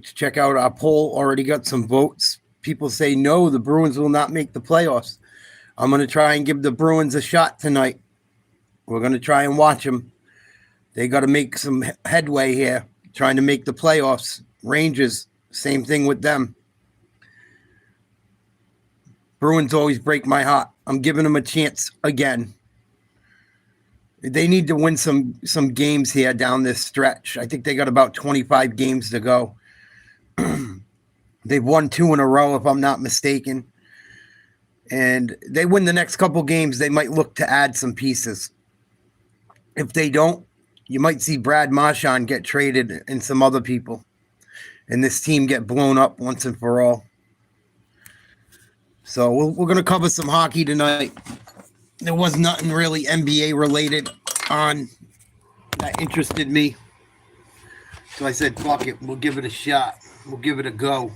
Let's check out our poll. Already got some votes. People say no, the Bruins will not make the playoffs. I'm going to try and give the Bruins a shot tonight. We're going to try and watch them. They got to make some headway here, trying to make the playoffs. Rangers, same thing with them. Bruins always break my heart. I'm giving them a chance again. They need to win some games here down this stretch. I think they got about 25 games to go. They've won 2 in a row, if I'm not mistaken. And they win the next couple games, they might look to add some pieces. If they don't, you might see Brad Marchand get traded and some other people. And this team get blown up once and for all. So we're going to cover some hockey tonight. There was nothing really NBA related on that interested me. So I said, fuck it, we'll give it a shot. We'll give it a go.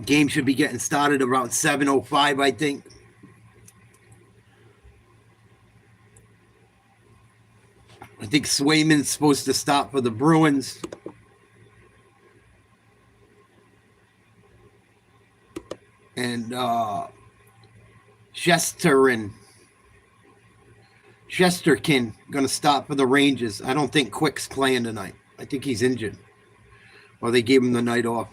Game should be getting started around 7:05, I think. I think Swayman's supposed to stop for the Bruins. And Shesterkin going to stop for the Rangers. I don't think Quick's playing tonight. I think he's injured. Or they gave him the night off.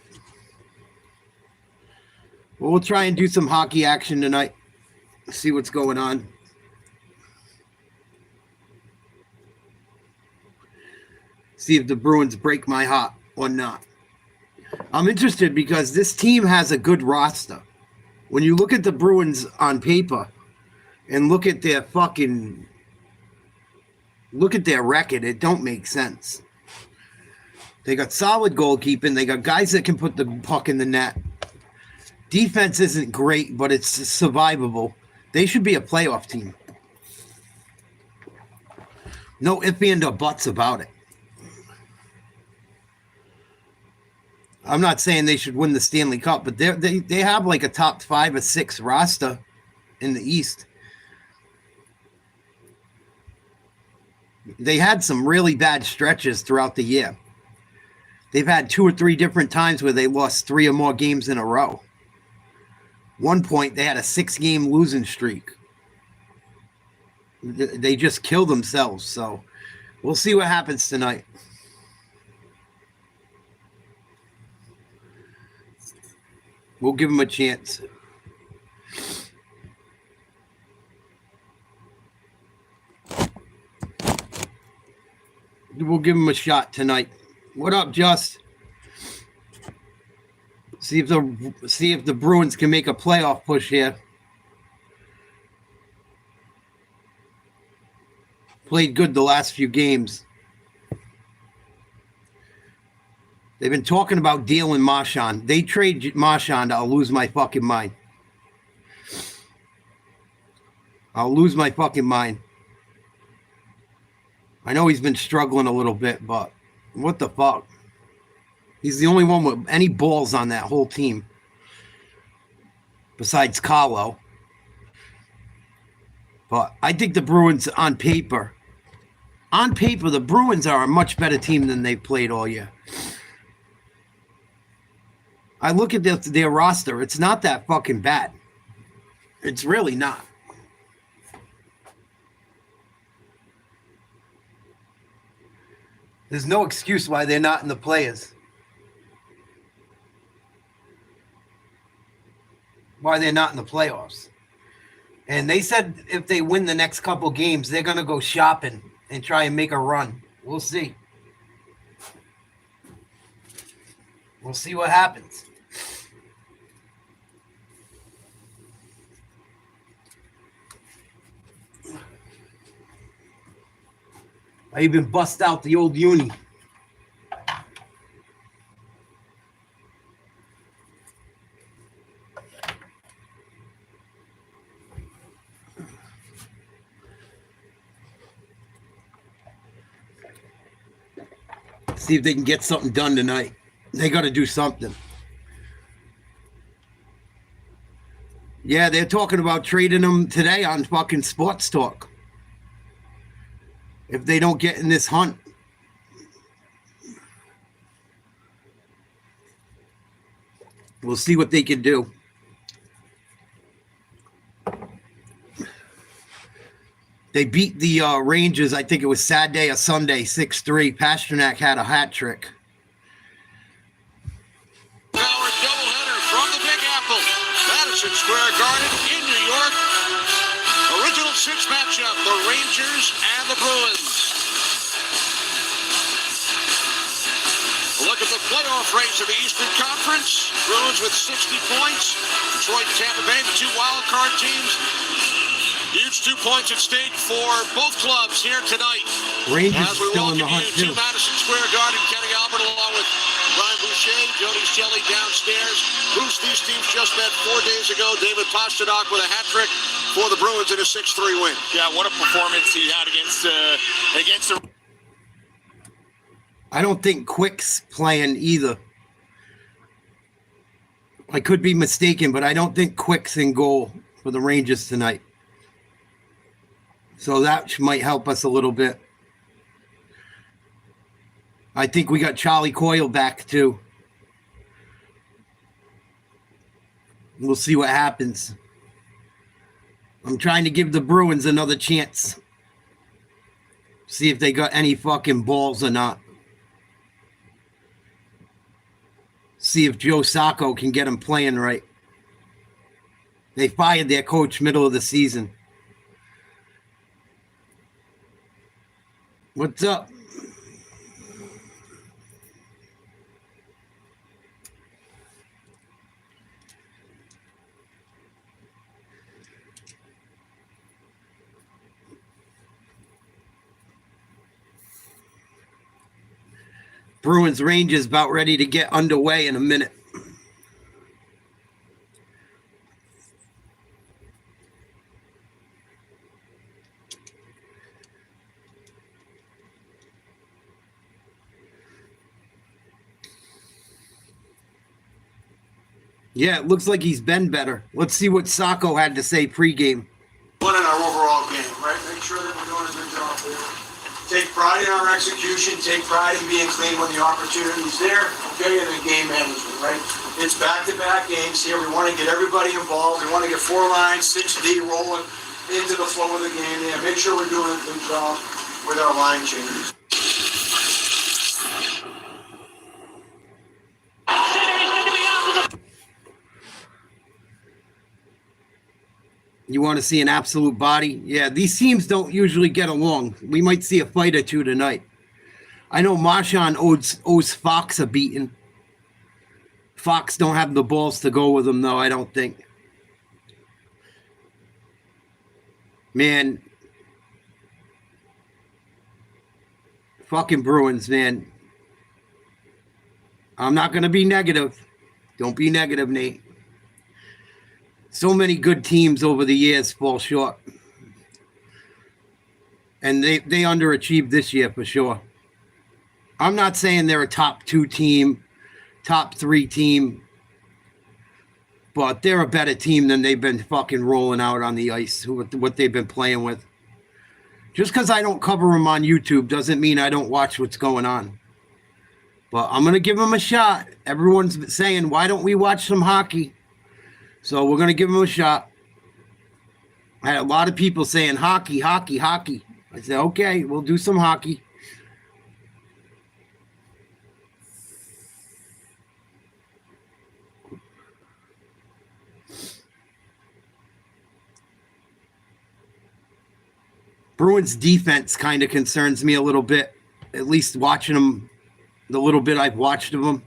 Well, we'll try and do some hockey action tonight. See what's going on. See if the Bruins break my heart or not. I'm interested because this team has a good roster. When you look at the Bruins on paper and look at their record, it don't make sense. They got solid goalkeeping. They got guys that can put the puck in the net. Defense isn't great, but it's survivable. They should be a playoff team. No ifs, ands, or buts about it. I'm not saying they should win the Stanley Cup, but they have like a top 5 or 6 roster in the East. They had some really bad stretches throughout the year. They've had 2 or 3 different times where they lost 3 or more games in a row. One point, they had a 6-game losing streak. They just killed themselves. So we'll see what happens tonight. We'll give them a chance. We'll give them a shot tonight. What up, Just? See if the Bruins can make a playoff push here. Played good the last few games. They've been talking about dealing Marchand. They trade Marchand, I'll lose my fucking mind. I'll lose my fucking mind. I know he's been struggling a little bit, but what the fuck? He's the only one with any balls on that whole team. Besides Carlo. But I think the Bruins on paper, the Bruins are a much better team than they've played all year. I look at their roster. It's not that fucking bad. It's really not. There's no excuse why they're not in the players. Why they're not in the playoffs. And they said if they win the next couple games, they're going to go shopping and try and make a run. We'll see. We'll see what happens. I even bust out the old uni. See if they can get something done tonight. They got to do something. Yeah, they're talking about trading him today on fucking Sports Talk. If they don't get in this hunt. We'll see what they can do. They beat the Rangers, I think it was Saturday or Sunday, 6-3. Pasternak had a hat trick. Power doubleheader from the Big Apple, Madison Square Garden in New York. Original six matchup, the Rangers and the Bruins. Look at the playoff race of the Eastern Conference. Bruins with 60 points. Detroit and Tampa Bay, the two wild card teams. Huge 2 points at stake for both clubs here tonight. Rangers as we still welcome in the hunt you too. to Madison Square Garden, Kenny Albert along with Brian Boucher, Jody Shelley downstairs. Bruce, these teams just met 4 days ago. David Pasternak with a hat trick for the Bruins in a 6-3 win. Yeah, what a performance he had against the. I don't think Quick's playing either. I could be mistaken, but I don't think Quick's in goal for the Rangers tonight. So that might help us a little bit. I think we got Charlie Coyle back too. We'll see what happens. I'm trying to give the Bruins another chance. See if they got any fucking balls or not. See if Joe Sacco can get them playing right. They fired their coach middle of the season. What's up? Bruins Rangers about ready to get underway in a minute. Yeah, it looks like he's been better. Let's see what Sacco had to say pregame. One in our overall game, right? Make sure that we're doing a good job there. Take pride in our execution, take pride in being clean when the opportunity's there, okay, and then game management, right? It's back-to-back games here. We want to get everybody involved. We want to get 4 lines, 6D rolling into the flow of the game there. Make sure we're doing a good job with our line changes. You want to see an absolute body? Yeah, these teams don't usually get along. We might see a fight or two tonight. I know Marchand owes Fox a beating. Fox don't have the balls to go with him, though, I don't think. Man. Fucking Bruins, man. I'm not going to be negative. Don't be negative, Nate. So many good teams over the years fall short. And they underachieved this year for sure. I'm not saying they're a top 2 team, top 3 team, but they're a better team than they've been fucking rolling out on the ice, what they've been playing with. Just because I don't cover them on YouTube doesn't mean I don't watch what's going on. But I'm going to give them a shot. Everyone's saying, why don't we watch some hockey? So we're going to give them a shot. I had a lot of people saying, hockey, hockey, hockey. I said, okay, we'll do some hockey. Bruins defense kind of concerns me a little bit, at least watching them, the little bit I've watched of them.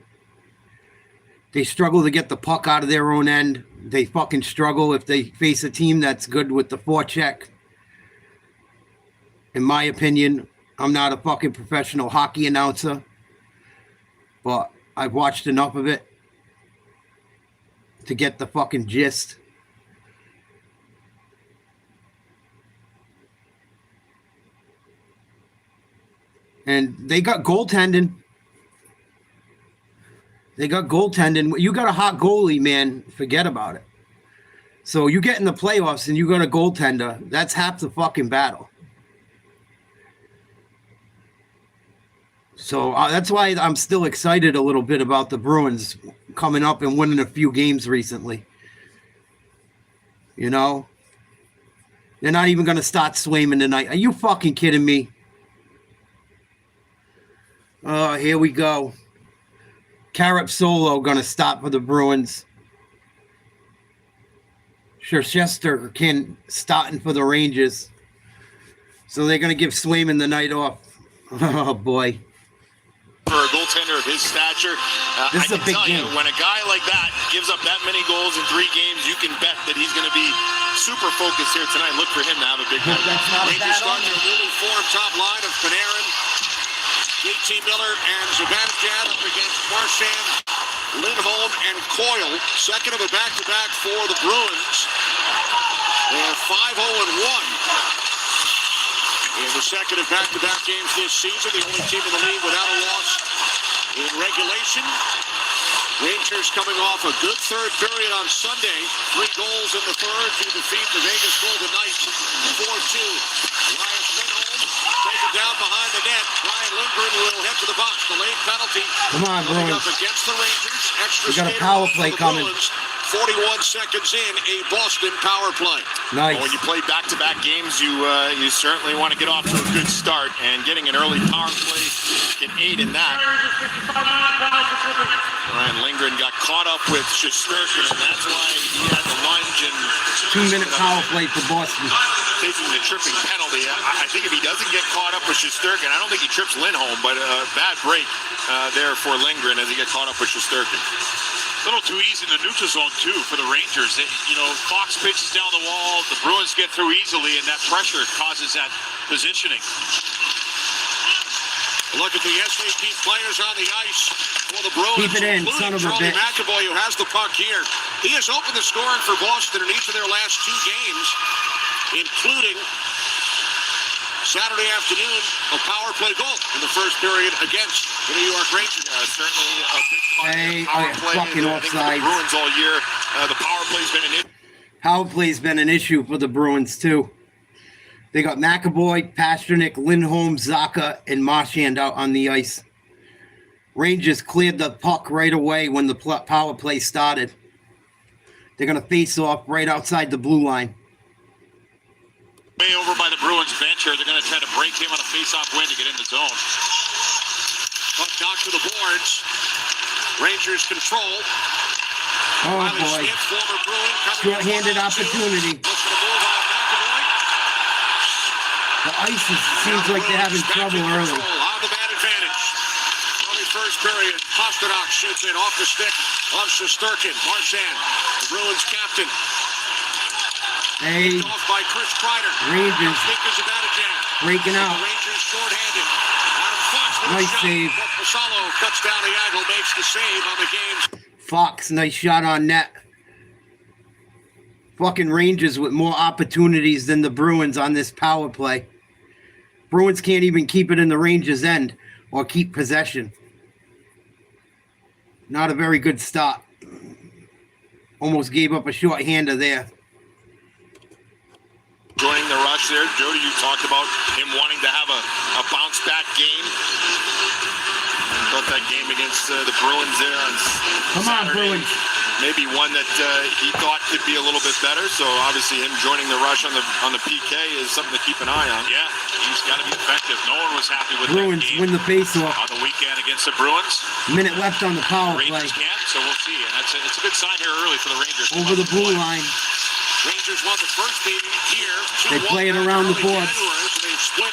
They struggle to get the puck out of their own end. They fucking struggle if they face a team that's good with the forecheck. In my opinion, I'm not a fucking professional hockey announcer, but I've watched enough of it to get the fucking gist. And they got goaltending. You got a hot goalie, man. Forget about it. So you get in the playoffs and you got a goaltender. That's half the fucking battle. So that's why I'm still excited a little bit about the Bruins coming up and winning a few games recently. You know? They're not even going to start Swayman tonight. Are you fucking kidding me? Oh, here we go. Carrot Solo going to stop for the Bruins. Scherchester starting for the Rangers. So they're going to give Swayman the night off. Oh, boy. For a goaltender of his stature, This is a big game. When a guy like that gives up that many goals in 3 games, you can bet that he's going to be super focused here tonight. Look for him to have a big night. That's not a Rangers bad start one. their newly formed top line of Panarin, JT Miller, and Zibanejad up against Marchand, Lindholm, and Coyle. Second of a back-to-back for the Bruins. They are 5-0-1. In the second of back-to-back games this season, the only team in the league without a loss in regulation. Rangers coming off a good third period on Sunday. 3 goals in the third to defeat the Vegas Golden Knights 4-2. Elias Lindholm taken down behind the net. Ryan Lindgren will head to the box. The late penalty. Come on, coming Bruins. up against the Rangers. Extra We got a skater power off play for the coming. Bruins. 41 seconds in, a Boston power play. Nice. When you play back-to-back games, you certainly want to get off to a good start, and getting an early power play can aid in that. Ryan Lindgren got caught up with Shesterkin, and that's why he had the lunge and 2-minute power play for Boston. taking the tripping penalty. I think if he doesn't get caught up with Shesterkin, I don't think he trips Lindholm, but a bad break there for Lindgren as he gets caught up with Shesterkin. A little too easy in the neutral zone, too, for the Rangers. Fox pitches down the wall. The Bruins get through easily, and that pressure causes that positioning. Look at the SAP players on the ice for the Bruins. Keep it in, son of a Charlie bitch. McAvoy, who has the puck here. He has opened the scoring for Boston in each of their last 2 games, including Saturday afternoon, a power play goal in the first period against the New York Rangers. Certainly a big part of Hey, the power play. fucking I think for the offside. Bruins all year, the power play's been an issue. Power play's been an issue for the Bruins, too. They got McAvoy, Pasternak, Lindholm, Zacha, and Marchand out on the ice. Rangers cleared the puck right away when the power play started. They're going to face off right outside the blue line. Way over by the Bruins bench here. They're going to try to break him on a face-off win to get in the zone. Puck knocked to the boards. Rangers control. Oh, Riley boy. Smith, former Bruin, coming Short-handed in 1-2. opportunity. Looks for the move on McAvoy. The ice seems like they're having trouble early. On the man advantage. Early first period, Pasternak shoots it off the stick of Shesterkin. Marchand, the Bruins captain. Hey, Off by Chris Kreider. Rangers Stick is Zibanejad. breaking The out. Rangers short-handed. Adam Fox with Nice a shot. save. Pasalo cuts down the angle, makes the save on the game's. Fox, nice shot on net. Fucking Rangers with more opportunities than the Bruins on this power play. Bruins can't even keep it in the Rangers' end or keep possession. Not a very good start. Almost gave up a short-hander there. Joining the rush there, Jody, you talked about him wanting to have a bounce-back game. Thought that game against the Bruins there on Come on, Saturday, Bruins. maybe one that he thought could be a little bit better. So obviously him joining the rush on the PK is something to keep an eye on. Yeah, he's got to be effective. No one was happy with Bruins that game win the faceoff. on the weekend against the Bruins. Minute left on the power play. Rangers can't, so we'll see. And it's a good sign here early for the Rangers. Over the blue line. Rangers won the first game here. They play it around the boards. So they've split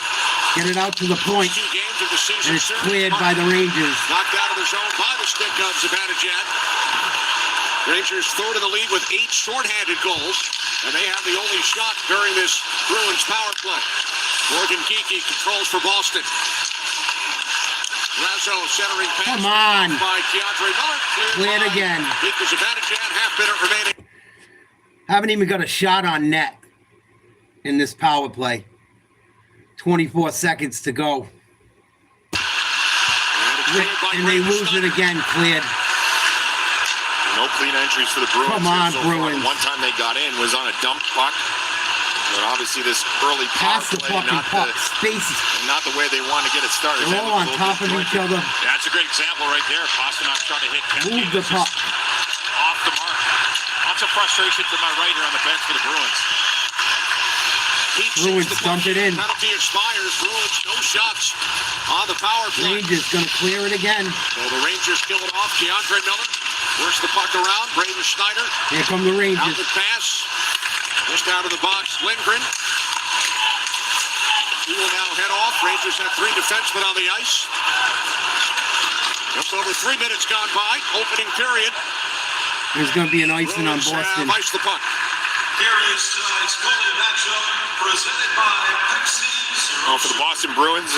Get it out to the point. 2 games of the season. And it's cleared by the Rangers. Knocked out of the zone by the stick of Zibanejad. Rangers third in the league with 8 shorthanded goals, and they have the only shot during this Bruins power play. Morgan Geekie controls for Boston. Razzo centering pass. Come on. By Keandre Miller. Cleared by again. Mika Zibanejad, half minute remaining. Haven't even got a shot on net in this power play. 24 seconds to go. And it's cleared by And they Brandon lose it Snyder. again, cleared. No clean entries for the Bruins. Come on, so Bruins. One time they got in was on a dump puck. But obviously this early Pass the power play, fucking puck. Spaces. not the way they want to get it started. They're all on top of each other. That's a great example right there. Pasternak trying to hit Kempke. Move the puck. Off the mark. Lots of frustration to my right here on the bench for the Bruins. Bruins dump it in. Penalty expires. Bruins, no shots on the power play. Rangers gonna clear it again. So the Rangers kill it off. DeAndre Miller works the puck around. Braden Schneider. Here come the Out Rangers. the pass. Just out of the box. Lindgren. He will now head off. Rangers have 3 defensemen on the ice. Just over 3 minutes gone by. Opening period. There's gonna be an icing on Bruins Boston. have iced the puck. Here is tonight's goalie matchup presented by Pepsi. For the Boston Bruins,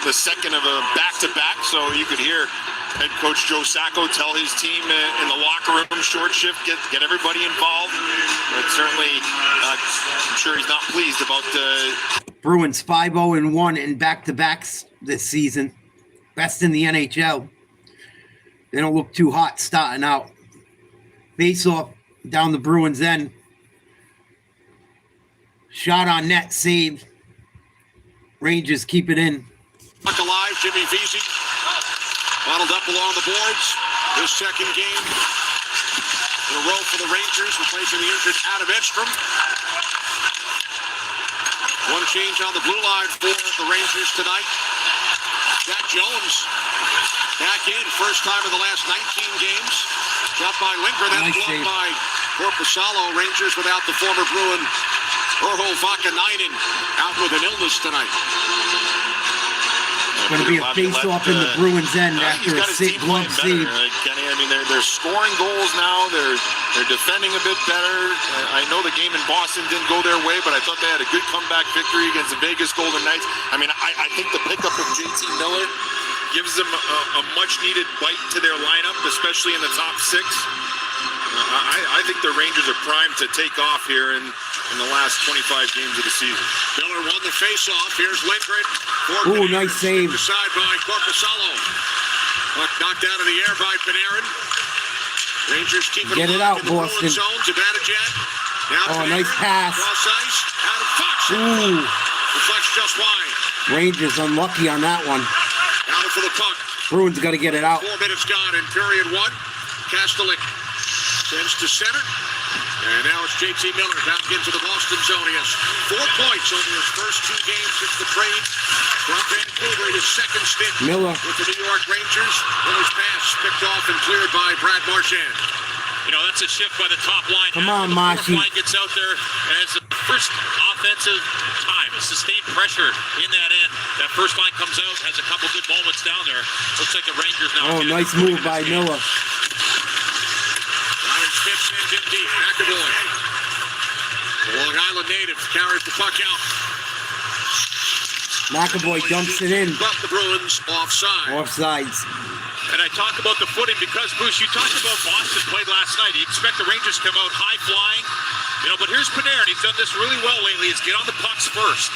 the second of a back-to-back, so you could hear head coach Joe Sacco tell his team in the locker room, short shift, get everybody involved. But certainly, I'm sure he's not pleased about Bruins 5-0-1 in back-to-backs this season. Best in the NHL. They don't look too hot starting out. Face-off down the Bruins' end. Shot on net, saved. Rangers keep it in. Puck alive, Jimmy Vesey. Bottled up along the boards. His second game in a row for the Rangers, replacing the injured Adam Edstrom. One change on the blue line for the Rangers tonight. Jack Jones back in, first time in the last 19 games. Shot by Lindgren, then Nice blown save. by Korpisalo. Rangers without the former Bruin Urho Vakanainen out with an illness tonight. Going to be a face-off in the Bruins' end he's after a got his sick team glove playing save. better, Kenny. I mean, they're scoring goals now. They're defending a bit better. I know the game in Boston didn't go their way, but I thought they had a good comeback victory against the Vegas Golden Knights. I mean, I think the pickup of JT Miller gives them a much-needed bite to their lineup, especially in the top 6. I think the Rangers are primed to take off here in the last 25 games of the season. Miller won the face-off. Here's Lindgren. Ooh, nice save. Aside by Korpisalo. Puck knocked out of the air by Panarin. Rangers keep it Get it alive out, in the Bruins Boston. zone. Zibanejad. Now Oh, Panarin. nice pass. Cross ice. Adam Fox. Ooh, Deflects just wide. Rangers unlucky on that one. Down for the puck. Bruins got to get it out. 4 minutes gone in period 1. Kastelik sends to center. And now it's JT Miller back into the Boston zone. He has 4 points over his first 2 games since the trade from Vancouver. His second stint Miller. with the New York Rangers. Miller's pass picked off and cleared by Brad Marchand. You know, that's a shift by the top line. Come on, The fourth Mashi. line gets out there and has the first offensive time. A sustained pressure in that end. That first line comes out, has a couple good moments down there. Looks like the Rangers now. Oh, get nice it move in by this game. Miller. Ryan Spitz sends it deep. McAvoy. The Long Island native carries the puck out. McAvoy dumps it in. But the Bruins offside. Offsides. And I talk about the footing because, Bruce, you talked about Boston played last night. You expect the Rangers to come out high-flying. You know, but here's Panarin. He's done this really well lately, is get on the pucks first.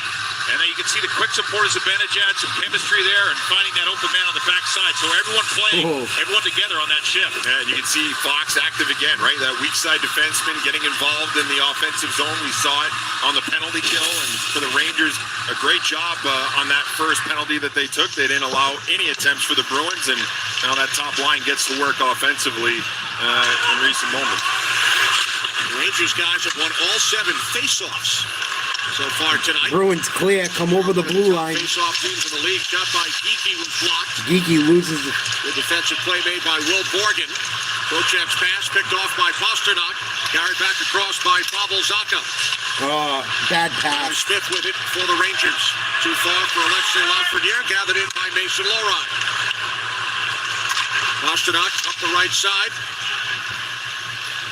And then you can see the quick support of Zibanejad, some chemistry there, and finding that open man on the backside. So everyone playing, everyone together on that shift. And you can see Fox active again, right? That weak side defenseman getting involved in the offensive zone. We saw it on the penalty kill. And for the Rangers, a great job on that first penalty that they took. They didn't allow any attempts for the Bruins. And now that top line gets to work offensively in recent moments. The Rangers guys have won all 7 face-offs so far tonight. Bruins clear. Come over the blue line. Face-off teams in the league. Shot by Geekie was blocked. Geeky loses it. The defensive play made by Will Borgen. Kochek's pass picked off by Pasternak. Carried back across by Pavel Zacha. Oh, bad Tyler pass. Smith with it for the Rangers. Too far for Alexei Lafreniere. Gathered in by Mason Lowry. Pasternak up the right side.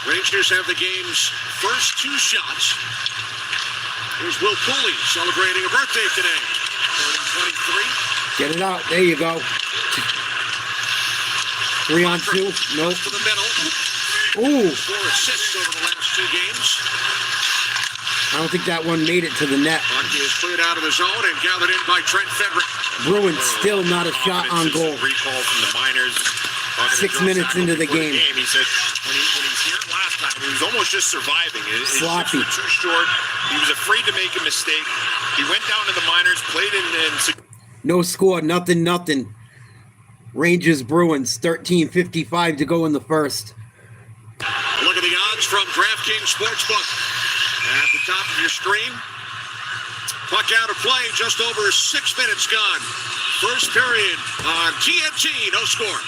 Rangers have the game's first 2 shots. Here's Will Cooley celebrating a birthday today. Turning 23. Get it out. There you go. 3 on 2. Nope. To the middle. Ooh, 4 assists over the last 2 games. I don't think that one made it to the net. Hockey is cleared out of the zone and gathered in by Trent Frederick. Bruins still not a shot on goal. Recall from the minors. 6 minutes into the game. He said when he was almost just surviving. His shifts Sloppy. were too short. He was afraid to make a mistake. He went down to the minors, played in No score, nothing. Rangers Bruins, 13:55 to go in the first. Look at the odds from DraftKings Sportsbook at the top of your screen. Puck out of play, just over 6 minutes gone. First period on TNT, no score.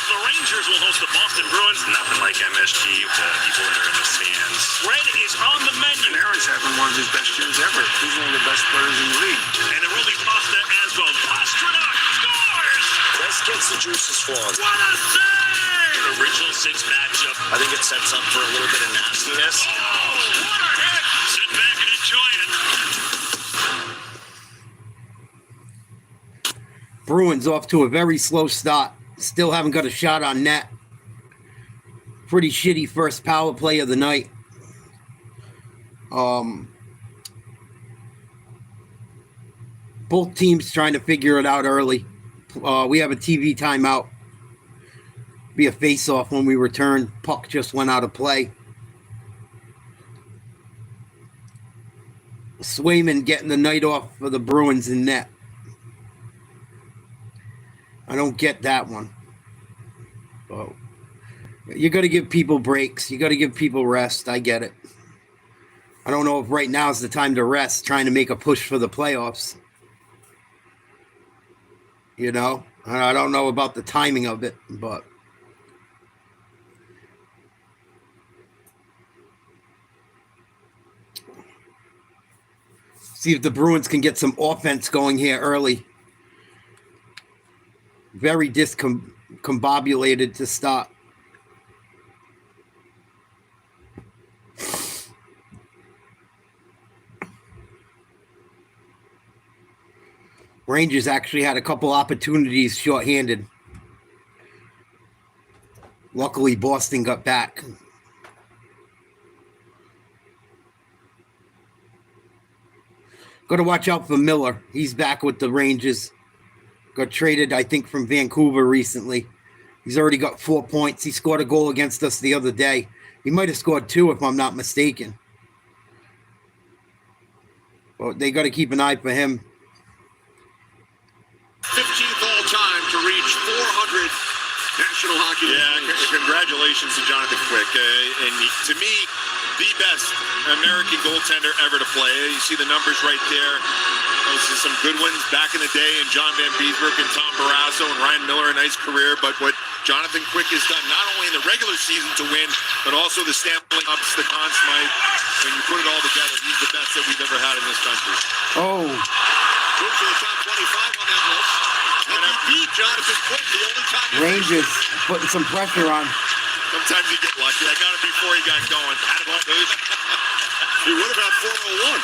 The Rangers will host the Boston Bruins. Nothing like MSG with the people that are in the stands. Red is on the menu. Aaron's having one of his best years ever. He's one of the best players in the league. And it will be pasta as well. Pastrnak scores! This gets the juices flowing. What a save! Original six matchup. I think it sets up for a little bit of nastiness. Oh, what a hit! Sit back and enjoy it. Bruins off to a very slow start. Still haven't got a shot on net. Pretty shitty first power play of the night. Both teams trying to figure it out early. We have a TV timeout. Be a face-off when we return. Puck just went out of play. Swayman getting the night off for the Bruins in net. I don't get that one. Oh, you got to give people breaks. You got to give people rest. I get it. I don't know if right now is the time to rest, trying to make a push for the playoffs. You know, I don't know about the timing of it, but see if the Bruins can get some offense going here early. Very discombobulated to start. Rangers actually had a couple opportunities shorthanded. Luckily, Boston got back. Got to watch out for Miller. He's back with the Rangers. Got traded, I think, from Vancouver recently. He's already got 4 points. He scored a goal against us the other day. He might have scored 2 if I'm not mistaken. Well, they got to keep an eye for him. 15th all-time to reach 400 National Hockey League. Yeah, congratulations to Jonathan Quick. And to me, the best American goaltender ever to play. You see the numbers right there. Those are some good ones back in the day, and John Van Beesbrook and Tom Barrasso and Ryan Miller, a nice career. But what Jonathan Quick has done, not only in the regular season to win, but also the Stanley Cups, the Conn Smythe. When you put it all together, he's the best that we've ever had in this country. Oh, Good for the top 25 on that list. And he beat Jonathan Quick the only time. Rangers putting some pressure on. Sometimes you get lucky. I got it before he got going. He would have had 401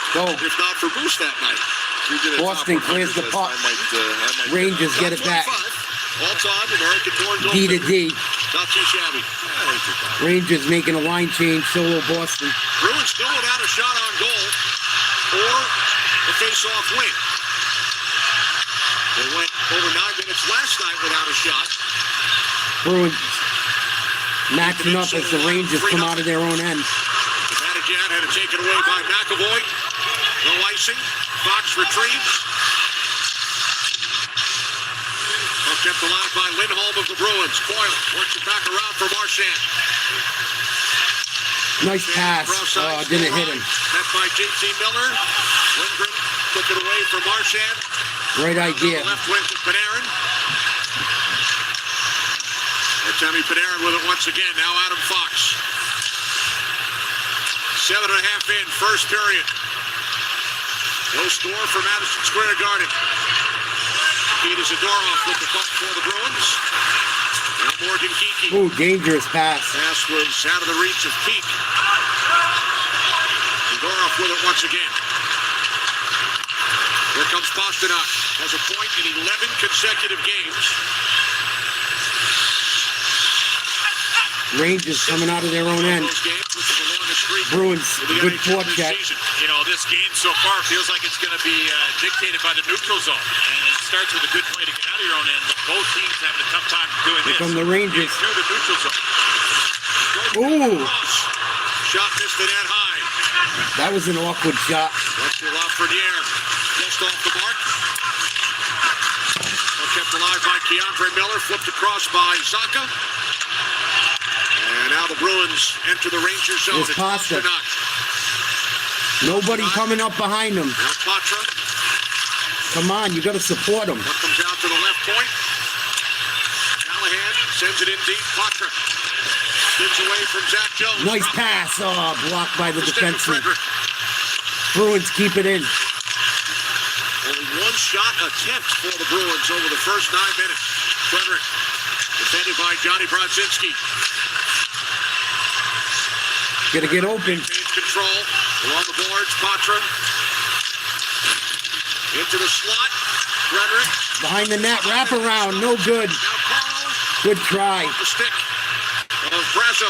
Go. if not for Boost that night. We did a Boston top 100 clears the list. puck. I might Rangers get it back. All-time American-born D to goaltender. D. Not too shabby. Rangers making a line change. Solo Boston. Bruins still without a shot on goal or a face-off win. They went over 9 minutes last night without a shot. Bruins matching up as the Rangers come out of their own end. Vanaghan had it taken away by McAvoy. No icing. Fox retrieves. Puck kept alive by Lindholm of the Bruins. Coyle works it back around for Marchand. Nice pass. Didn't hit him. Met by JT Miller. Lindgren took it away from Marchand. Great idea. Left wing to Panarin. Artemi Panarin with it once again. Now Adam Fox. 7.5 in, first period. No score for Madison Square Garden. Peter Zadorov with the puck for the Bruins. Now Morgan Geekie. Ooh, dangerous pass. Pass was out of the reach of Peak. Zadorov with it once again. Here comes Pastrnak. Has a point in 11 consecutive games. Rangers coming out of their own end. Bruins, good forecheck. You know, this game so far feels like it's going to be dictated by the neutral zone. And it's starts with a good play to get out of your own end, but both teams having a tough time doing this. From the Rangers. Through the neutral zone. Ooh, Shot missed the net high. that was an awkward shot. Left it off for the air. Just off the mark. Well, kept alive by Keandre Miller. Flipped across by Zaka. And now the Bruins enter the Rangers zone. It's Pasta. Pasternak. Nobody coming up behind him. Now Patra. Come on, you got to support him. What comes out to the left point. Callahan sends it in deep. Patra. Spins away from Zach Jones. Nice pass. Oh, blocked by the Stick with defenseman. Frederick. Bruins keep it in. Only one shot attempt for the Bruins over the first 9 minutes. Frederick defended by Johnny Brodzinski. Got to get open. Maintains control along the boards. Patra into the slot. Frederick. Behind the net, wrap around, no good. Now Carlo. Good try. Off the stick of Brazo.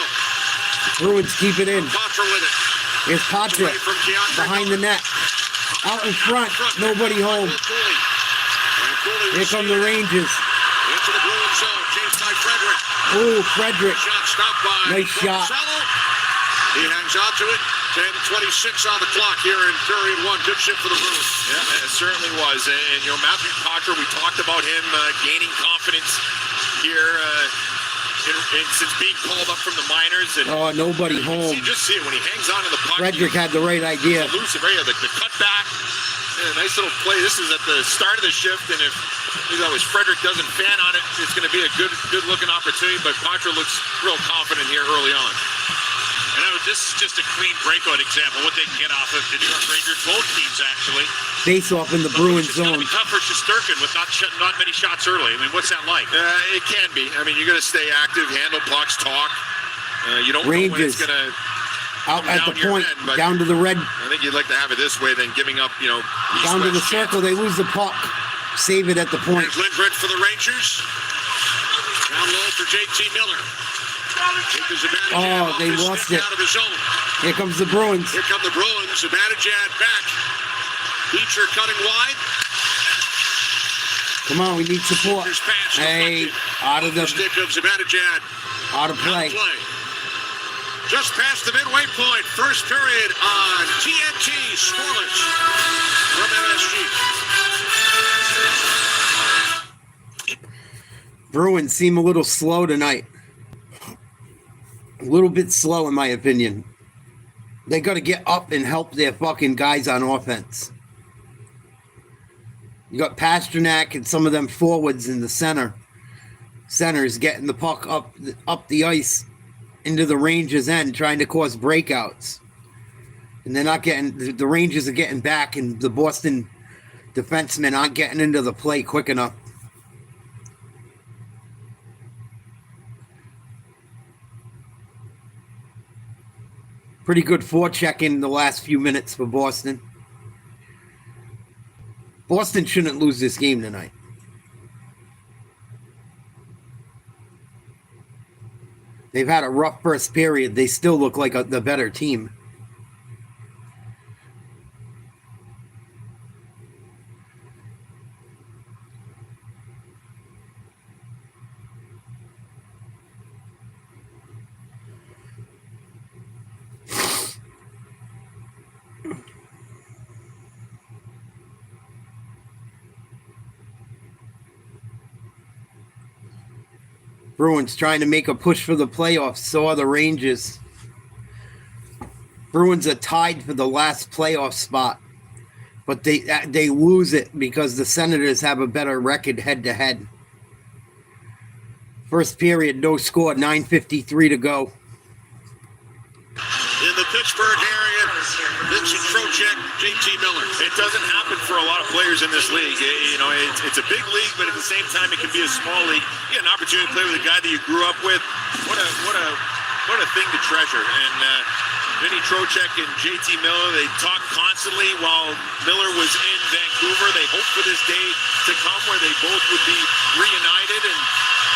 Bruins keep it in. Patra with it. Here's Patra Away from Keandre behind the Miller. net. Out in front, nobody home. And Cooley Here come the Rangers. into the Bruins zone. Chased by Frederick. Oh, Frederick. Shot stopped by Nice shot. Gonzalo. He hangs on to it. 10:26 on the clock here in period one. Good shit for the Bruins. Yeah, it certainly was. And you know, Matthew Patra, we talked about him gaining confidence here since being called up from the minors. And Oh, nobody home. you just see it when he hangs on to the puck. Frederick had the right idea. Elusive area, the cutback. Yeah, nice little play. This is at the start of the shift, and if Frederick doesn't fan on it, it's going to be a good looking opportunity. But Patra looks real confident here early on. And this is just a clean breakout example. What they can get off of the New York Rangers, both teams actually. Face off in the Bruins It's going to zone. be tough for Shesterkin with not many shots early. I mean, what's that like? It can be. I mean, you got to stay active, handle pucks, talk. You don't know when Rangers it's going to out at the down your point, end, but down to the red, I think you'd like to have it this way than giving up, down to the circle. They lose the puck. Save it at the point. Here's Lindgren for the Rangers. Down low for JT Miller. Oh, they lost it. Out of his zone. Here comes the Bruins. Here come the Bruins. Zibanejad back. Beecher cutting wide. Come on, we need support. Here's pass Hey, deflected. out of The the stick of Zibanejad. out of play. Just past the midway point. First period on TNT. Scoreless from MSG. Bruins seem a little slow tonight. A little bit slow, in my opinion. They got to get up and help their fucking guys on offense. You got Pasternak and some of them forwards in the centers getting the puck up the ice into the Rangers' end, trying to cause breakouts. And they're not getting, the Rangers are getting back, and the Boston defensemen aren't getting into the play quick enough. Pretty good forecheck in the last few minutes for Boston. Boston shouldn't lose this game tonight. They've had a rough first period. They still look like the better team. Bruins trying to make a push for the playoffs. So are the Rangers. Bruins are tied for the last playoff spot, but they lose it because the Senators have a better record head-to-head. First period, no score, 9:53 to go. In the Pittsburgh area, Vincent Trocheck, JT Miller. It doesn't happen for a lot of players in this league. It's a big league, but at the same time, it can be a small league. You get an opportunity to play with a guy that you grew up with. What a thing to treasure. And Vinny Trocheck and JT Miller, they talk constantly while Miller was in Vancouver. They hope for this day to come where they both would be reunited. And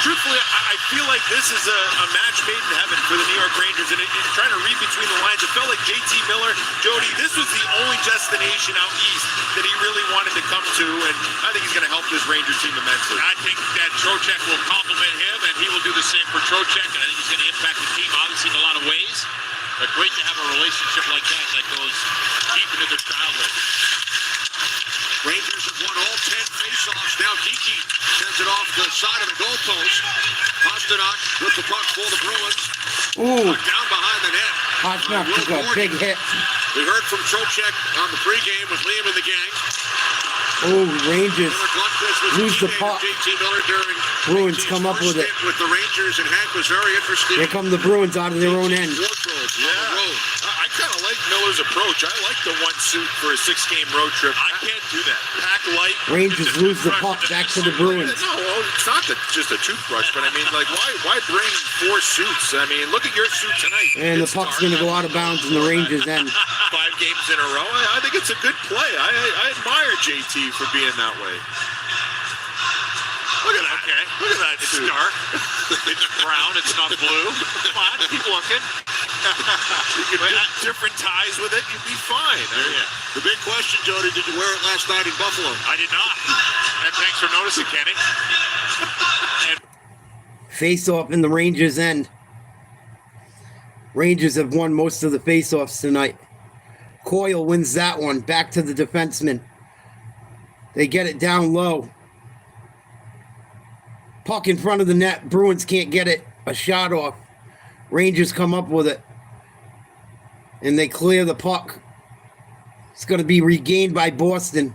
truthfully, I feel like this is a match made in heaven for the New York Rangers, and trying to read between the lines, it felt like JT Miller, Jody, this was the only destination out east that he really wanted to come to, and I think he's going to help this Ranger team immensely. I think that Trocheck will compliment him, and he will do the same for Trocheck, and I think he's going to impact the team, obviously, in a lot of ways. But great to have a relationship like that goes deep into their childhood. Rangers have won all 10 faceoffs. Now Geeky sends it off the side of the goalpost. Pasternak with the puck for the Bruins. Ooh, Down behind the net. Pasternak took a big hit. We heard from Trocheck on the pregame with Liam and the gang. Oh, Rangers lose the puck. JT Miller during Bruins come up with it. With the Rangers, and Hank was very interested. Here come the Bruins out of their own end. I kind of like Miller's approach. I like the one suit for a 6-game road trip. I can't do that. Pack light. Rangers lose the puck back to the Bruins. No, well, it's not just a toothbrush, but I mean, like, why bring 4 suits? I mean, look at your suit tonight. And the puck's going to go out of bounds in the Rangers' end. 5 games in a row. I think it's a good play. I admire JT for being that way. Look at that. Okay. Look at that. It's dark. It's brown. It's not blue. Come on. Keep looking. You could do different ties with it. You'd be fine. The big question, Jody, did you wear it last night in Buffalo? I did not. And thanks for noticing, Kenny. Face off in the Rangers' end. Rangers have won most of the face-offs tonight. Coyle wins that one. Back to the defenseman. They get it down low. Puck in front of the net. Bruins can't get it. A shot off. Rangers come up with it. And they clear the puck. It's going to be regained by Boston.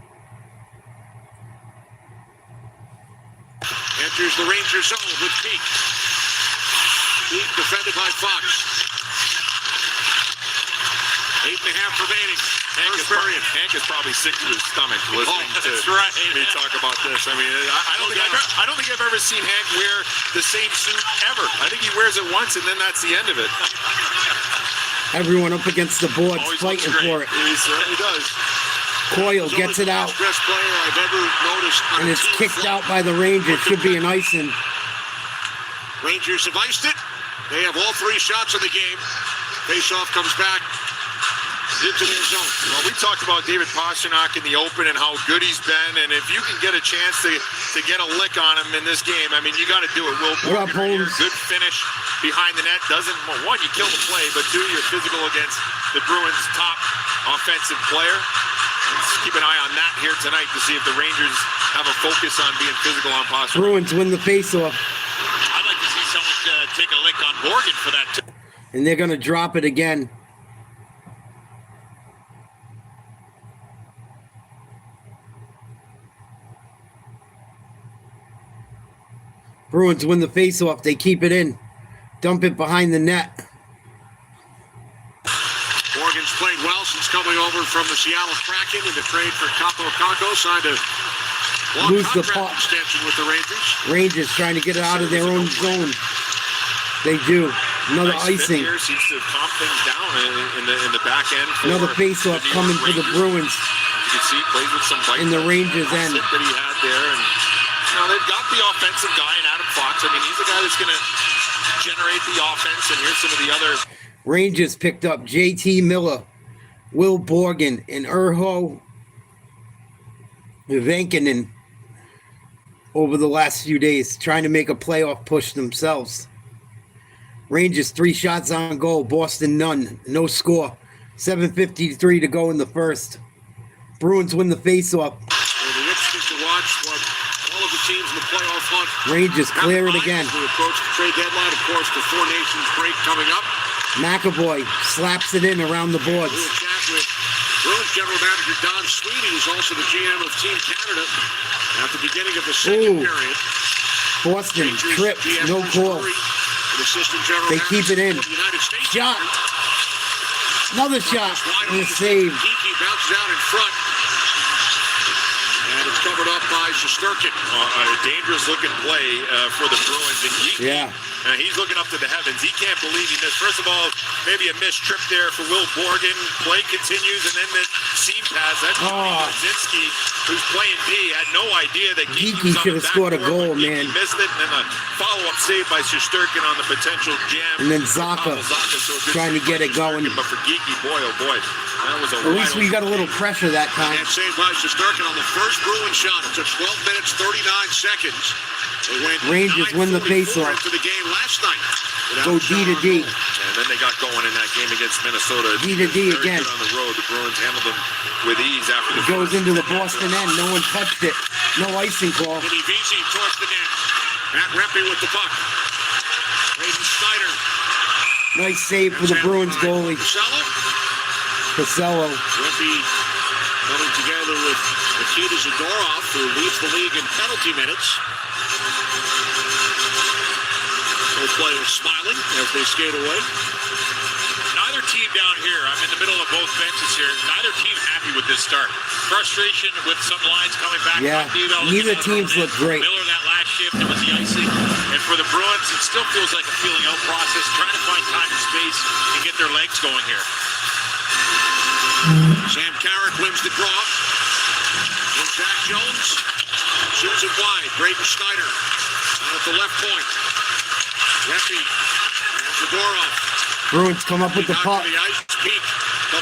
Enters the Rangers zone with Peak. Peak defended by Fox. 8.5 remaining. Hank is probably sick to his stomach listening to me talk about this. I mean, I don't think I've ever seen Hank wear the same suit ever. I think he wears it once and then that's the end of it. Everyone up against the boards fighting for it. He certainly does. Coyle gets it out. Best player I've ever noticed. And it's kicked out by the Rangers. Should be an icing. Rangers have iced it. They have all 3 shots in the game. Faceoff comes back into their zone. Well, we talked about David Pasternak in the open and how good he's been, and if you can get a chance to get a lick on him in this game, I mean, you got to do it. Will What up, Holmes? Good finish behind the net. Doesn't, well, 1, you kill the play, but 2, you're physical against the Bruins' top offensive player. Let's keep an eye on that here tonight to see if the Rangers have a focus on being physical on Pasternak. Bruins win the faceoff. I'd like to see someone take a lick on Morgan for that, too. And they're going to drop it again. Bruins win the faceoff. They keep it in. Dump it behind the net. Morgan's played well since coming over from the Seattle Kraken in the trade for Capo Conco. Signed a long Lose the contract puck. extension with the Rangers. Rangers trying to get it out of their own zone. They do. Another Nice icing. fit here. Seems to calm things down in the back end. For Another faceoff the New coming York for the Rangers. Bruins. You can see he plays with some bite In the Rangers' end. that he had there, and they've got the offensive guy in Adam Fox. I mean, he's the guy that's going to generate the offense. And here's some of the other. Rangers picked up JT Miller, Will Borgen, and Urho Vankinen over the last few days, trying to make a playoff push themselves. Rangers 3 shots on goal, Boston none, no score. 7:53 to go in the first. Bruins win the faceoff. It'll be interesting to watch what all of the teams in the playoff hunt. Rangers clear it again. We approach the trade deadline, of course, the 4 Nations break coming up. McAvoy slaps it in around the boards. We'll chat with Bruins General Manager Don Sweeney, who's also the GM of Team Canada, at the beginning of the second period. Boston Rangers trips, GM no Bruce goal. Murray, the assistant general They manager keep it in. of the United States. Shot. Another shot. Wide And a open. save. Geeky bounces out in front. And it's covered up by Shesterkin. A dangerous looking play for the Bruins. And Yeah. he's looking up to the heavens. He can't believe he missed. First of all, maybe a missed trip there for Will Borgen. Play continues, and then the seam pass. That's Brzezinski who's playing D, had no idea that Geeky should have scored a goal, man. He missed it, and then a follow-up save by Shesterkin on the potential jam. And then Zaka trying to get it going. But for Geeky, boy, oh boy, that was a At least we got a little pressure that time. And saved by Shesterkin on the first Bruin shot. It took 12 minutes, 39 seconds. They went Rangers win the faceoff. into the game last night. Go D to D. And then they got going in that game against Minnesota. D to D Very again. good on the road. The Bruins handled them with ease after the It goes into the Boston end. No one touched it. No icing call. Vinny towards the net. Matt Rempe with the puck. Braden Snyder. Nice save for the Bruins goalie. Pacello. Rempe coming together with Nikita Zadorov, who leads the league in penalty minutes. Both players smiling as they skate away. Neither team down here, I'm in the middle of both benches here, neither team happy with this start. Frustration with some lines coming back. Yeah, neither teams look great. Miller that last shift, it was the icing. And for the Bruins, it still feels like a feeling out process, trying to find time and space and get their legs going here. Sam Carrick wins the draw. And Zach Jones shoots it wide. Braden Snyder out at the left point. Rempe and Zadorov. Bruins come up with the puck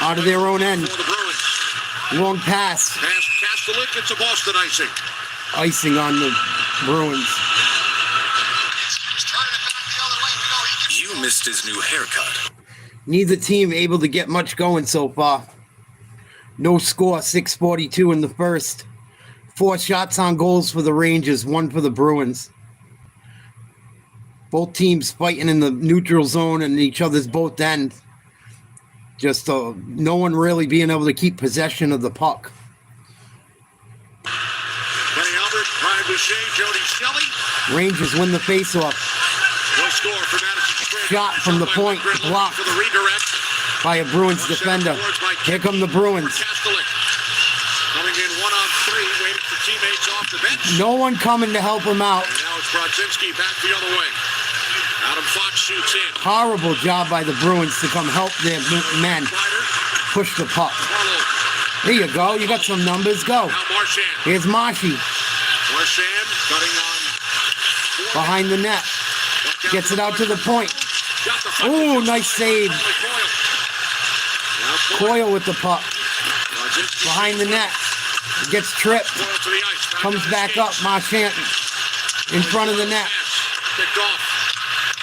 out of their own end. Long pass. Pass Kastelik, it's a Boston icing. Icing on the Bruins. You missed his new haircut. Neither team able to get much going so far. No score, 6:42 in the first. 4 shots on goals for the Rangers, 1 for the Bruins. Both teams fighting in the neutral zone and each other's both ends. Just no one really being able to keep possession of the puck. Kenny Albert, Brian Boucher, Jody Shelley. Rangers win the faceoff. No score for Madison Springs. Shot from the point, blocked for the redirect. by a Bruins defender. Here come the Bruins. Kastelik coming in 1-on-3, waiting for teammates off the bench. No one coming to help him out. And now it's Brodzinski back the other way. Adam Fox shoots in. Horrible job by the Bruins to come help their men push the puck. There you go. You got some numbers. Go. Now Marchand. Here's Marshy Marchand cutting on. behind the net. Gets it out to the point. Oh, nice save. Coyle with the puck. Behind the net. Gets tripped. Comes back up. Marchand in front of the net. Picked off.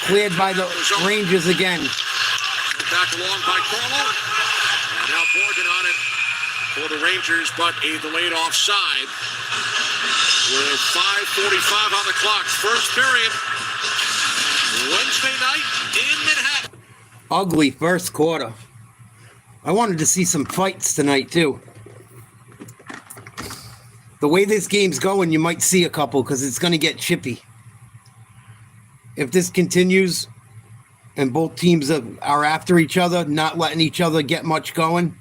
Cleared by the Rangers again. Back along by Corlo. And now Morgan on it for the Rangers, but a delayed offside. With 5:45 on the clock. First period. Wednesday night in Manhattan. Ugly first quarter. I wanted to see some fights tonight, too. The way this game's going, you might see a couple because it's going to get chippy. If this continues and both teams are after each other, not letting each other get much going,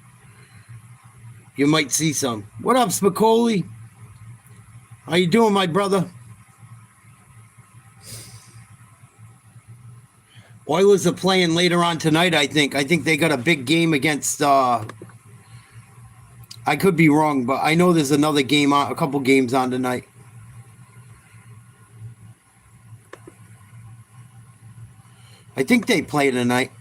you might see some. What up, Spicoli? How you doing, my brother? Oilers are playing later on tonight, I think. I think they got a big game against... I could be wrong, but I know there's another game on, a couple games on tonight. I think they play tonight.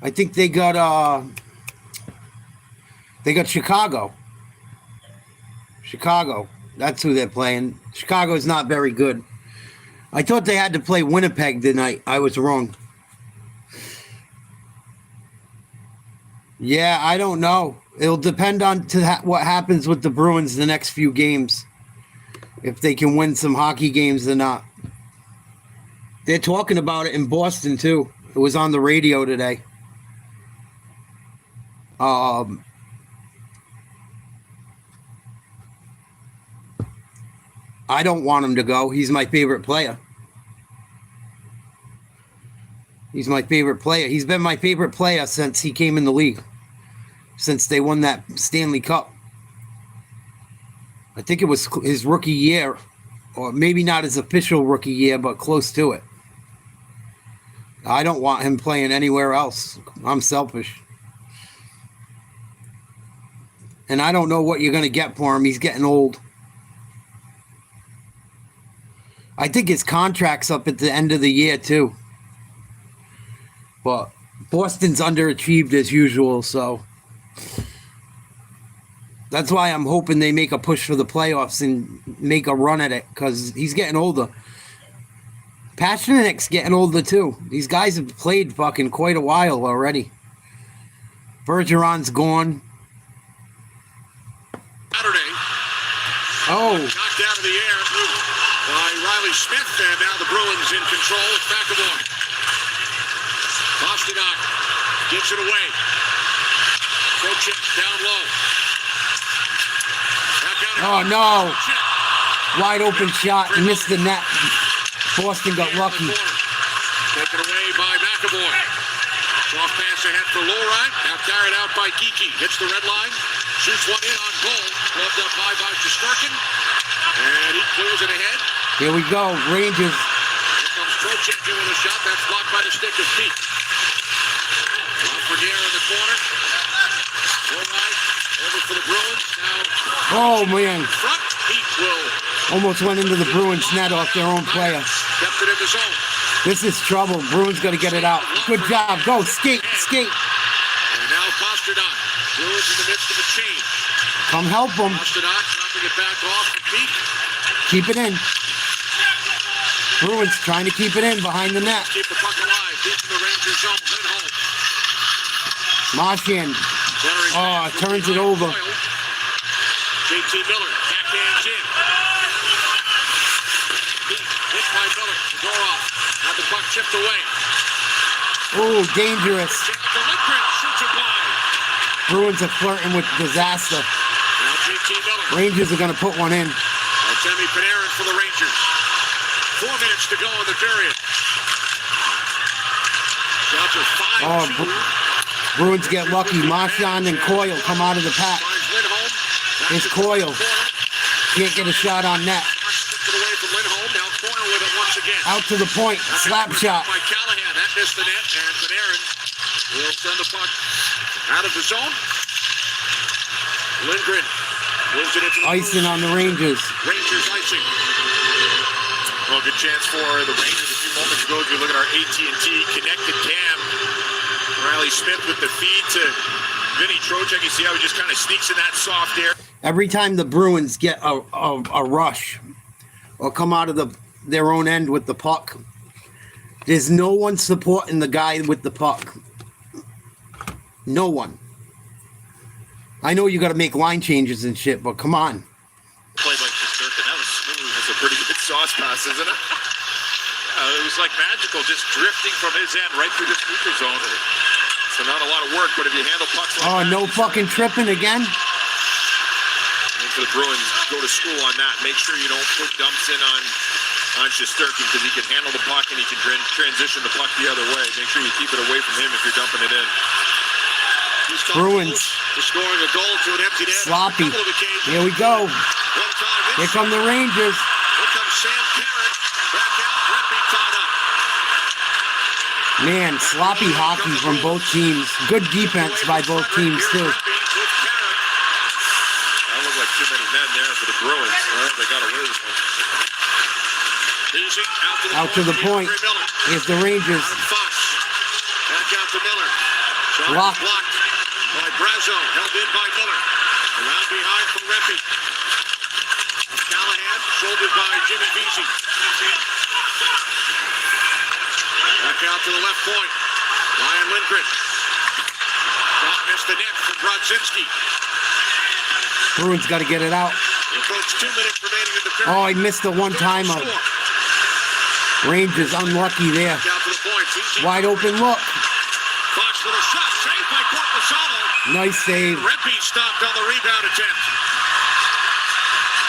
I think they got Chicago. Chicago. That's who they're playing. Chicago's not very good. I thought they had to play Winnipeg tonight. I was wrong. Yeah, I don't know. It'll depend on what happens with the Bruins the next few games. If they can win some hockey games or not. They're talking about it in Boston, too. It was on the radio today. I don't want him to go. He's my favorite player. He's my favorite player. He's been my favorite player since he came in the league. Since they won that Stanley Cup. I think it was his rookie year, or maybe not his official rookie year, but close to it. I don't want him playing anywhere else. I'm selfish. And I don't know what you're going to get for him. He's getting old. I think his contract's up at the end of the year, too. But Boston's underachieved as usual, so that's why I'm hoping they make a push for the playoffs and make a run at it, because he's getting older. Pasternak's getting older, too. These guys have played fucking quite a while already. Bergeron's gone. Saturday. Oh. Knocked down to the air by Riley Smith, and now the Bruins in control. It's McAvoy. Pasternak gives it away. Trocheck down low. Oh, no. Wide open shot. He missed the net. Boston got lucky. Taken away by McAvoy. Soft pass ahead for Lowride. Now carried out by Geeky. Hits the red line. Shoots one in on goal. Gloved up high by Shesterkin. And he clears it ahead. Here we go. Rangers. Here comes Trocheck in with a shot. That's blocked by the stick of Pete. Lafreniere in the corner. Lowride over for the Bruins. Now. Oh, man. Front. Pete will. Almost went into the Bruins net off their own player. Kept it in the zone. This is trouble. Bruins got to get it out. Good job. Go. Skate. Skate. And now Pasternak. Bruins in the midst of a change. Come help them. Pasternak dropping it back off to Pete. Keep it in. Bruins trying to keep it in behind the net. Keep the puck alive. Deep in the Rangers zone. Lindholm. Marchand. Oh, turns it over. JT Miller. Backhands in. Hit by Miller. Zadorov. Had the puck chipped away. Oh, dangerous. Lindgren shoots it wide. Bruins are flirting with disaster. Now JT Miller. Rangers are going to put one in. Artemi Panarin for the Rangers. 4 minutes to go in the period. Shots are 5-2. Bruins get lucky. Marchand and Coyle come out of the pack. It's Coyle. Can't get a shot on net. Out to the point. Slap shot. By Callahan. That missed the net. And Panarin will send the puck out of the zone. Lindgren moves it into the Icing on the Rangers. Rangers icing. Well, good chance for the Rangers. A few moments ago, if you look at our AT&T connected cam, Riley Smith with the feed to Vinny Trocheck. You see how he just kind of sneaks in that soft air. Every time the Bruins get a rush or come out of their own end with the puck, there's no one supporting the guy with the puck. No one. I know you got to make line changes and shit, but come on. Played like Shesterkin. That was smooth. That's a pretty good sauce pass, isn't it? It was like magical, just drifting from his end right through the neutral zone. So not a lot of work, but if you handle pucks like that, No fucking tripping again. for the Bruins, go to school on that. Make sure you don't put dumps in on Shesterkin, because he can handle the puck and he can transition the puck the other way. Make sure you keep it away from him if you're dumping it in. He's Bruins. to scoring a goal to an empty net. Sloppy. Here we go. Here come the Rangers. Here comes Sam Carrot. Back out. Rempe tied up. Man, sloppy hockey from both teams. Good defense by both teams, too. That looked like too many men there for the Bruins. Well, they got away with it. Easy. Out to the point. Here's the Rangers. Fox. Back out to Miller. Blocked. Blocked by Brazo. Held in by Miller. Around behind from Rempe. Callahan. Shouldered by Jimmy Vesey. Back out to the left point. Ryan Lindgren. Shot missed the net from Brodzinski. Bruins got to get it out. Approach 2 minutes remaining in the period. Oh, he missed the one-timer. Rangers unlucky there. Down to the point. Wide open look. Fox with a shot. Saved by Corpusalo. Nice save. Rempe stopped on the rebound attempt.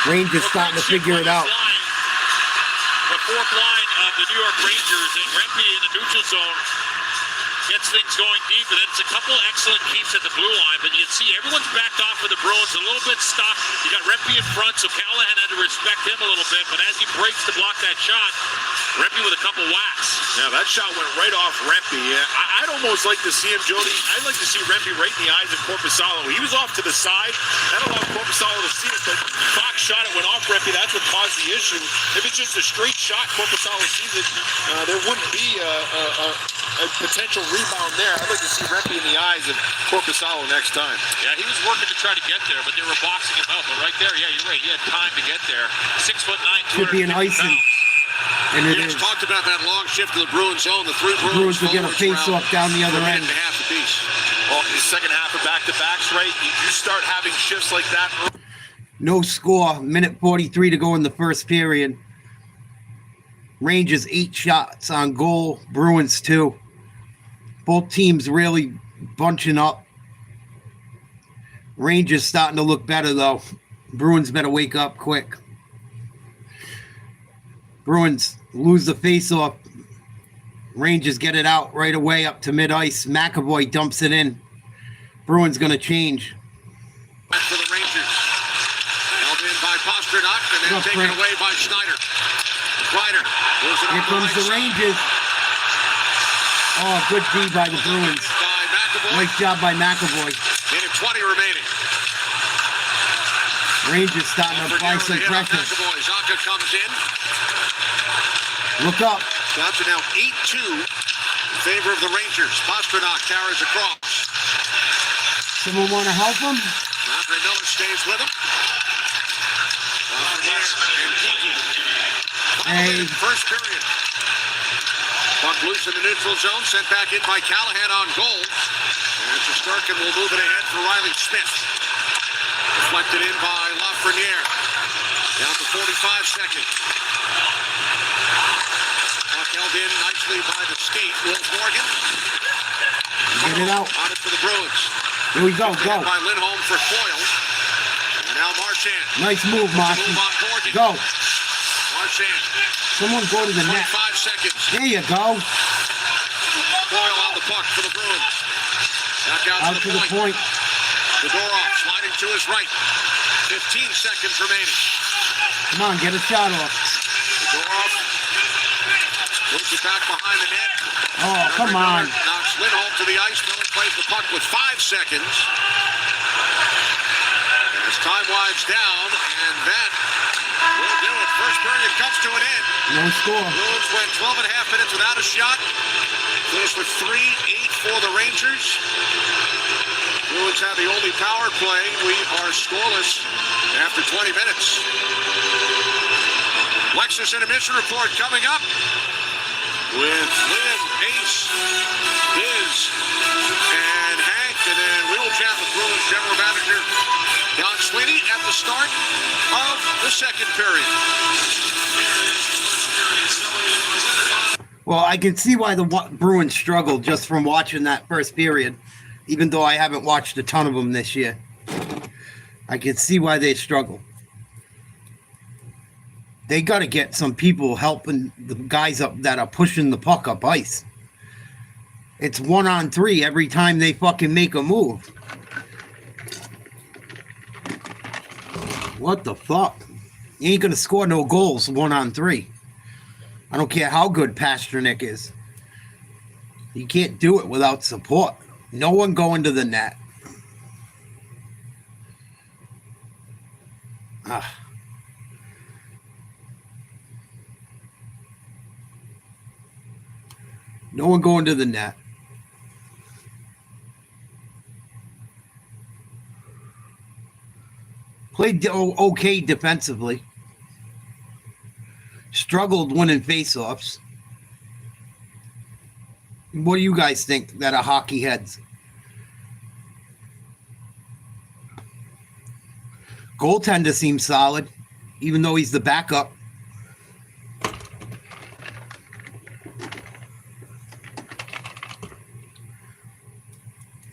Rangers starting to figure it out. The fourth line of the New York Rangers, and Rempe in the neutral zone. gets things going deep, and it's a couple excellent keeps at the blue line, but you can see everyone's backed off for the Bruins, a little bit stuck. You got Rempe in front, so Callahan had to respect him a little bit, but as he breaks to block that shot, Rempe with a couple whacks. Yeah, that shot went right off Rempe. I'd almost like to see him, Jody. I'd like to see Rempe right in the eyes of Korpisalo. He was off to the side. That allowed Korpisalo to see it, but Fox shot it, went off Rempe. That's what caused the issue. If it's just a straight shot, Korpisalo sees it, there wouldn't be a potential rebound there. I'd like to see Rempe in the eyes of Korpisalo next time. Yeah, he was working to try to get there, but they were boxing him out. But right there, yeah, you're right. He had time to get there. 6'9", Could be an icing. And it is. Talked about that long shift to the Bruins zone. The three Bruins will get a face-off down the other end. And a half apiece. Well, the second half of back-to-backs, right? You start having shifts like that. No score. Minute 43 to go in the first period. Rangers 8 shots on goal. Bruins 2. Both teams really bunching up. Rangers starting to look better, though. Bruins better wake up quick. Bruins lose the face-off. Rangers get it out right away up to mid-ice. McAvoy dumps it in. Bruins going to change. For the Rangers. Held in by Pasternak and then taken away by Schneider. Schneider. Here comes the Rangers. Oh, good D by the Bruins. Nice job by McAvoy. Minute 20 remaining. Rangers starting to apply some pressure. Zonka comes in. Look up. Counts are now 8-2 in favor of the Rangers. Pasternak carries across. Someone want to help him? Andre Miller stays with him. And Kiki. Hey. First period. Puck loose in the neutral zone. Sent back in by Callahan on goal. And Shesterkin will move it ahead for Riley Smith. Deflected in by Lafreniere. Down to 45 seconds. Puck held in nicely by the skate. Will Morgan. Get it out. On it for the Bruins. Here we go. Go. By Lindholm for Coyle. And now Marchand. Nice move, Marcy. Move on Morgan. Go. Marchand. Someone go to the net. 5 seconds. There you go. Coyle on the puck for the Bruins. Back out to the point. Fedorov sliding to his right. 15 seconds remaining. Come on, get a shot off. Fedorov moves it back behind the net. Oh, come on. Knocks Lindholm to the ice. Miller plays the puck with 5 seconds. As time winds down, and that will do it. First period comes to an end. No score. Bruins went 12 and a half minutes without a shot. Finished with 3-8 for the Rangers. Bruins have the only power play. We are scoreless after 20 minutes. Lexus Intermission Report coming up with Lynn, Ace, Biz, and Hank. And then we will chat with Bruins General Manager Don Sweeney at the start of the second period. Well, I can see why the Bruins struggled just from watching that first period, even though I haven't watched a ton of them this year. I can see why they struggle. They got to get some people helping the guys up that are pushing the puck up ice. It's 1-on-3 every time they fucking make a move. What the fuck? You ain't going to score no goals 1-on-3. I don't care how good Pasternak is. You can't do it without support. No one going to the net. No one going to the net. Played okay defensively. Struggled winning faceoffs. What do you guys think that are hockey heads? Goaltender seems solid, even though he's the backup.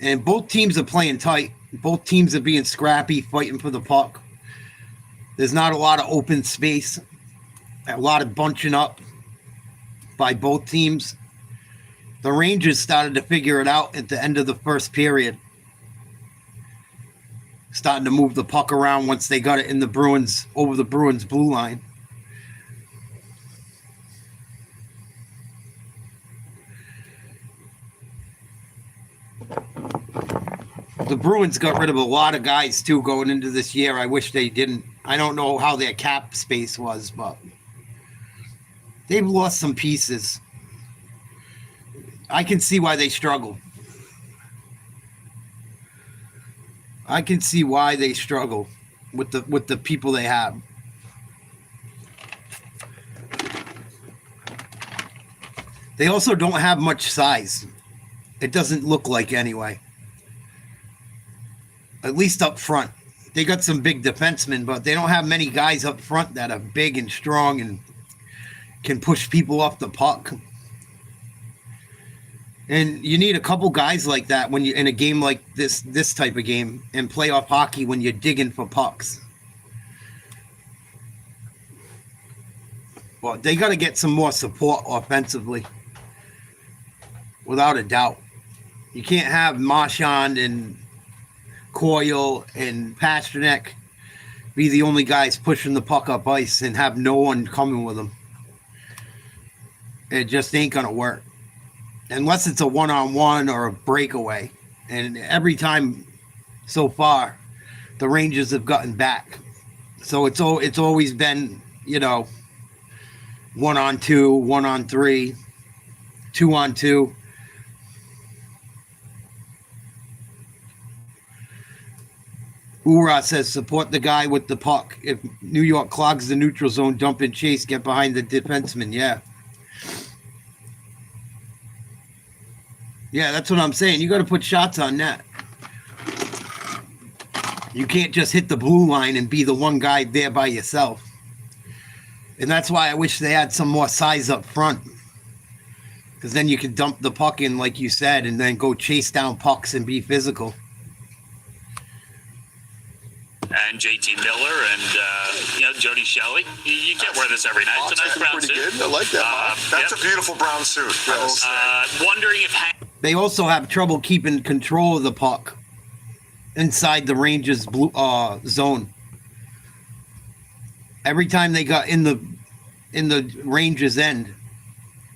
And both teams are playing tight. Both teams are being scrappy, fighting for the puck. There's not a lot of open space. A lot of bunching up by both teams. The Rangers started to figure it out at the end of the first period. Starting to move the puck around once they got it in the Bruins, over the Bruins blue line. The Bruins got rid of a lot of guys, too, going into this year. I wish they didn't. I don't know how their cap space was, but they've lost some pieces. I can see why they struggle. I can see why they struggle with the people they have. They also don't have much size. It doesn't look like anyway. At least up front. They got some big defensemen, but they don't have many guys up front that are big and strong and can push people off the puck. And you need a couple guys like that when you in a game like this type of game and playoff hockey when you're digging for pucks. Well, they got to get some more support offensively, without a doubt. You can't have Marchand and Coyle and Pasternak be the only guys pushing the puck up ice and have no one coming with them. It just ain't going to work. Unless it's a one-on-one or a breakaway. And every time so far, the Rangers have gotten back. So it's always been, 1-on-2, 1-on-3, 2-on-2. Ura says, support the guy with the puck. If New York clogs the neutral zone, dump and chase, get behind the defenseman. Yeah. Yeah, that's what I'm saying. You got to put shots on net. You can't just hit the blue line and be the one guy there by yourself. And that's why I wish they had some more size up front. Because then you can dump the puck in, like you said, and then go chase down pucks and be physical. And JT Miller and Jody Shelley. You can't wear this every night. It's a nice brown pretty suit. good. I like that. That's a beautiful brown suit. Wondering if they also have trouble keeping control of the puck inside the Rangers blue zone. Every time they got in the Rangers end,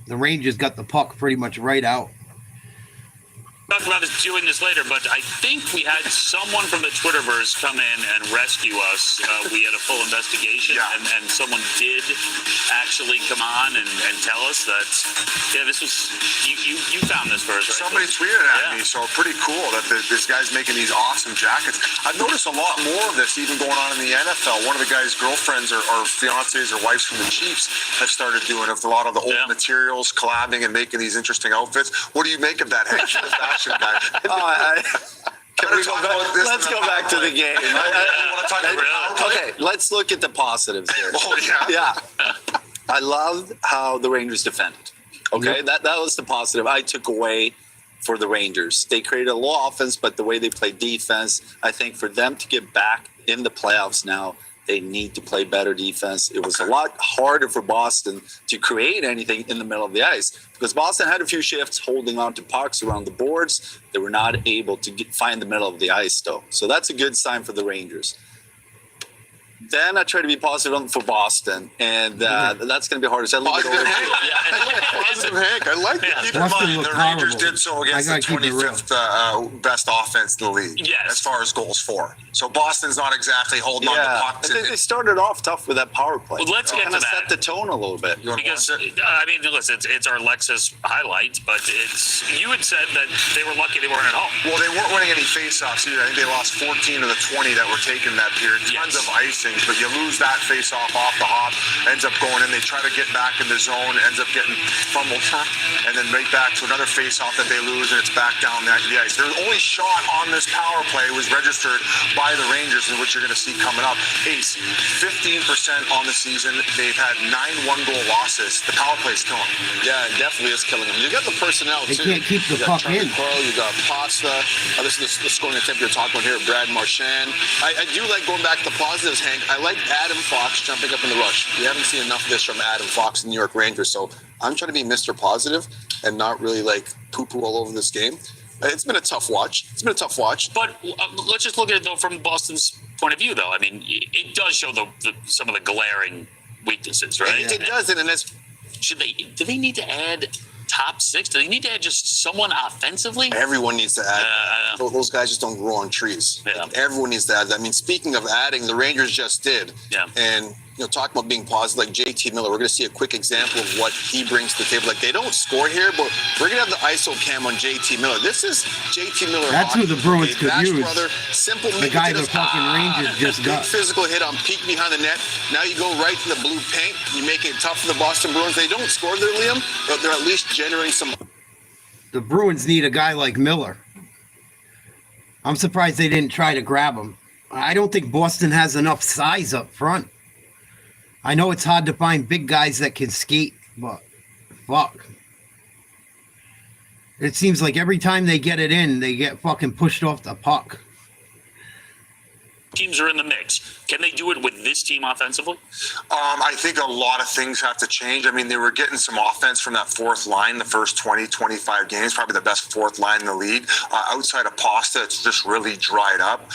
the Rangers got the puck pretty much right out. Talk about us doing this later, but I think we had someone from the Twitterverse come in and rescue us. We had a full investigation, and someone did actually come on and tell us that, this was, you found this first, right? Somebody tweeted at me, so pretty cool that this guy's making these awesome jackets. I've noticed a lot more of this even going on in the NFL. One of the guy's girlfriends or fiancés or wives from the Chiefs have started doing it with a lot of the old materials, collabing and making these interesting outfits. What do you make of that, Hank? Guy. Let's go back to the game. Okay, let's look at the positives here. Oh, yeah. I loved how the Rangers defended. Okay, that was the positive I took away for the Rangers. They created a little offense, but the way they play defense, I think for them to get back in the playoffs now, they need to play better defense. It was a lot harder for Boston to create anything in the middle of the ice because Boston had a few shifts holding on to pucks around the boards. They were not able to find the middle of the ice, though. So that's a good sign for the Rangers. Then I try to be positive for Boston, and that's going to be hard to say. Positive Hank. I like it. Keep in mind, the Rangers did so against the 25th best offense in the league as far as goals for. So Boston's not exactly holding on to pucks. They started off tough with that power play. Well, let's get to that. Set the tone a little bit. Because, listen, it's our Lexus highlights, but you had said that they were lucky they weren't at home. Well, they weren't winning any faceoffs either. I think they lost 14 of the 20 that were taken that period. Tons of icing. But you lose that face-off off the hop, ends up going in. They try to get back in the zone, ends up getting fumbled, and then right back to another face-off that they lose, and it's back down the ice. Their only shot on this power play was registered by the Rangers, and which you're going to see coming up. Ace, 15% on the season. They've had 9 one-goal losses. The power play is killing them. Yeah, it definitely is killing them. You got the personnel, too. They can't keep the puck in. You got Pasta. This is the scoring attempt you're talking about here, Brad Marchand. I do like going back to the positives, Hank. I like Adam Fox jumping up in the rush. We haven't seen enough of this from Adam Fox in the New York Rangers, so I'm trying to be Mr. Positive. and not really like poo-poo all over this game. It's been a tough watch. But let's just look at it, though, from Boston's point of view, though. I mean, it does show some of the glaring weaknesses, right? It does, and it's... Do they need to add top six? Do they need to add just someone offensively? Everyone needs to add. Those guys just don't grow on trees. Yeah. Like, everyone needs to add. I mean, speaking of adding, the Rangers just did. Yeah. And talking about being positive, like JT Miller, we're going to see a quick example of what he brings to the table. Like, they don't score here, but we're going to have the ISO cam on JT Miller. This is JT Miller. That's who the Bruins could use. Brother, simple. The guy the fucking Rangers just got. Physical hit on peak behind the net. Now you go right to the blue paint. You make it tough for the Boston Bruins. They don't score there, Liam, but they're at least generating some. The Bruins need a guy like Miller. I'm surprised they didn't try to grab him. I don't think Boston has enough size up front. I know it's hard to find big guys that can skate, but fuck. It seems like every time they get it in, they get fucking pushed off the puck. Teams are in the mix. Can they do it with this team offensively? I think a lot of things have to change. I mean, they were getting some offense from that fourth line the first 20, 25 games, probably the best fourth line in the league. Outside of Pasta, it's just really dried up.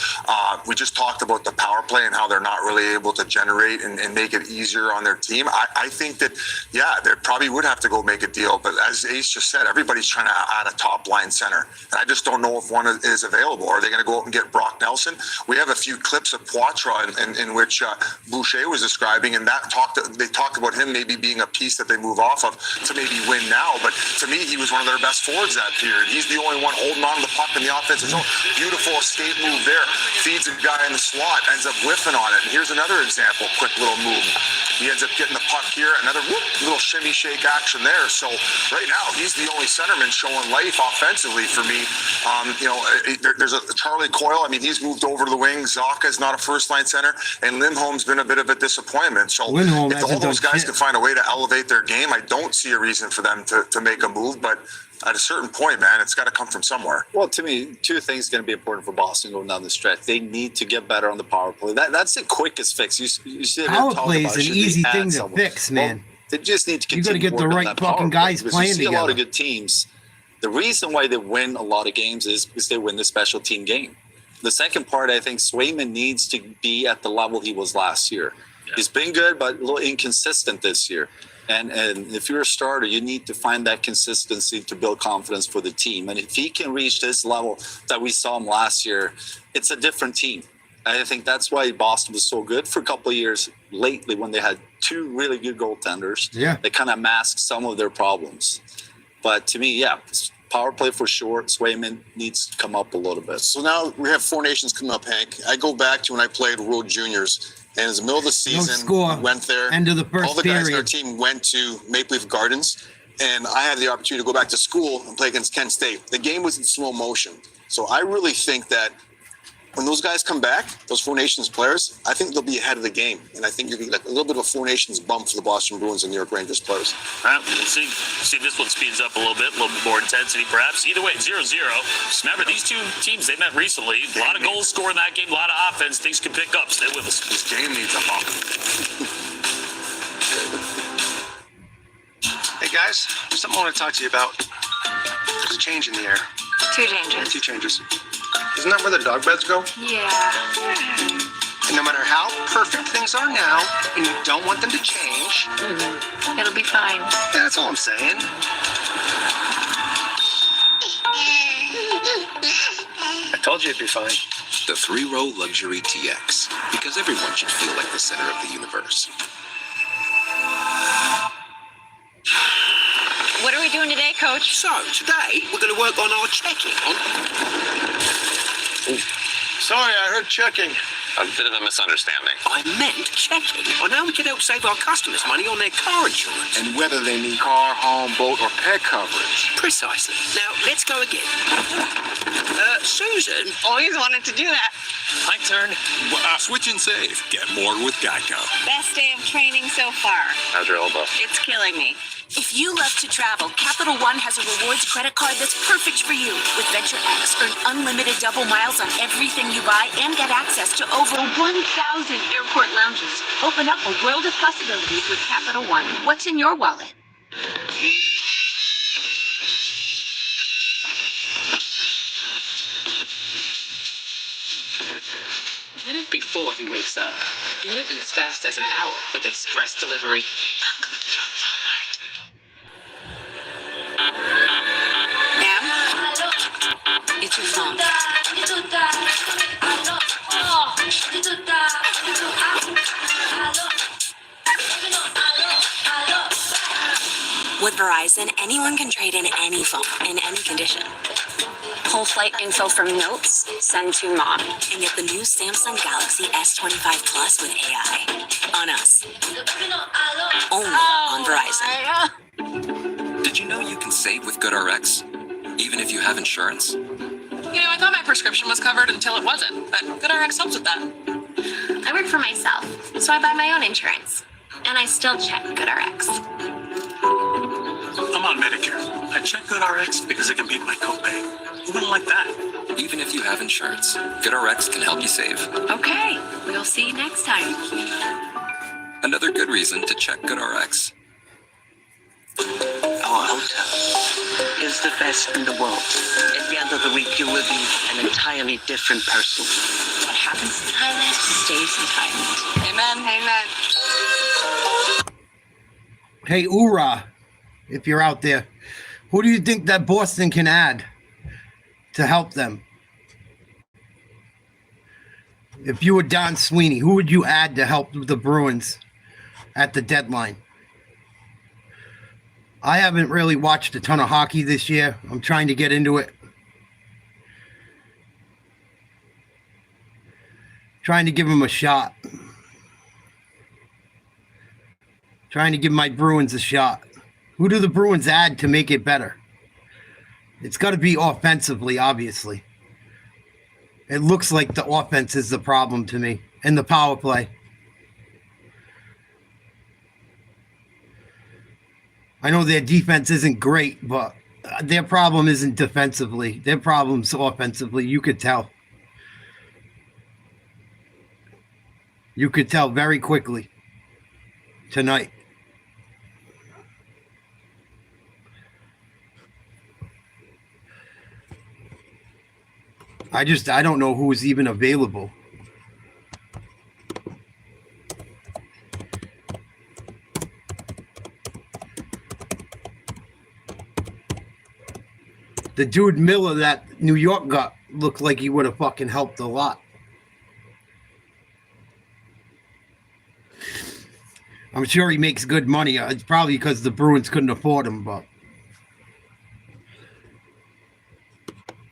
We just talked about the power play and how they're not really able to generate and make it easier on their team. I think that, they probably would have to go make a deal. But as Ace just said, everybody's trying to add a top line center. And I just don't know if one is available. Are they going to go out and get Brock Nelson? We have a few clips of Poitras in which Boucher was describing, and they talked about him maybe being a piece that they move off of to maybe win now. But to me, he was one of their best forwards that period. He's the only one holding on to the puck in the offensive zone. Beautiful escape move there. Feeds a guy in the slot, ends up whiffing on it. And here's another example, quick little move. He ends up getting the puck here, another little shimmy shake action there. So right now, he's the only centerman showing life offensively for me. There's a Charlie Coyle. I mean, he's moved over to the wing. Zaka's not a first-line center, and Lindholm's been a bit of a disappointment. So if all those guys can find a way to elevate their game, I don't see a reason for them to make a move. But at a certain point, man, it's got to come from somewhere. Well, to me, two things are going to be important for Boston going down the stretch. They need to get better on the power play. That's the quickest fix. You see power play is an easy thing to fix, man. Well, they just need to continue. You got to get the right fucking guys playing together. You see a lot of good teams. The reason why they win a lot of games is because they win the special team game. The second part, I think Swayman needs to be at the level he was last year. Yeah. He's been good, but a little inconsistent this year. And if you're a starter, you need to find that consistency to build confidence for the team. And if he can reach this level that we saw him last year, it's a different team. I think that's why Boston was so good for a couple of years lately when they had two really good goaltenders. Yeah. They kind of masked some of their problems. But to me, power play for sure. Swayman needs to come up a little bit. So now we have Four Nations coming up, Hank. I go back to when I played World Juniors, and it was the middle of the season. Went there. End of the first All the guys on our team went to Maple Leaf Gardens, and I had the opportunity to go back to school and play against Kent State. The game was in slow motion. So I really think that when those guys come back, those Four Nations players, I think they'll be ahead of the game. And I think you're going to get a little bit of a Four Nations bump for the Boston Bruins and New York Rangers players. All right, we'll see if this one speeds up a little bit more intensity perhaps. Either way, 0-0. Just remember, these two teams, they met recently. A lot of goals scored in that game, a lot of offense. Things can pick up. Stay with us. This game needs a bump. Hey guys, something I want to talk to you about. There's a change in the air. Two changes. Two changes. Isn't that where the dog beds go? Yeah. And no matter how perfect things are now, and you don't want them to change, It'll be fine. yeah, that's all I'm saying. I told you it'd be fine. The 3-row luxury TX, because everyone should feel like the center of the universe. What are we doing today, Coach? So, today, we're going to work on our checking. Sorry, I heard checking. A bit of a misunderstanding. I meant checking on how we can help save our customers money on their car insurance. And whether they need car, home, boat, or pet coverage. Precisely. Now, let's go again. Susan. Always wanted to do that. My turn. Switch and save. Get more with Geico. Best day of training so far. How's your elbow? It's killing me. If you love to travel, Capital One has a rewards credit card that's perfect for you. With Venture X, earn unlimited double miles on everything you buy and get access to over 1,000 airport lounges. Open up a world of possibilities with Capital One. What's in your wallet? Get it before he wakes up. Get it in as fast as an hour with express delivery. It's your phone. With Verizon, anyone can trade in any phone in any condition. Pull flight info from notes, send to mom. And get the new Samsung Galaxy S25 Plus with AI. On us. Only on Verizon. Did you know you can save with GoodRx, even if you have insurance? You know, I thought my prescription was covered until it wasn't, but GoodRx helps with that. I work for myself, so I buy my own insurance. And I still check GoodRx. I'm on Medicare. I check GoodRx because it can beat my copay. Who wouldn't like that? Even if you have insurance, GoodRx can help you save. Okay, we'll see you next time. Another good reason to check GoodRx. Our hotel is the best in the world. At the end of the week, you will be an entirely different person. What happens in Thailand stays in Thailand. Amen. Amen. Hey, Ura, if you're out there, who do you think that Boston can add to help them? If you were Don Sweeney, who would you add to help the Bruins at the deadline? I haven't really watched a ton of hockey this year. I'm trying to get into it. Trying to give them a shot. Trying to give my Bruins a shot. Who do the Bruins add to make it better? It's got to be offensively, obviously. It looks like the offense is the problem to me, and the power play. I know their defense isn't great, but their problem isn't defensively. Their problem's offensively. You could tell. You could tell very quickly tonight. I don't know who is even available. The dude Miller that New York got looked like he would have fucking helped a lot. I'm sure he makes good money. It's probably because the Bruins couldn't afford him, but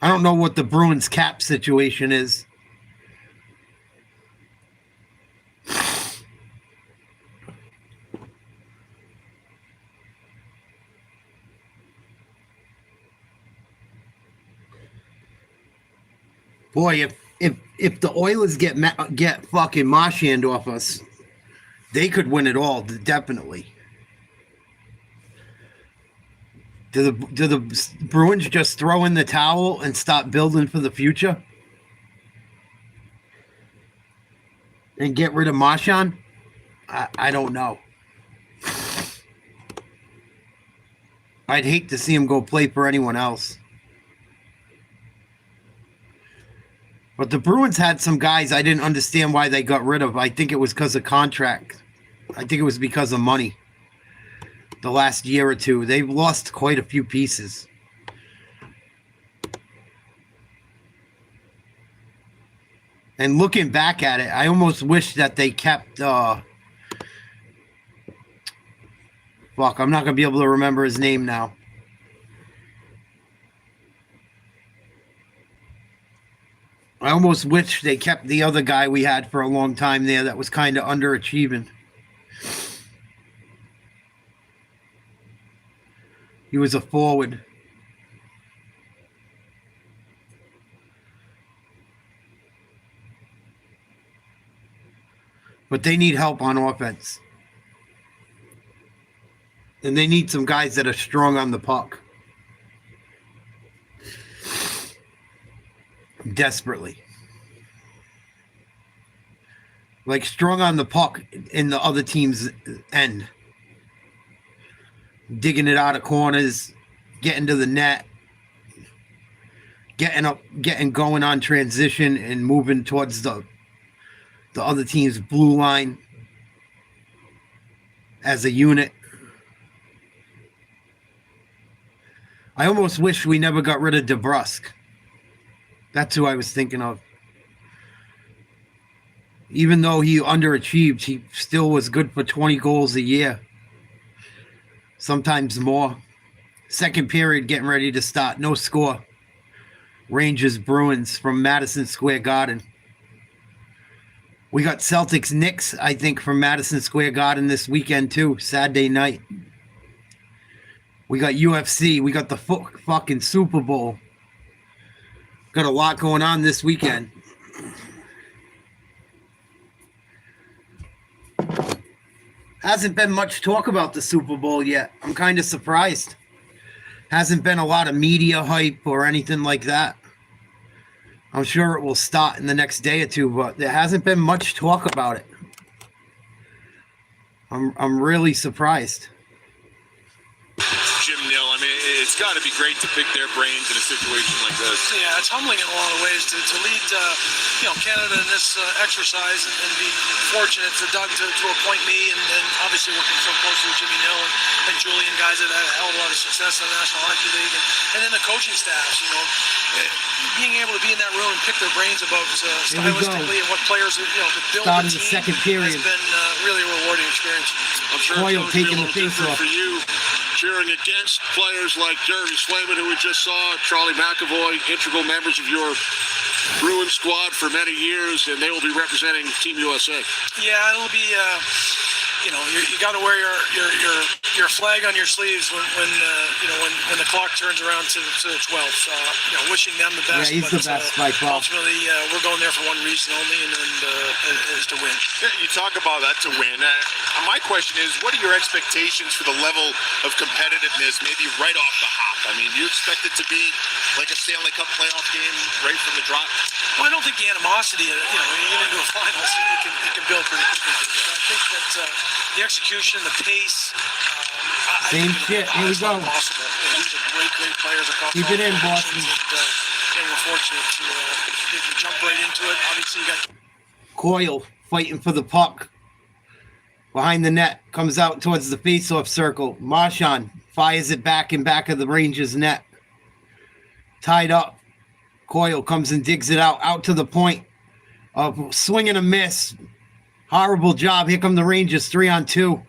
I don't know what the Bruins cap situation is. Boy, if the Oilers get fucking Marchand off us, they could win it all, definitely. Do the Bruins just throw in the towel and stop building for the future? And get rid of Marchand? I don't know. I'd hate to see him go play for anyone else. But the Bruins had some guys I didn't understand why they got rid of. I think it was because of contract. I think it was because of money. The last year or two, they've lost quite a few pieces. And looking back at it, I almost wish that they kept... fuck, I'm not going to be able to remember his name now. I almost wish they kept the other guy we had for a long time there that was kind of underachieving. He was a forward. But they need help on offense. And they need some guys that are strong on the puck. Desperately. Like strong on the puck in the other team's end. Digging it out of corners, getting to the net, getting up, getting going on transition and moving towards the the other team's blue line as a unit. I almost wish we never got rid of DeBrusque. That's who I was thinking of. Even though he underachieved, he still was good for 20 goals a year. Sometimes more. Second period getting ready to start. No score. Rangers Bruins from Madison Square Garden. We got Celtics Knicks, I think, from Madison Square Garden this weekend too. Saturday night. We got UFC. We got the fucking Super Bowl. Got a lot going on this weekend. Hasn't been much talk about the Super Bowl yet. I'm kind of surprised. Hasn't been a lot of media hype or anything like that. I'm sure it will start in the next day or two, but there hasn't been much talk about it. I'm really surprised. Jim Nill, I mean, it's got to be great to pick their brains in a situation like this. Yeah, it's humbling in a lot of ways to lead, Canada in this exercise and be fortunate for Doug to appoint me and obviously working so closely with Jimmy Nill and Julian, guys that had a hell of a lot of success in the National Hockey League, and then the coaching staffs, being able to be in that room and pick their brains about stylistically and what players, to build Starting the the team second period. has been really a rewarding experience. I'm sure Coyle it's taking a the little face different off. for you, cheering against players like Jeremy Swayman, who we just saw, Charlie McAvoy, integral members of your Bruins squad for many years, and they will be representing Team USA. Yeah, it'll be. You got to wear your flag on your sleeves when the clock turns around to the 12th. Wishing them the best. Yeah, he's the best by far. Ultimately, we're going there for one reason only, and is to win. You talk about that, to win. My question is, what are your expectations for the level of competitiveness, maybe right off the hop? I mean, do you expect it to be like a Stanley Cup playoff game right from the drop? Well, I don't think the animosity, when you get into a finals, it can build pretty quickly. I think that the execution, the pace. Same shit. Here we go. Possible. These are great players across Keep it in, Boston. And we're fortunate to jump right into it. Obviously, you got Coyle fighting for the puck. Behind the net. Comes out towards the face-off circle. Marchand fires it back in back of the Rangers' net. Tied up. Coyle comes and digs it out to the point. Swing and a miss. Horrible job. Here come the Rangers, 3-on-2.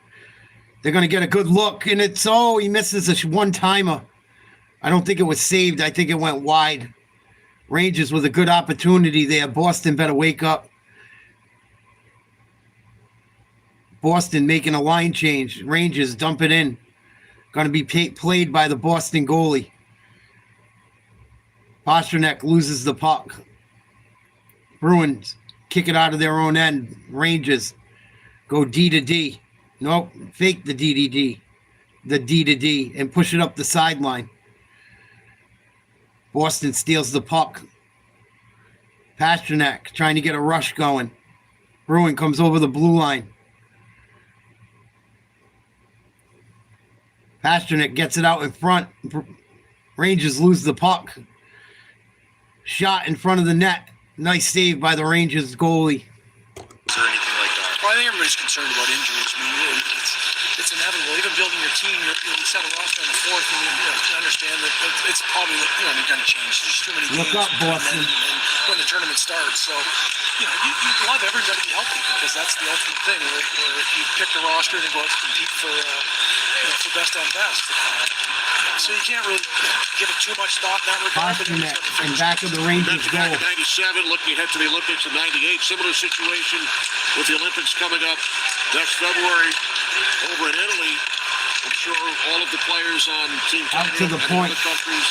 They're going to get a good look, and he misses a one-timer. I don't think it was saved. I think it went wide. Rangers with a good opportunity there. Boston better wake up. Boston making a line change. Rangers dump it in. Going to be played by the Boston goalie. Pastrnak loses the puck. Bruins kick it out of their own end. Rangers go D to D. Nope, fake the D to D. The D to D and push it up the sideline. Boston steals the puck. Pastrnak trying to get a rush going. Bruin comes over the blue line. Pastrnak gets it out in front. Rangers lose the puck. Shot in front of the net. Nice save by the Rangers goalie. Is there anything like that? Well, I think everybody's concerned about injuries. I mean, it's inevitable. Even building your team, you set a roster on the fourth, and you understand that it's probably going to change. There's too many games. Look up, Boston. And when the tournament starts, so you love everybody to be healthy because that's the ultimate thing. Where you pick the roster and go out and compete for best on best. So you can't really give it too much thought in that regard. Pastrnak in back of the Rangers goal. Back in 97, looking ahead to the Olympics in 98. Similar situation with the Olympics coming up next February over in Italy. I'm sure all of the players on Team Out to the point. other countries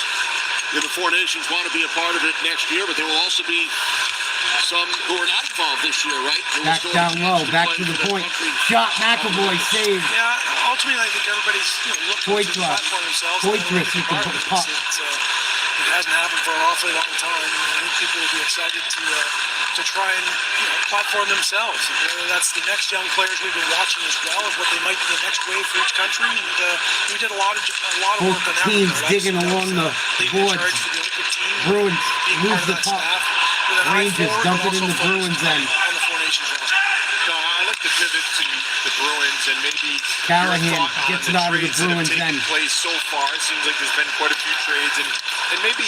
in the Four Nations want to be a part of it next year, but there will also be some who are not involved this year, right? Back down low, back to the point. Shot, McAvoy, save. Yeah, ultimately, I think everybody's looking to platform themselves. Poitras, you can put the puck. It hasn't happened for an awfully long time. I think people will be excited to try and platform themselves. Whether that's the next young players we've been watching as well as what they might be the next wave for each country. And we did a lot of Both work on that. teams digging along the boards. Bruins lose the puck. Rangers dump it in the Bruins end. On the Four Nations roster. Bruins, and maybe Callahan your thought on gets the it out of the trades that have Bruins taken end. place so far. It seems like there's been quite a few trades, and maybe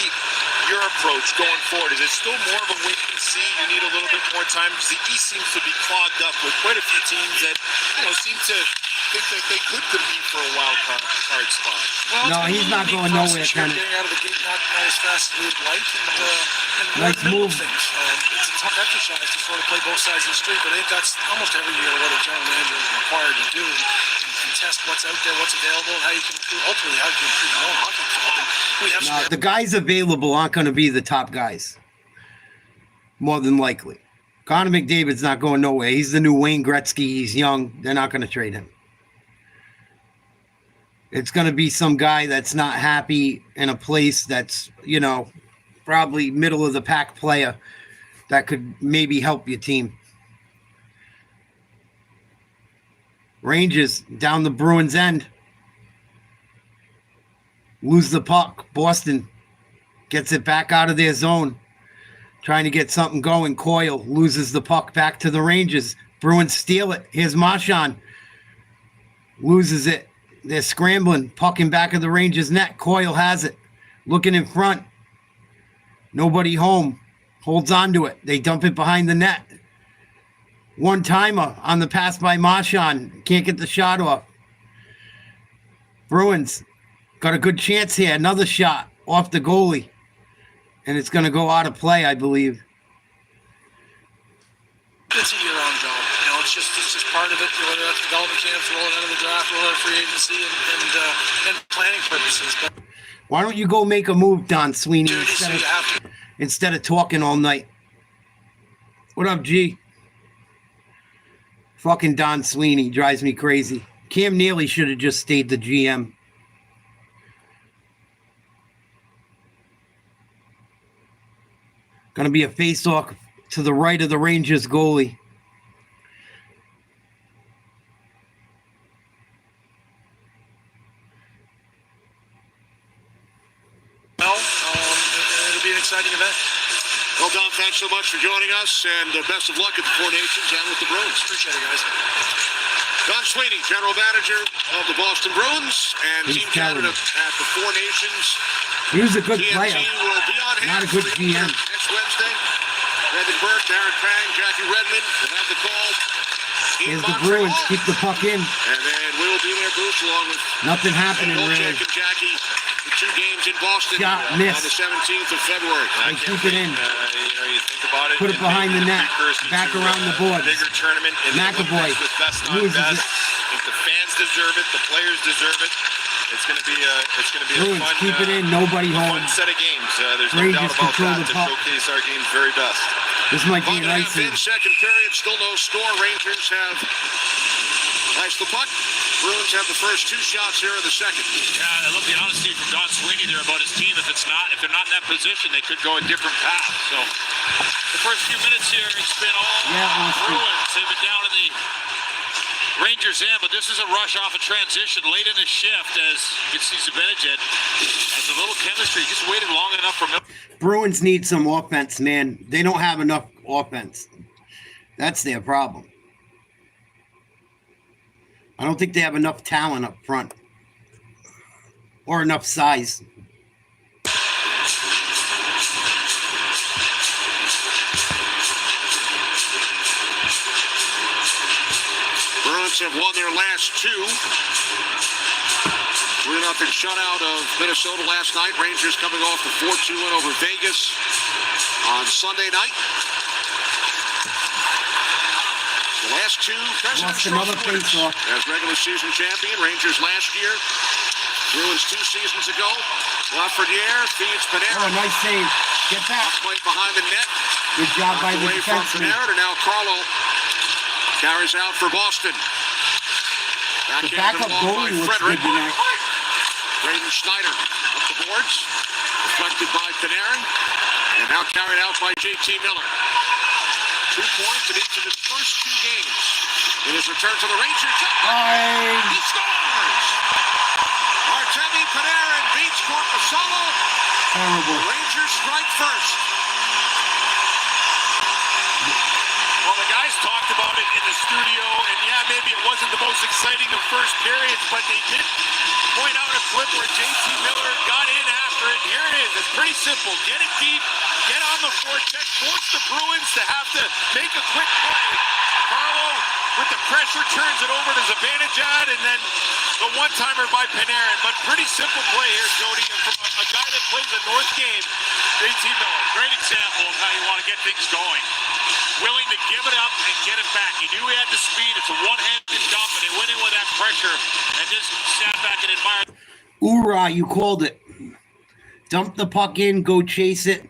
your approach going forward, is it still more of a wait and see? You need a little bit more time because the East seems to be clogged up with quite a few teams that seem to think that they could compete for a wild card spot. Well, No, he's not going nowhere, Kind Kenny. getting out of the gate not as fast as we'd like, and Nice move. things. It's a tough exercise to sort of play both sides of the street, but I think that's almost every year what a general manager is required to do, and test what's out there, what's available, and how you can improve. Ultimately, how you can improve your own hockey club. And we have Now, the guys available aren't going to be the top guys. More than likely. Connor McDavid's not going nowhere. He's the new Wayne Gretzky. He's young. They're not going to trade him. It's going to be some guy that's not happy in a place that's, probably middle of the pack player that could maybe help your team. Rangers down the Bruins end. Lose the puck. Boston gets it back out of their zone. Trying to get something going. Coyle loses the puck back to the Rangers. Bruins steal it. Here's Marchand. Loses it. They're scrambling. Puck in back of the Rangers' net. Coyle has it. Looking in front. Nobody home. Holds on to it. They dump it behind the net. One-timer on the pass by Marchand. Can't get the shot off. Bruins got a good chance here. Another shot off the goalie. And it's going to go out of play, I believe. It's a year-round job. It's just part of it. Whether that's development camps, rolling out of the draft, rolling out of free agency, and planning purposes. But why don't you go make a move, Don Sweeney, so you have to. instead of talking all night? What up, G? Fucking Don Sweeney drives me crazy. Cam Neely should have just stayed the GM. Going to be a face-off to the right of the Rangers goalie. Well, it'll be an exciting event. Well, Don, thanks so much for joining us, and best of luck at the Four Nations and with the Bruins. Appreciate it, guys. Don Sweeney, General Manager of the Boston Bruins and Team Canada at the Four Nations. He was a good TNT player. will be on hand Not a good GM. next Wednesday. Brendan Burke, Darren Pang, Jackie Redmond will have the call. Here's the Bruins. Keep the puck in. And then we'll be there, Bruce, along with Nothing happening, really. Jack and Jackie. The 2 games in Boston Shot on missed. the 17th of February. They keep it in. You think about it. Put it behind the net. Back around the board. Bigger tournament. McAvoy With best on loses best. it. If the fans deserve it, the players deserve it. It's going to be Bruins a fun, keep it in. Nobody home. fun set of games. There's Rangers no doubt about control that the to puck. showcase our game's very best. This might be an Half icing. in second period, still no score. Rangers have iced the puck. Bruins have the first 2 shots here in the second. Yeah, I love the honesty from Don Sweeney there about his team. If they're not in that position, they could go a different path. So the first few minutes here, it's been all Bruins. They've been down in the Rangers end, but this is a rush off a transition late in the shift as you can see Zibanejad has a little chemistry. He just waited long enough for Miller. Bruins need some offense, man. They don't have enough offense. That's their problem. I don't think they have enough talent up front or enough size. Bruins have won their last 2. 3-0 shutout of Minnesota last night. Rangers coming off the 4-2 win over Vegas on Sunday night. The last 2 Lost another face-off. as regular season champion. Rangers last year. Bruins 2 seasons ago. Lafreniere feeds Panarin. Oh, nice save. Get back. Play behind the net. Good job by the Away from defenseman. Panarin, and now Carlo carries out for Boston. The backup goalie looks good tonight. Braden Schneider up the boards. Deflected by Panarin. And now carried out by JT Miller. 2 points in each of his first 2 games. In his return to the Rangers. He scores! Artemi Panarin beats Korpisalo. Terrible. The Rangers strike first. Well, the guys talked about it in the studio, and yeah, maybe it wasn't the most exciting of first periods, but they did point out a clip where JT Miller got in after it. Here it is. It's pretty simple. Get it deep, get on the forecheck, force the Bruins to have to make a quick play. Carlo, with the pressure, turns it over to Zibanejad, and then the one-timer by Panarin. But pretty simple play here, Jody, and from a guy that plays the North game, JT Miller. Great example of how you want to get things going. Willing to give it up and get it back. He knew he had the speed. It's a one-handed dump, and he went in with that pressure and just sat back and admired. Oorah, you called it. Dump the puck in, go chase it,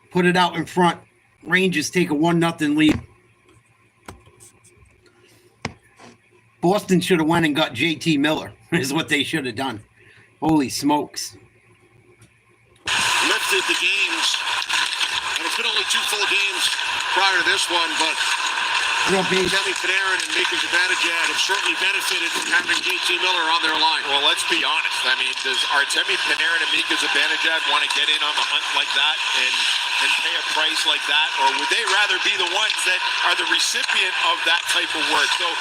put it out in front. Rangers take a 1-0 lead. Boston should have went and got JT Miller, is what they should have done. Holy smokes. Lifted the games, and it's been only 2 full games prior to this one, but Artemi Panarin and Mika Zibanejad have certainly benefited from having JT Miller on their line. Well, let's be honest. I mean, does Artemi Panarin and Mika Zibanejad want to get in on the hunt like that and pay a price like that? Or would they rather be the ones that are the recipient of that type of work? So,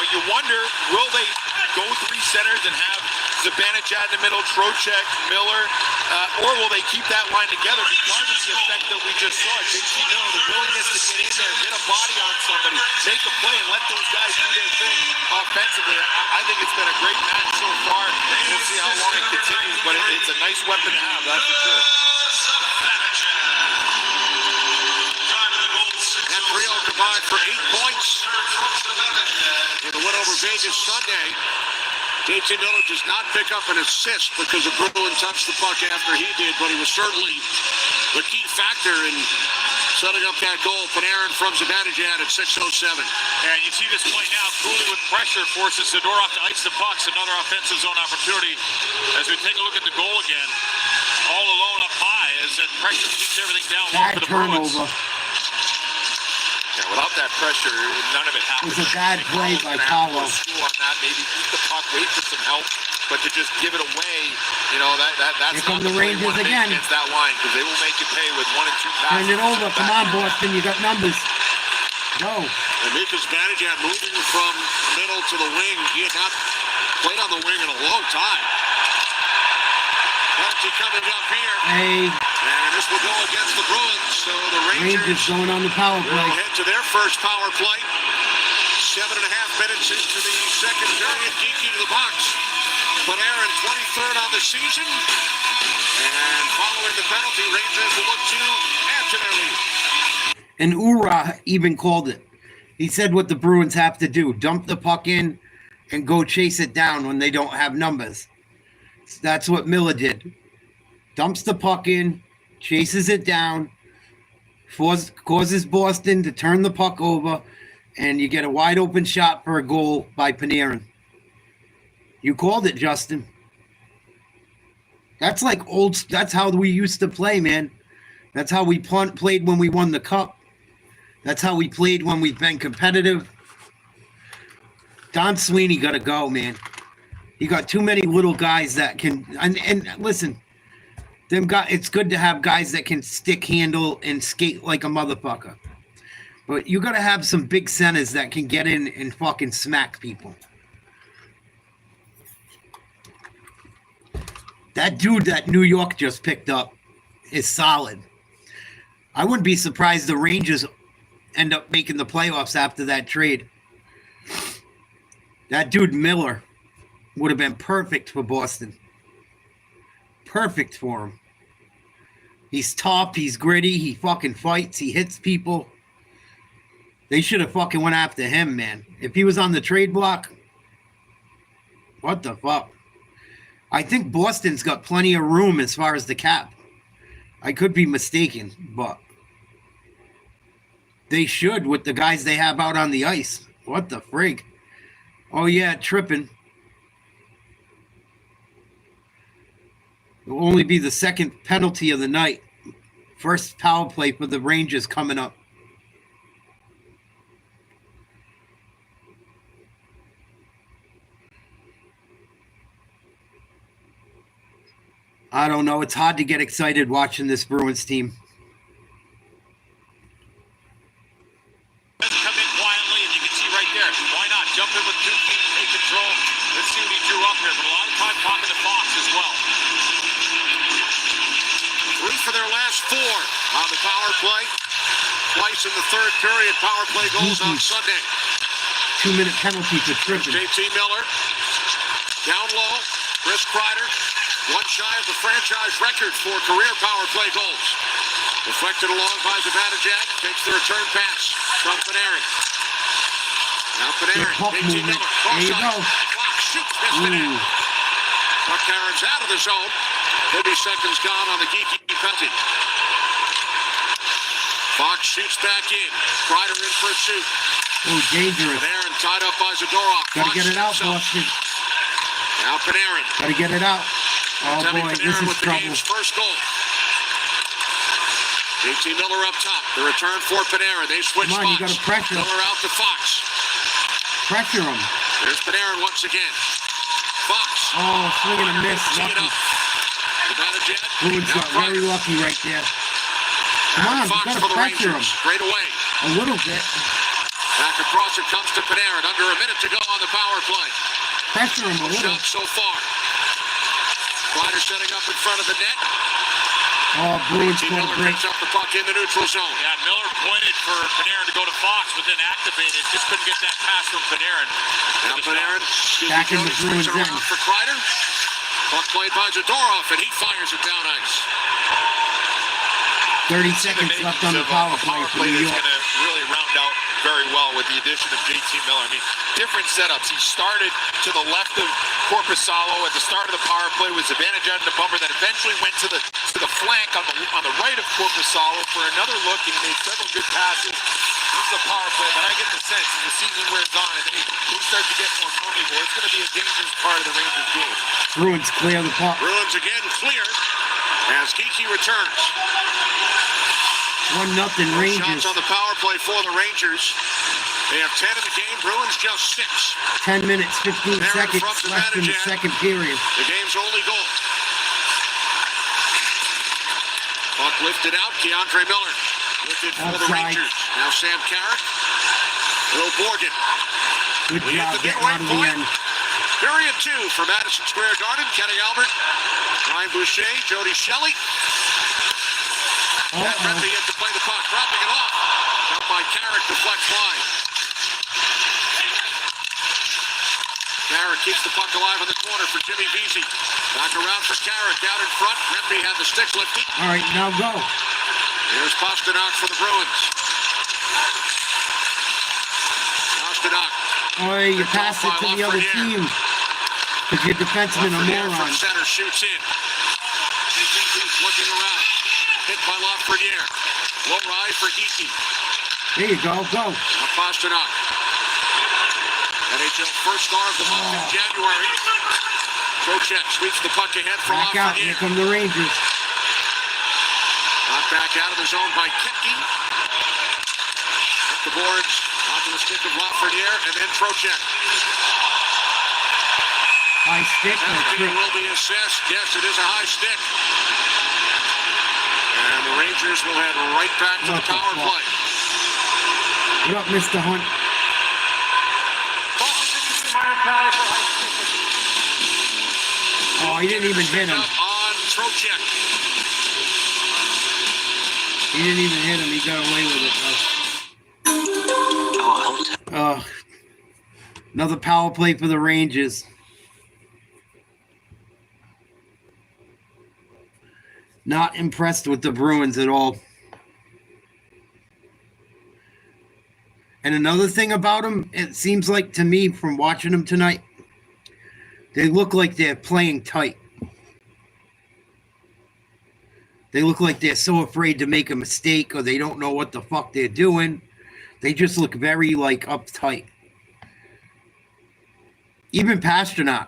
you wonder, will they go 3 centers and have Zibanejad in the middle, Trocheck, Miller, or will they keep that line together because of the effect that we just saw? JT Miller, the willingness to get in there, get a body on somebody, make a play, and let those guys do their thing offensively. I think it's been a great match so far. We'll see how long it continues, but it's a nice weapon to have, that's for sure. And Rio combined for 8 points in the win over Vegas Sunday. JT Miller does not pick up an assist because the Bruins touched the puck after he did, but he was certainly the key factor in setting up that goal. Panarin from Zibanejad at 6:07. And you see this play now. Cooley with pressure forces Zadorov to ice the pucks. Another offensive zone opportunity as we take a look at the goal again. All alone up high as that pressure keeps everything down low for the Bruins. Yeah, without that pressure, none of it happens. It was a bad play by Paulo. On that, maybe keep the puck, wait for some help, but to just give it away, that's not the Rangers again against that line because they will make you pay with 1 and 2 passes. Turn it over. Come on, Boston. You got numbers. Go. And Mika Zibanejad moving from middle to the wing. He had not played on the wing in a long time. Penalty coming up here. Hey. And this will go against the Bruins. So the Rangers going on the power play. will head to their first power play. 7.5 minutes into the second period. Geeky to the box. Panarin 23rd on the season. And following the penalty, Rangers will look to add to their lead. And Oorah even called it. He said what the Bruins have to do. Dump the puck in and go chase it down when they don't have numbers. That's what Miller did. Dumps the puck in, chases it down, causes Boston to turn the puck over, and you get a wide open shot for a goal by Panarin. You called it, Justin. That's like that's how we used to play, man. That's how we played when we won the cup. That's how we played when we've been competitive. Don Sweeney got to go, man. You got too many little guys that can and listen, it's good to have guys that can stick handle and skate like a motherfucker. But you got to have some big centers that can get in and fucking smack people. That dude that New York just picked up is solid. I wouldn't be surprised the Rangers end up making the playoffs after that trade. That dude Miller would have been perfect for Boston. Perfect for him. He's tough. He's gritty. He fucking fights. He hits people. They should have fucking went after him, man. If he was on the trade block, what the fuck? I think Boston's got plenty of room as far as the cap. I could be mistaken, but they should with the guys they have out on the ice. What the frig? Oh, yeah, tripping. It will only be the second penalty of the night. First power play for the Rangers coming up. I don't know. It's hard to get excited watching this Bruins team. their last 4 on the power play. Twice in the third period, power play goals on Sunday. 2-minute penalty for tripping. JT Miller, down low. Chris Kreider, one shy of the franchise record for career power play goals. Deflected along by Zibanejad, takes the return pass from Panarin. Now Panarin, JT Miller, there you go. Fox shoots, missed it in. Puck carries out of the zone. 30 seconds gone on the geeky penalty. Fox shoots back in. Kreider in for a shoot. Oh, dangerous. Panarin tied up by Zadorov. Gotta get it out, Boston. Now Panarin. Gotta get it out. Oh boy, this is with the trouble. game's first goal. JT Miller up top. The return for Panarin. They switch Come on, you spots. gotta pressure. Miller out to Fox. Pressure him. There's Panarin once again. Fox. Oh, swing and a miss. Tee it Lucky. up. Zibanejad. Bruins got very lucky right there. Come on, you Fox gotta for the pressure him. Rangers. Straight away. A little bit. Back across it comes to Panarin. Under a minute to go on the power play. Pressure him a little. Shot so far. Kreider setting up in front of the net. Oh, Bruins JT scored a Miller break. picks up the puck in the neutral zone. Yeah, Miller pointed for Panarin to go to Fox, but then activated. Just couldn't get that pass from Panarin. Now Panarin. Back in the Bruins end. For Kreider. Puck played by Zadorov, and he fires it down ice. 30 seconds left on the power play for New That's York. going to really round out very well with the addition of JT Miller. I mean, different setups. He started to the left of Korpisalo at the start of the power play with Zibanejad and the bumper, then eventually went to the flank on the right of Korpisalo for another look, and he made several good passes. This is a power play, but I get the sense as the season wears on, and he starts to get more comfortable. It's going to be a dangerous part of the Rangers game. Bruins clear the puck. Bruins again clear as Geeky returns. 1-0 Rangers. Shots on the power play for the Rangers. They have 10 in the game. Bruins just 6. 10 minutes, 15 seconds from left in the Zibanejad. second period. The game's only goal. Puck lifted out. Keandre Miller lifted for the Outside. Rangers. Now Sam Carrick. Will Borgen. Good We job hit the getting midway out of the point. end. Period 2 for Madison Square Garden. Kenny Albert, Ryan Boucher, Jody Shelley. Matt Rempe gets to play the puck, dropping it off. Out by Carrick, deflects wide. Carrick keeps the puck alive in the corner for Jimmy Vesey. Back around for Carrick, out in front. Rempe had the stick lifted. All right, now go. Here's Pasternak for the Bruins. Pasternak. Oh, you pass it to the other team. Because your defensemen are Lafreniere from morons. center shoots in. He's looking around. Hit by Lafreniere. Low ride for Geeky. There you go, go. Now Pasternak. NHL first star of the month in January. Trocheck sweeps the puck ahead for Back out, here Lafreniere. come the Rangers. Knocked back out of the zone by Kepke. Up the boards, onto the stick of Lafreniere, and then Trocheck. High stick and a Penalty trick. will be assessed. Yes, it is a high stick. And the Rangers will head right back to the power play. What up, Mr. Hunt? Oh, he didn't even hit him. On Trocheck. He didn't even hit him. He got away with it, though. Another power play for the Rangers. Not impressed with the Bruins at all. And another thing about them, it seems like to me from watching them tonight, they look like they're playing tight. They look like they're so afraid to make a mistake or they don't know what the fuck they're doing. They just look very, like, uptight. Even Pasternak,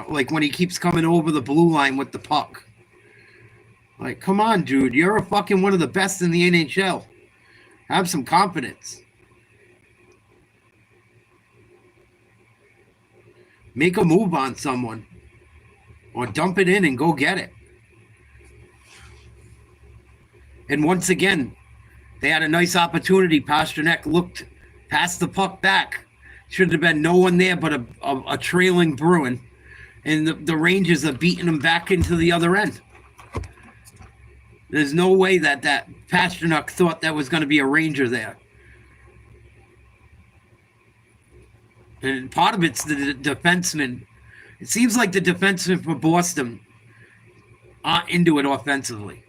like when he keeps coming over the blue line with the puck. Like, come on, dude. You're a fucking one of the best in the NHL. Have some confidence. Make a move on someone. Or dump it in and go get it. And once again, they had a nice opportunity. Pasternak looked past the puck back. Should have been no one there but a trailing Bruin. And the Rangers are beating them back into the other end. There's no way that Pasternak thought that was going to be a Ranger there. And part of it's the defenseman. It seems like the defensemen for Boston aren't into it offensively.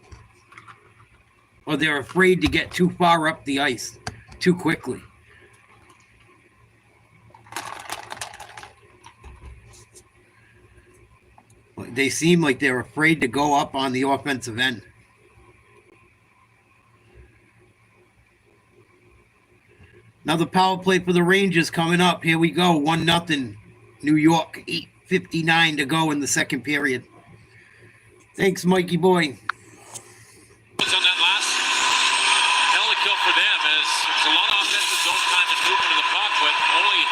Or they're afraid to get too far up the ice too quickly. They seem like they're afraid to go up on the offensive end. Another power play for the Rangers coming up. Here we go. 1-0. New York. 8:59 to go in the second period. Thanks, Mikey boy. On that last penalty kill for them is there's a lot of offensive zone time and movement of the puck, but only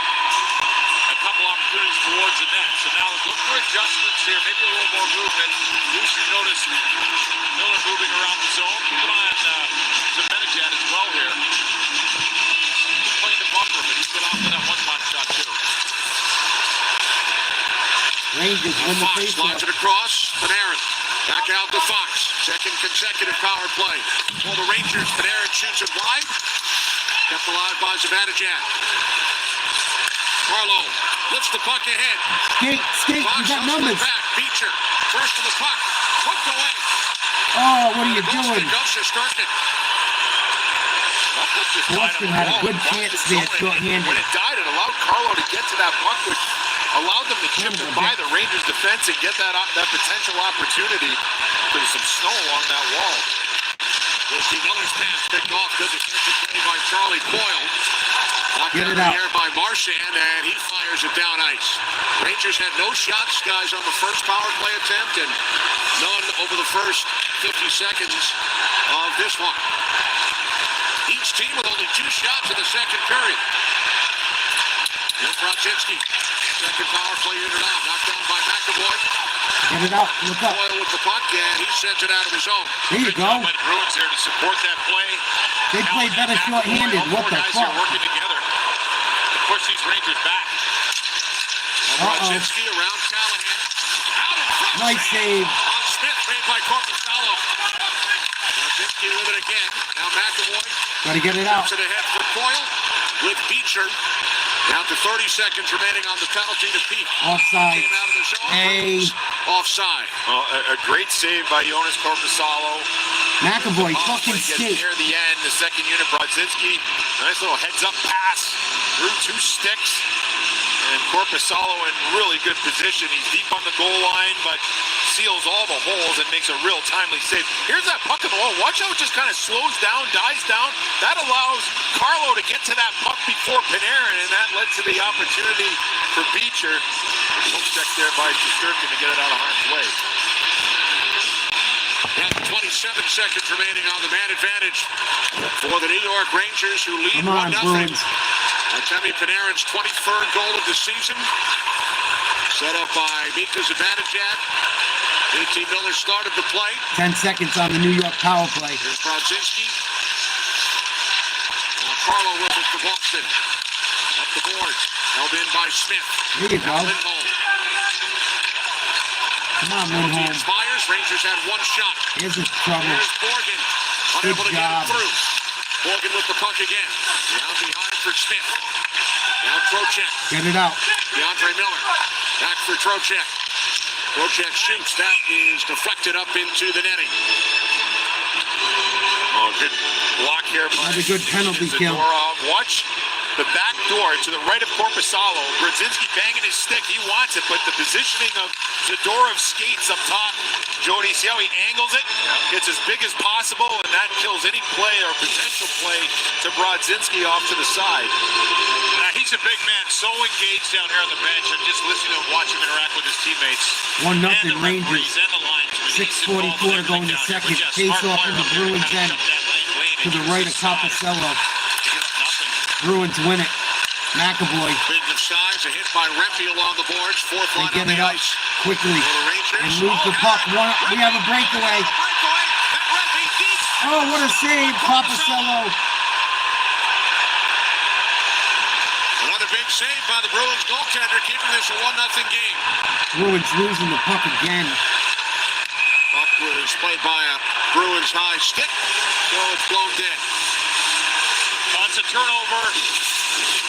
a couple opportunities towards the net. So now look for adjustments here, maybe a little more movement. You should notice Miller moving around the zone. Keep an eye on Zibanejad as well here. He's playing the bumper, but he's got off to that one-time shot too. Rangers win the face. Slides it across. Panarin. Back out to Fox. Second consecutive power play. For the Rangers, Panarin shoots it wide. Kept alive by Zibanejad. Carlo lifts the puck ahead. Skate, Fox you got hustles numbers. back. Beecher, first to the puck. Hooked away. Oh, what are you doing? Goes to Sturkin. Boston had a good chance there, short-handed. When it died, it allowed Carlo to get to that puck, which allowed them to chip it by the Rangers defense and get that potential opportunity. There's some snow along that wall. We'll see Miller's pass picked off. Good defensive play by Charlie Coyle. Get it out. Here by Marchand, and he fires it down ice. Rangers had no shots, guys, on the first power play attempt, and none over the first 50 seconds of this one. Each team with only 2 shots in the second period. Here's Brodzinski. Second power play unit on. Knocked down by McAvoy. Get it out. Look up. Coyle with the puck, and he sends it out of his own. There you go. By the Bruins there to support that play. They play better short-handed. What the Guys fuck? are working together to push these Rangers back. Brodzinski around Callahan. Out in front. Nice save. On Smith, made by Corpusalo. Brodzinski with it again. Now McAvoy. Gotta get it out. Puts it ahead for Coyle with Beecher. Down to 30 seconds remaining on the penalty to Pete. Offside. Came out of the zone. Hey. Offside. Well, a great save by Jonas Corpusalo. McAvoy, fucking Gets skate. near the end, the second unit, Brodzinski. Nice little heads-up pass through 2 sticks. And Corpusalo in really good position. He's deep on the goal line, but seals all the holes and makes a real timely save. Here's that puck in the wall. Watch how it just kind of slows down, dies down. That allows Carlo to get to that puck before Panarin, and that led to the opportunity for Beecher. Hook check there by Shesterkin to get it out of harm's way. And 27 seconds remaining on the man advantage for the New York Rangers, who lead 1-0. Bruins. Artemi Panarin's 23rd goal of the season. Set up by Mika Zibanejad. JT Miller started the play. 10 seconds on the New York power play. Here's Brodzinski. Now Carlo with it for Boston. Up the boards. Held in by Smith. There you go. Lindholm. Come on, Penalty Lindholm. expires. Rangers had 1 shot. Here's his trouble. Here's Morgan. Unable to get job. it through. Morgan with the puck again. Down behind for Smith. Now Trocheck. Get it out. DeAndre Miller. Back for Trocheck. Trocheck shoots. That is deflected up into the netting. Oh, good block here by Another good penalty kill. Zadorov. Watch the back door to the right of Corpusalo. Brodzinski banging his stick. He wants it, but the positioning of Zadorov's skates up top. Jody, see how he angles it? Gets as big as possible, and that kills any play or potential play to Brodzinski off to the side. He's a big man, so engaged down here on the bench. I'm just listening to him, watch him interact with his teammates. 1-0 And the Rangers. referees and the linesmen. He's 6:44 to go in the involved in second. everything Face down off here. in the Smart player Bruins up there, end. kind of up that lane To the right of Copacello. Bruins win it. McAvoy. Big of size, a hit by Rempe along the boards. Fourth They line get on it the up ice. quickly For the Rangers. and lose the puck. We have a breakaway. Oh, what a save, Copacello. Another big save by the Bruins goaltender, keeping this a 1-0 game. Bruins losing the puck again. Puck was played by a Bruins high stick, so it's blown dead. That's a turnover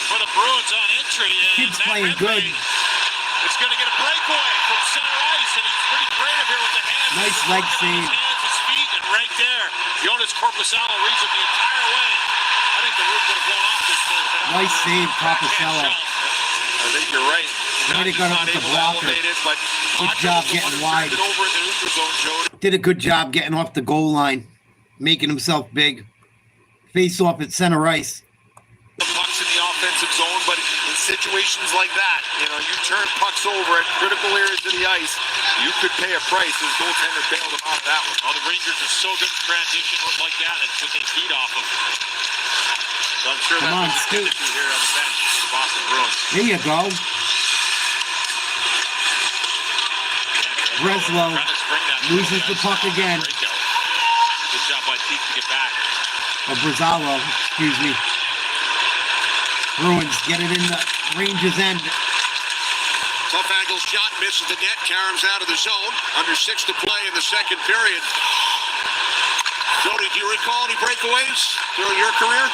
for the Bruins on entry. Kid's playing good. It's going to get a breakaway from center ice, and he's pretty creative here with the hands. Nice leg save. His hands, his feet, and right there, Jonas Corposalo reads it the entire way. I think the roof would have blown off this thing. Nice save, Corposalo. I think you're right. Might have got off the blocker. Good job getting wide. Did a good job getting off the goal line, making himself big. Face off at center ice. The pucks in the offensive zone, but in situations like that, you turn pucks over at critical areas of the ice, you could pay a price. His goaltender bailed him out of that one. Oh, the Rangers are so good in transition like that, and should they feed off him. So I'm sure Come on, that's what skate. do here on the bench for the Boston Bruins. There you go. Breslow loses the puck again. Good job by Pete to get back. Or Breslow, excuse me. Bruins get it in the Rangers' end. Tough angle shot, misses the net. Karam's out of the zone. Under 6 to play in the second period. Jody, do you recall any breakaways during your career?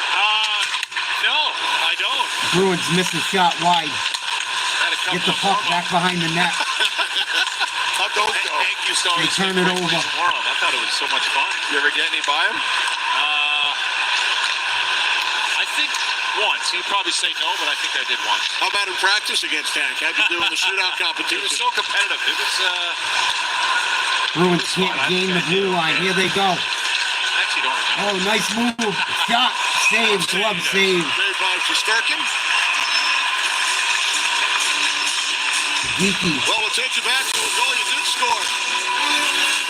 No, I don't. Bruins miss a shot wide. Get the puck back behind the net. How'd those go? Thank you, Story. They turn it over. I thought it was so much fun. You ever get any by him? I think once. You'd probably say no, but I think I did once. How about in practice against Hank? How'd you do in the shootout He competition? was so competitive. It was, Bruins can't gain the blue line. Here they go. I actually don't remember. Oh, nice move. Shot. Save. Glove save. Made by Shesterkin. Geeky. Well, we'll take you back to a goal you did score.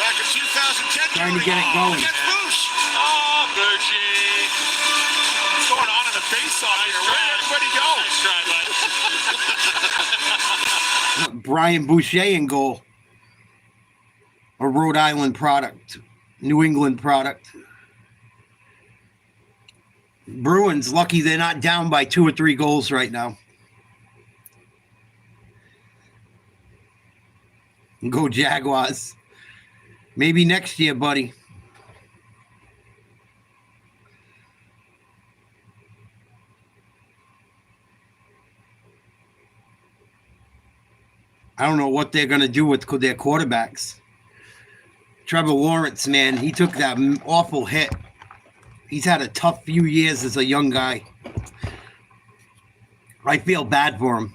Back in 2010. Trying to get it going. Against Bruce. Oh, Bucci. What's going on in the face-off here? Where did everybody go? Nice try, bud. Brian Boucher in goal. A Rhode Island product. New England product. Bruins, lucky they're not down by 2 or 3 goals right now. Go Jaguars. Maybe next year, buddy. I don't know what they're going to do with their quarterbacks. Trevor Lawrence, man, he took that awful hit. He's had a tough few years as a young guy. I feel bad for him.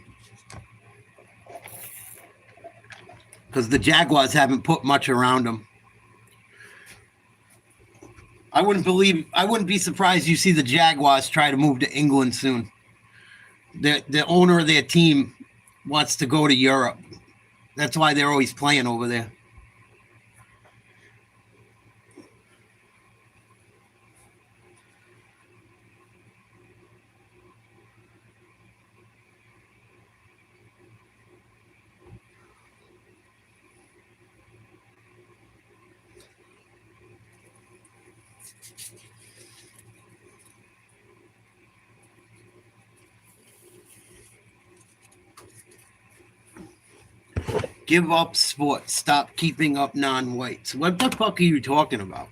Because the Jaguars haven't put much around him. I wouldn't be surprised you see the Jaguars try to move to England soon. The owner of their team wants to go to Europe. That's why they're always playing over there. Give up sports. Stop keeping up non-whites. What the fuck are you talking about?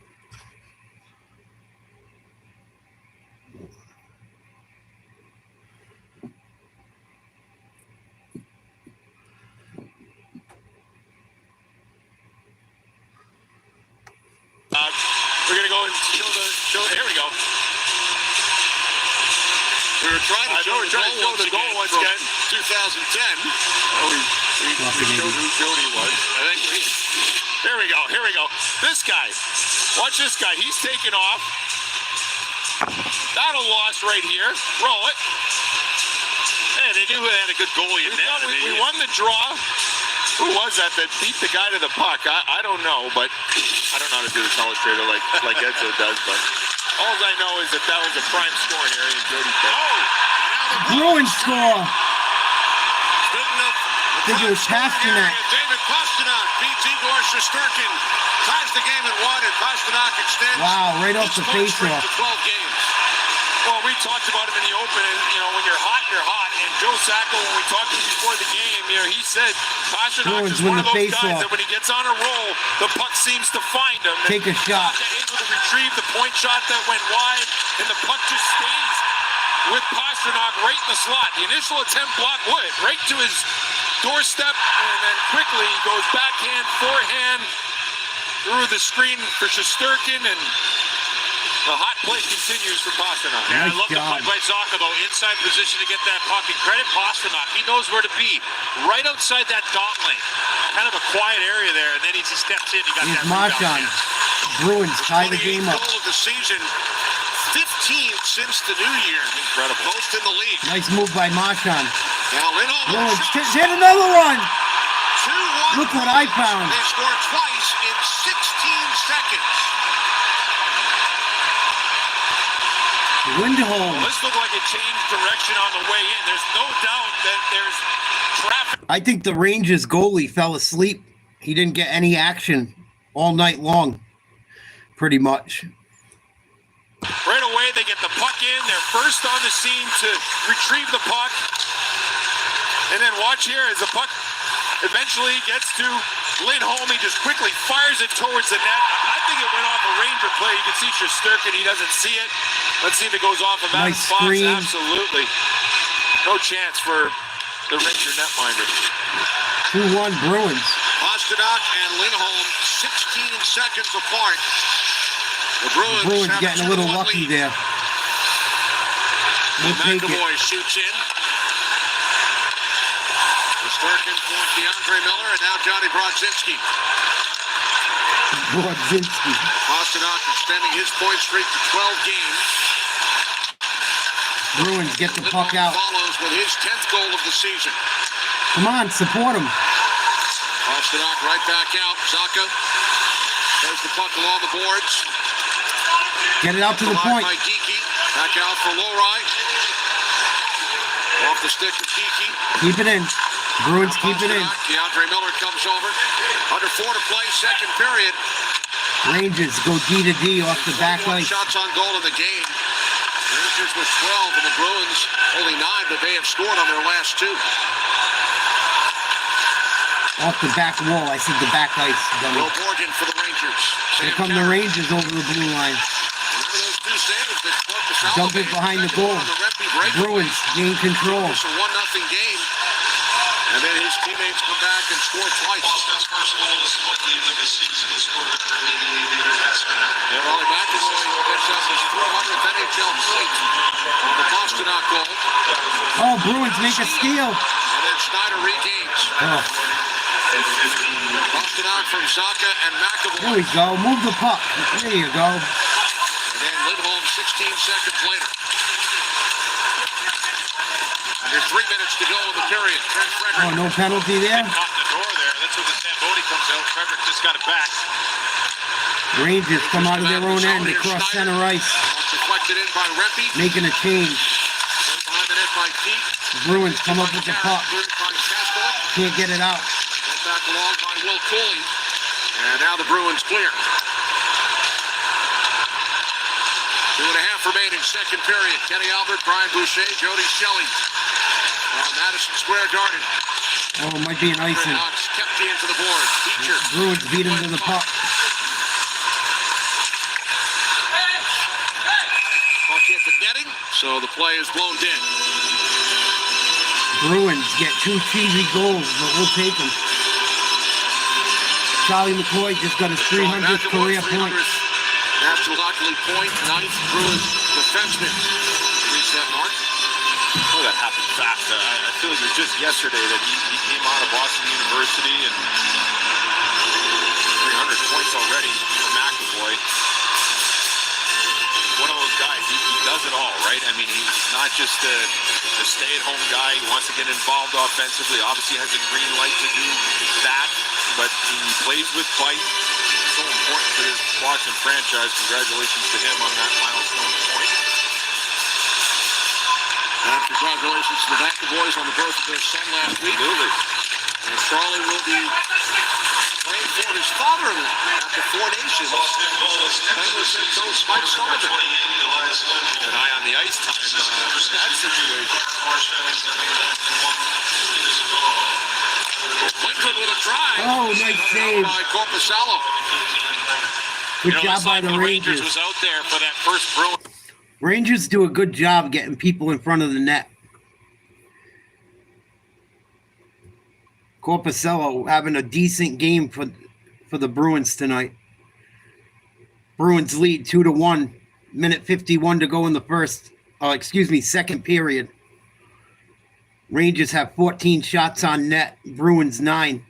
We're going to go and show here we go. We were trying to show the goal once again, 2010. We showed who Jody was. I think here we go. This guy. Watch this guy. He's taking off. Not a loss right here. Roll it. Hey, they knew they had a good goalie in net. We won the draw. Who was that beat the guy to the puck? I don't know, but I don't know how to do this illustrator like Edzo does, but all I know is that was a prime scoring area and Jody picked. Bruins score. I think it was Pasternak. David Pasternak beats Igor Shesterkin. Ties the game at 1, and Pasternak extends. Wow, right off the his point face-off. streak to 12 games. Well, we talked about him in the open, and, you know, when you're hot, you're hot. And Joe Sacco, when we talked to him before the game, you know, he said Pasternak is one of those guys that when he gets on a roll, the puck seems to find him. Take a shot. Able to retrieve the point shot that went wide, and the puck just stays with Pasternak right in the slot. The initial attempt blocked Wood right to his doorstep, and then quickly he goes backhand, forehand through the screen for Shesterkin, and the hot play continues for Pasternak. Yeah, I love the play by Zacha, though. Inside position to get that puck. And credit Pasternak. He knows where to be. Right outside that dot lane. Kind of a quiet area there. And then he just steps in. He got that Marchand. Bruins tie the game up. Goal of the season. 15 since the new year. Incredible. Most in the league. Nice move by Marchand. Now Lindholm. Bruins hit another one. 2-1. Look what I found. They scored twice in 16 seconds. Lindholm. This looked like it changed direction on the way in. There's no doubt that there's traffic. I think the Rangers goalie fell asleep. He didn't get any action all night long, pretty much. Right away, they get the puck in. They're first on the scene to retrieve the puck. And then watch here as the puck eventually gets to Lindholm. He just quickly fires it towards the net. I think it went off a Ranger play. You can see Shesterkin. He doesn't see it. Let's see if it goes off of Adam Fox. Absolutely. No chance for the Ranger netminder. 2-1 Bruins. Pasternak and Lindholm 16 seconds apart. The Bruins getting a little lucky there. McAvoy shoots in. Shesterkin for DeAndre Miller, and now Johnny Brodzinski. Pasternak extending his point streak to 12 games. Bruins get the puck out. Follows with his 10th goal of the season. Come on, support him. Pasternak right back out. Zacha plays the puck along the boards. Get it out to the point. By Geekie. Back out for Lowry. Off the stick of Geekie. Keep it in. Bruins keep it in. DeAndre Miller comes over. Under 4 to play, second period. Rangers go D to D off the back ice. Shots on goal in the game. Rangers with 12 and the Bruins only 9, but they have scored on their last 2. Off the back wall. I said the back ice. Will Morgan for the Rangers. Here come the Rangers over the blue line. Dump it behind the goal. Bruins gain control. It's a 1-0 game. And then his teammates come back and score twice. And Ollie McAvoy gets up his 400th NHL point on the Pasternak goal. Oh, Bruins make a steal. And then Schneider regains. Pasternak from Zacha and McAvoy. There we go. Move the puck. There you go. And then Lindholm 16 seconds later. Under 3 minutes to go in the period. Trent Frederick. Oh, no penalty there? Off the door there. That's where the Zamboni comes out. Frederick just got it back. Rangers come out of their own end across center ice. Deflected in by Rempe. Making a change. Behind the net by Pete. Bruins come up with the puck. Can't get it out. Sent back along by Will Cooley. And now the Bruins clear. 2.5 remaining, second period. Kenny Albert, Brian Boucher, Jody Shelley. Madison Square Garden. Oh, it might be an icing. Kept into the board. Feature. Bruins beat him to the puck. Puck hit the netting, so the play is blown dead. Bruins get 2 cheesy goals, but we'll take them. Charlie McCoy just got his 300th career point. National Hockey League point, 9th Bruins defenseman. Reach that mark. Oh, that happened fast. I feel like it was just yesterday that he came out of Boston University and 300 points already for McAvoy. One of those guys, he does it all, right? I mean, he's not just a stay-at-home guy. He wants to get involved offensively. Obviously has a green light to do that, but he plays with fight. So important for this Boston franchise. Congratulations to him on that milestone point. And congratulations to the McAvoys on the birth of their son last week. Absolutely. And Charlie will be playing for his father-in-law at the Four Nations. Penguins head coach Mike Sullivan. An eye on the ice time that situation. Lincoln with a drive. Oh, nice save. By Corpusalo. Good job by the Rangers. Was out there for that first Bruin. Rangers do a good job getting people in front of the net. Corpusalo having a decent game for the Bruins tonight. Bruins lead 2-1. Minute 51 to go in the second period. Rangers have 14 shots on net. Bruins 9.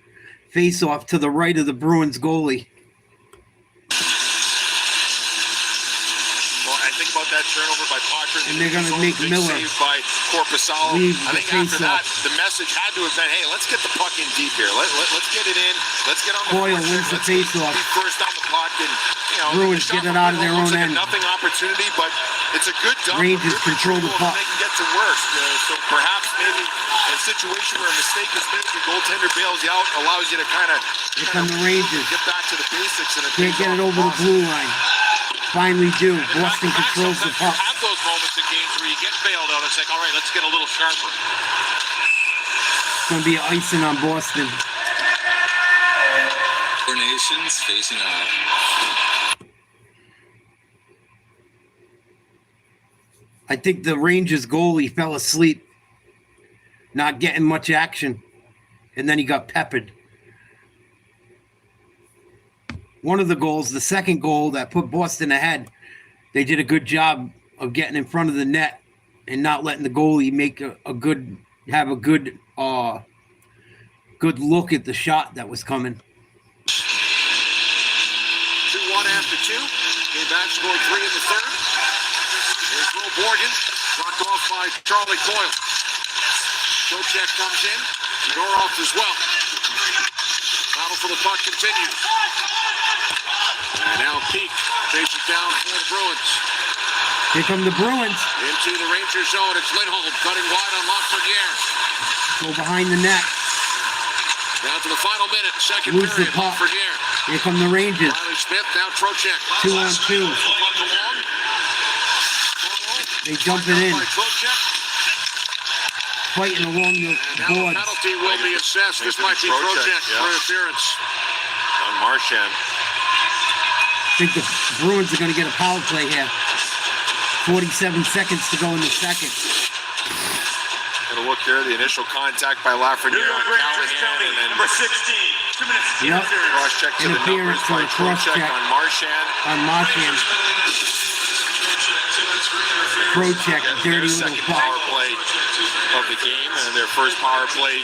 Face off to the right of the Bruins goalie. About that turnover by Potter, and they're going to make Miller saved by Corpusalo. I think after that, the message had to have been, hey, let's get the puck in deep here. Let's get it in. Let's get on the Coyle wins the faceoff. First on the puck, and Bruins get it out of their own end. Nothing opportunity, but it's a good dump. Rangers control the puck. They can get to work. So perhaps maybe a situation where a mistake is made, the goaltender bails you out, allows you to kind of the Rangers. Get back to the basics. And can't get it over the blue line. Finally do. Boston controls the puck. Have those moments in games where you get bailed out. It's like, all right, let's get a little sharper. It's going to be icing on Boston. Four nations facing off. I think the Rangers goalie fell asleep, not getting much action, and then he got peppered. One of the goals, the second goal that put Boston ahead, they did a good job of getting in front of the net and not letting the goalie make a good look at the shot that was coming. 2-1 after 2. Came back, scored 3 in the third. There's Will Borgen, blocked off by Charlie Coyle. Trocheck comes in. Zadorov as well. Battle for the puck continues. And now Peak chases down for the Bruins. Here come the Bruins. Into the Rangers zone. It's Lindholm cutting wide on Lafreniere. Go behind the net. Down to the final minute. Second Lose period. the puck. Lafreniere. Here come the Rangers. Riley Smith, now Trocheck. 2-on-2. They dump it in. Fighting along the boards. Penalty will be assessed. This might be Trocheck for interference. On Marchand. I think the Bruins are going to get a power play here. 47 seconds to go in the second. Going to look here, the initial contact by Lafreniere on Callahan, and then number 16, 2 minutes. Yep. Cross-check to the numbers by Trocheck on Marchand. Trocheck, dirty little second power play of the game, and their first power play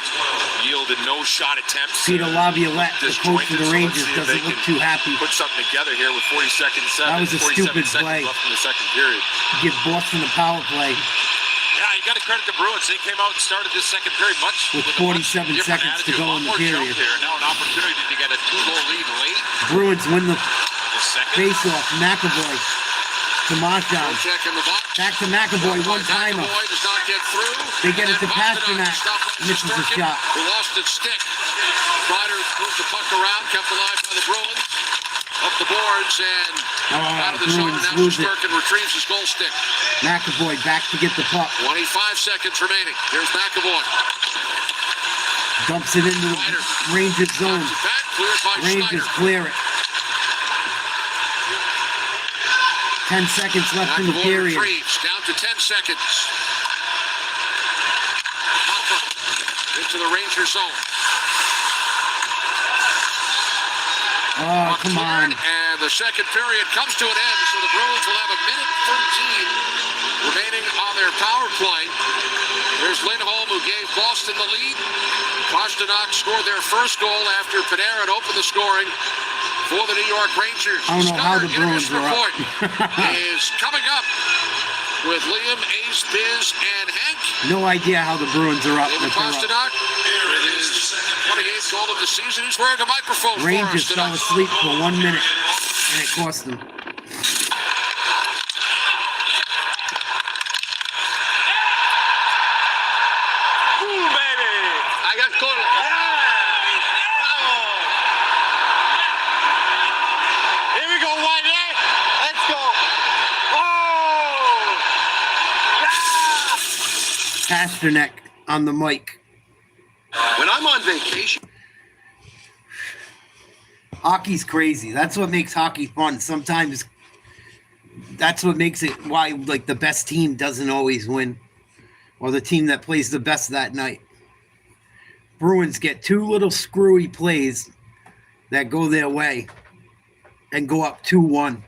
yielded no shot attempts. Peter Laviolette, the coach of the Rangers, doesn't look too happy. Put something together here with 40 seconds. That was a stupid play. Left in the second period. Give Boston the power play. Yeah, you got to credit the Bruins. They came out and started this second period with 47 seconds to go in the period. Now an opportunity to get a 2-goal lead late. Bruins win the second face-off. McAvoy to Marchand. Back to McAvoy, one-timer. Does not get through. They get it to Pasternak. Misses the shot. Who lost its stick. Ryder moved the puck around, kept alive by the Bruins. Up the boards and out of the zone. Now Sturkin retrieves his goal stick. McAvoy back to get the puck. 25 seconds remaining. Here's McAvoy. Dumps it into the Rangers zone. Rangers clear it. 10 seconds left in the period. Retrieves down to 10 seconds. Into the Rangers zone. Oh, come on. And the second period comes to an end, so the Bruins will have a minute 13 remaining on their power play. There's Lindholm, who gave Boston the lead. Pasternak scored their first goal after Panarin opened the scoring for the New York Rangers. I don't know how the Bruins are up. is coming up with Liam, Ace, Biz, and Hank. No idea how the Bruins are up. David Pasternak, with his 28th goal of the season, he's wearing a microphone Rangers for us fell asleep for 1 minute, and it cost them. Pasternak on the mic. When I'm on vacation. Hockey's crazy. That's what makes hockey fun. Sometimes that's what makes it why like the best team doesn't always win, or the team that plays the best that night. Bruins get two little screwy plays that go their way and go up 2-1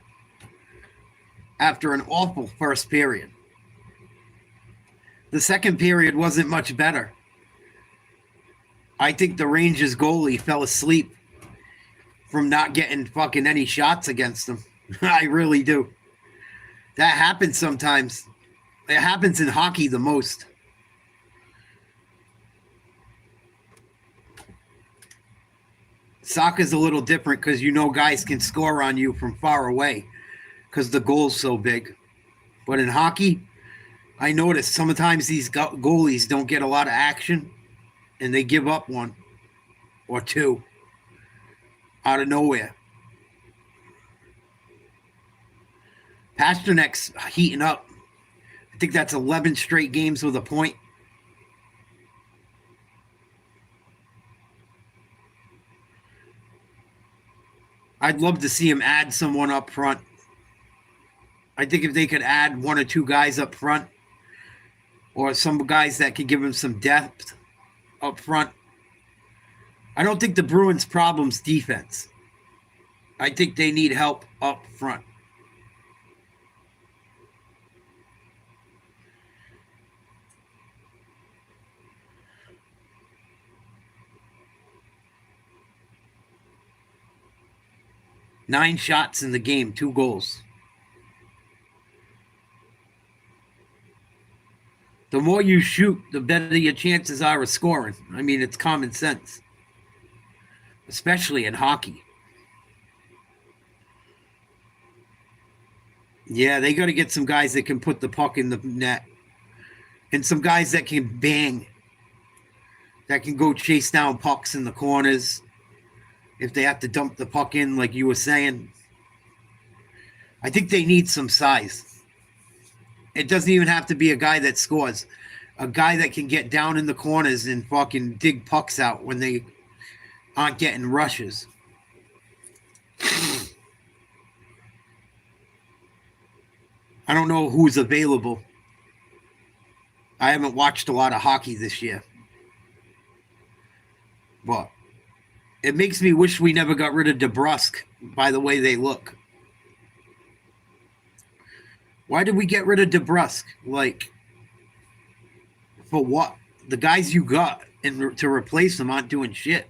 after an awful first period. The second period wasn't much better. I think the Rangers goalie fell asleep from not getting fucking any shots against them. I really do. That happens sometimes. It happens in hockey the most. Soccer's a little different because you know guys can score on you from far away because the goal's so big. But in hockey, I notice sometimes these goalies don't get a lot of action and they give up one or two out of nowhere. Pasternak's heating up. I think that's 11 straight games with a point. I'd love to see him add someone up front. I think if they could add one or two guys up front, or some guys that could give him some depth up front. I don't think the Bruins' problem's defense. I think they need help up front. Nine shots in the game, 2 goals. The more you shoot, the better your chances are of scoring. I mean, it's common sense, especially in hockey. Yeah, they got to get some guys that can put the puck in the net and some guys that can bang, that can go chase down pucks in the corners if they have to dump the puck in, like you were saying. I think they need some size. It doesn't even have to be a guy that scores. A guy that can get down in the corners and fucking dig pucks out when they aren't getting rushes. I don't know who's available. I haven't watched a lot of hockey this year. But it makes me wish we never got rid of DeBrusk by the way they look. Why did we get rid of DeBrusk? Like, for what? The guys you got and to replace them aren't doing shit.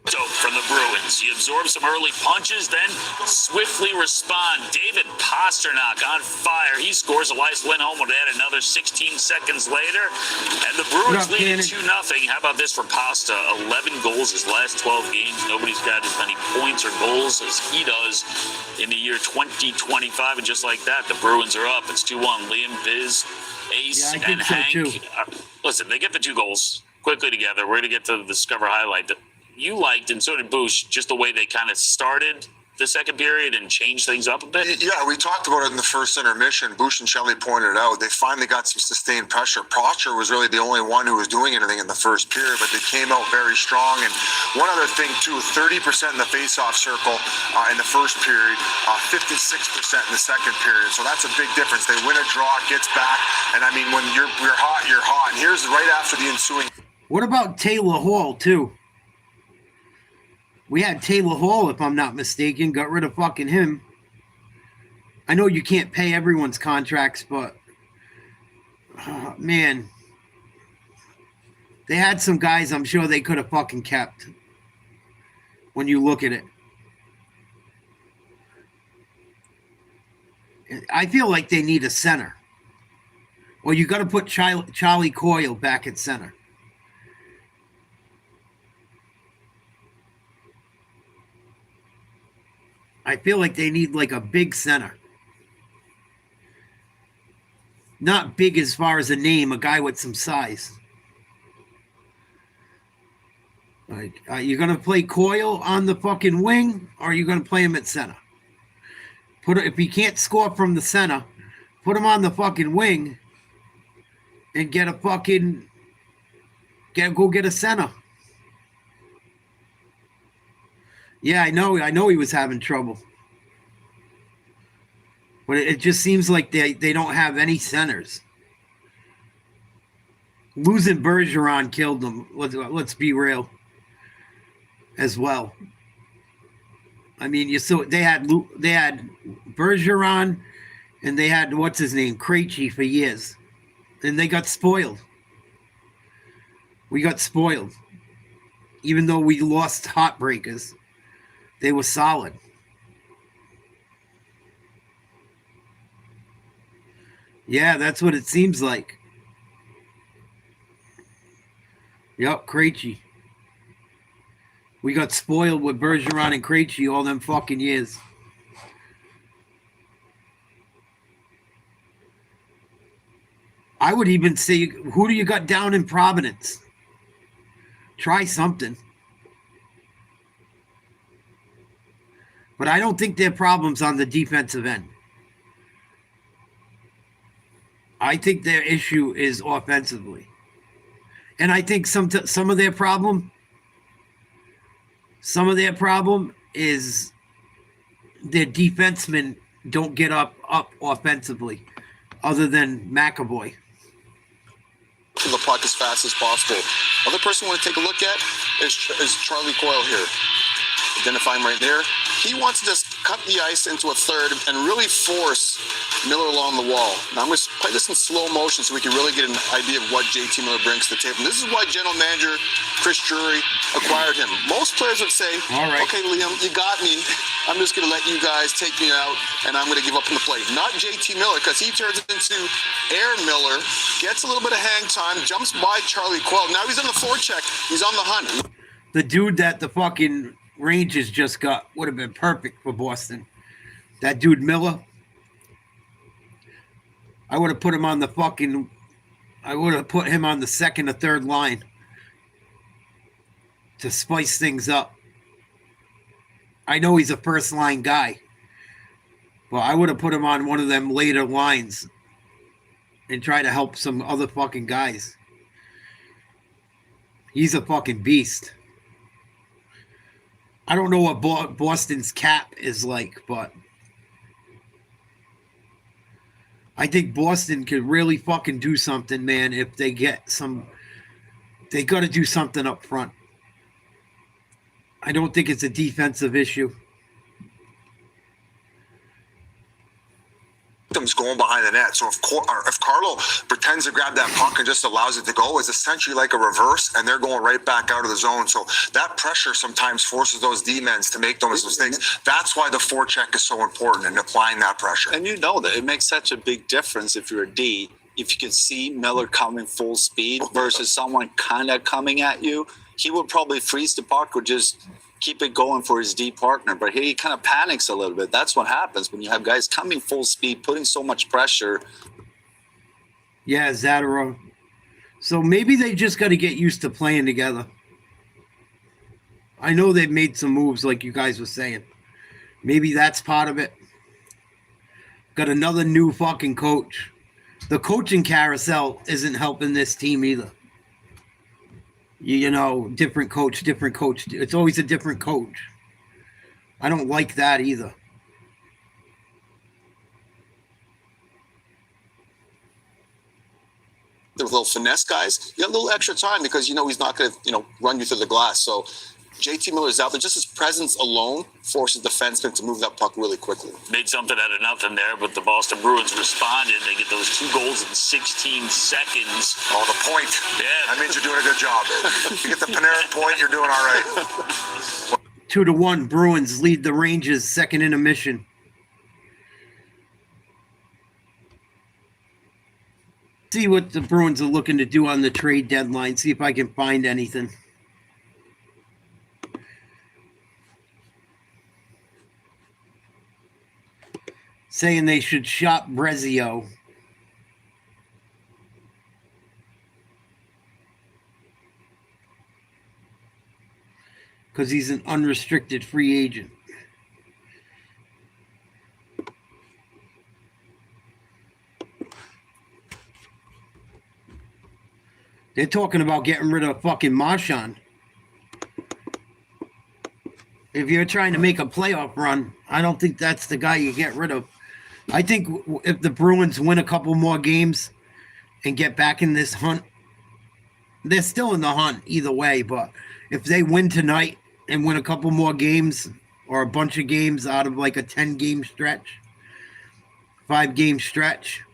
So from the Bruins, you absorb some early punches, then swiftly respond. David Pasternak on fire. He scores. Elias Lindholm would add another 16 seconds later. And the Bruins lead 2-0. How about this for Pasta? 11 goals his last 12 games. Nobody's got as many points or goals as he does in the year 2025. And just like that, the Bruins are up. It's 2-1. Liam, Biz, Ace, and Hank. Listen, they get the 2 goals quickly together. We're going to get to the Discover highlight that you liked, and so did Bush, just the way they kind of started the second period and changed things up a bit. Yeah, we talked about it in the first intermission. Bush and Shelley pointed out they finally got some sustained pressure. Prosher was really the only one who was doing anything in the first period, but they came out very strong. And one other thing, too, 30% in the face-off circle in the first period, 56% in the second period. So that's a big difference. They win a draw, gets back, and I mean, when you're hot, you're hot. And here's right after the ensuing. What about Taylor Hall, too? We had Taylor Hall, if I'm not mistaken, got rid of fucking him. I know you can't pay everyone's contracts, but man, they had some guys I'm sure they could have fucking kept when you look at it. I feel like they need a center. Well, you got to put Charlie Coyle back at center. I feel like they need like a big center. Not big as far as a name, a guy with some size. Like, are you going to play Coyle on the fucking wing, or are you going to play him at center? If he can't score from the center, put him on the fucking wing and go get a center. Yeah, I know he was having trouble. But it just seems like they don't have any centers. Losing Bergeron killed them. Let's be real. As well. I mean, they had Bergeron and they had what's his name, Krejci for years, and they got spoiled. We got spoiled, even though we lost heartbreakers. They were solid. Yeah, that's what it seems like. Yep, Krejci. We got spoiled with Bergeron and Krejci all them fucking years. I would even say, who do you got down in Providence? Try something. But I don't think there are problems on the defensive end. I think their issue is offensively. And I think some of their problem is their defensemen don't get up offensively, other than McAvoy. To the puck as fast as possible. Other person I want to take a look at is Charlie Coyle here. Identify him right there. He wants to just cut the ice into a third and really force Miller along the wall. Now I'm going to play this in slow motion so we can really get an idea of what JT Miller brings to the table. And this is why general manager Chris Drury acquired him. Most players would say, all right, okay, Liam, you got me. I'm just going to let you guys take me out, and I'm going to give up on the play. Not JT Miller, because he turns into Air Miller, gets a little bit of hang time, jumps by Charlie Coyle. Now he's on the forecheck. He's on the hunt. The dude that the fucking Rangers just got would have been perfect for Boston. That dude Miller. I would have put him on the second or third line to spice things up. I know he's a first line guy, but I would have put him on one of them later lines and try to help some other fucking guys. He's a fucking beast. I don't know what Boston's cap is like, but I think Boston could really fucking do something, man, if they get some. They got to do something up front. I don't think it's a defensive issue. Going behind the net. So if Carlo pretends to grab that puck and just allows it to go, it's essentially like a reverse, and they're going right back out of the zone. So that pressure sometimes forces those D-men to make those mistakes. That's why the forecheck is so important in applying that pressure. And you know that it makes such a big difference if you're a D. If you can see Miller coming full speed versus someone kind of coming at you, he would probably freeze the puck or just keep it going for his D partner. But here he kind of panics a little bit. That's what happens when you have guys coming full speed, putting so much pressure. Yeah, Zadorov. So maybe they just got to get used to playing together. I know they've made some moves like you guys were saying. Maybe that's part of it. Got another new fucking coach. The coaching carousel isn't helping this team either. You know, different coach. It's always a different coach. I don't like that either. The little finesse guys, you got a little extra time because you know he's not going to, run you through the glass. So JT Miller's out there. Just his presence alone forces defensemen to move that puck really quickly. Made something out of nothing there, but the Boston Bruins responded. They get those 2 goals in 16 seconds. Oh, the point. Yeah. That means you're doing a good job. If you get the Panarin point, you're doing all right. 2-1, Bruins lead the Rangers second intermission. See what the Bruins are looking to do on the trade deadline. See if I can find anything. Saying they should shop Brezio. Because he's an unrestricted free agent. They're talking about getting rid of fucking Marchand. If you're trying to make a playoff run, I don't think that's the guy you get rid of. I think if the Bruins win a couple more games and get back in this hunt, they're still in the hunt either way, but if they win tonight and win a couple more games or a bunch of games out of like a 10-game stretch, 5-game stretch,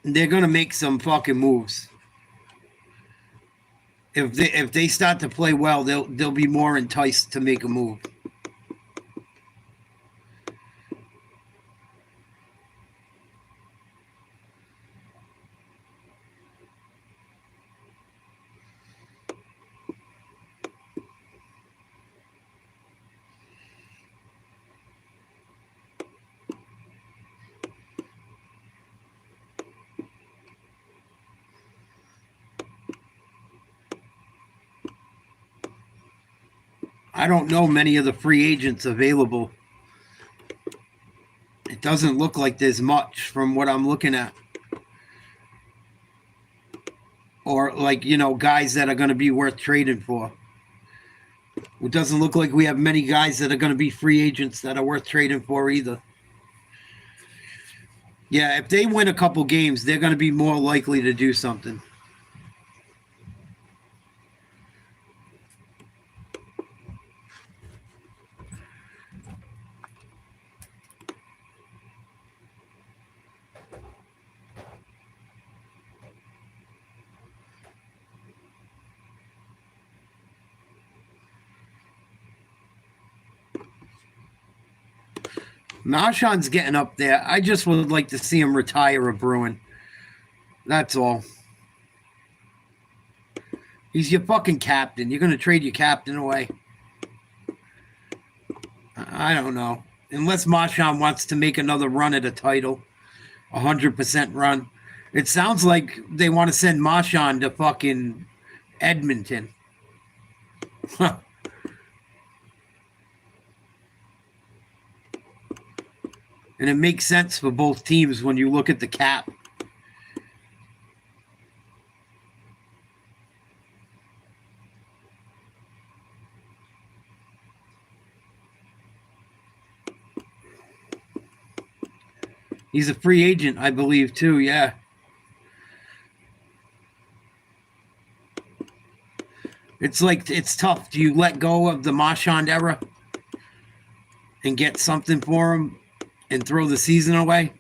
they're going to make some fucking moves. If they start to play well, they'll be more enticed to make a move. I don't know many of the free agents available. It doesn't look like there's much from what I'm looking at. Or like, guys that are going to be worth trading for. It doesn't look like we have many guys that are going to be free agents that are worth trading for either. Yeah, if they win a couple games, they're going to be more likely to do something. Marchand's getting up there. I just would like to see him retire a Bruin. That's all. He's your fucking captain. You're going to trade your captain away. I don't know. Unless Marchand wants to make another run at a title. 100% run. It sounds like they want to send Marchand to fucking Edmonton. And it makes sense for both teams when you look at the cap. He's a free agent, I believe, too, yeah. It's tough. Do you let go of the Marchand era and get something for him and throw the season away?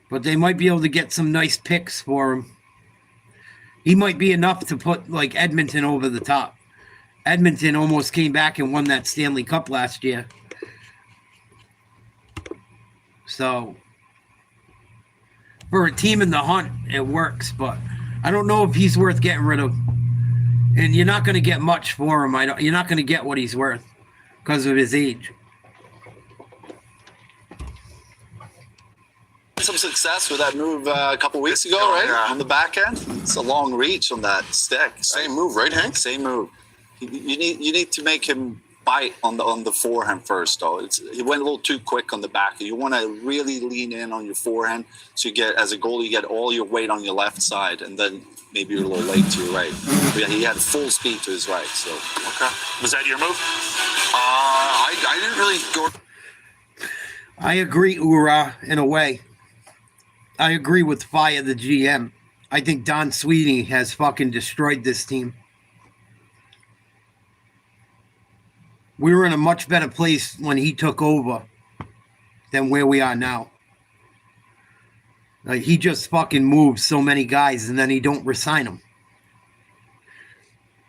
But they might be able to get some nice picks for him. He might be enough to put like Edmonton over the top. Edmonton almost came back and won that Stanley Cup last year. So for a team in the hunt, it works, but I don't know if he's worth getting rid of. And you're not going to get much for him. You're not going to get what he's worth because of his age. Some success with that move a couple weeks ago, right? Yeah. On the back end. It's a long reach on that stick. Same move, right, Hank? Same move. You need to make him bite on the forehand first, though. He went a little too quick on the back. You want to really lean in on your forehand so you get, as a goalie, you get all your weight on your left side, and then maybe you're a little late to your right. But yeah, he had full speed to his right. So okay, was that your move? I didn't really go. I agree, Ura, in a way. I agree with Fire, the GM. I think Don Sweeney has fucking destroyed this team. We were in a much better place when he took over than where we are now. Like, he just fucking moves so many guys and then he don't resign them.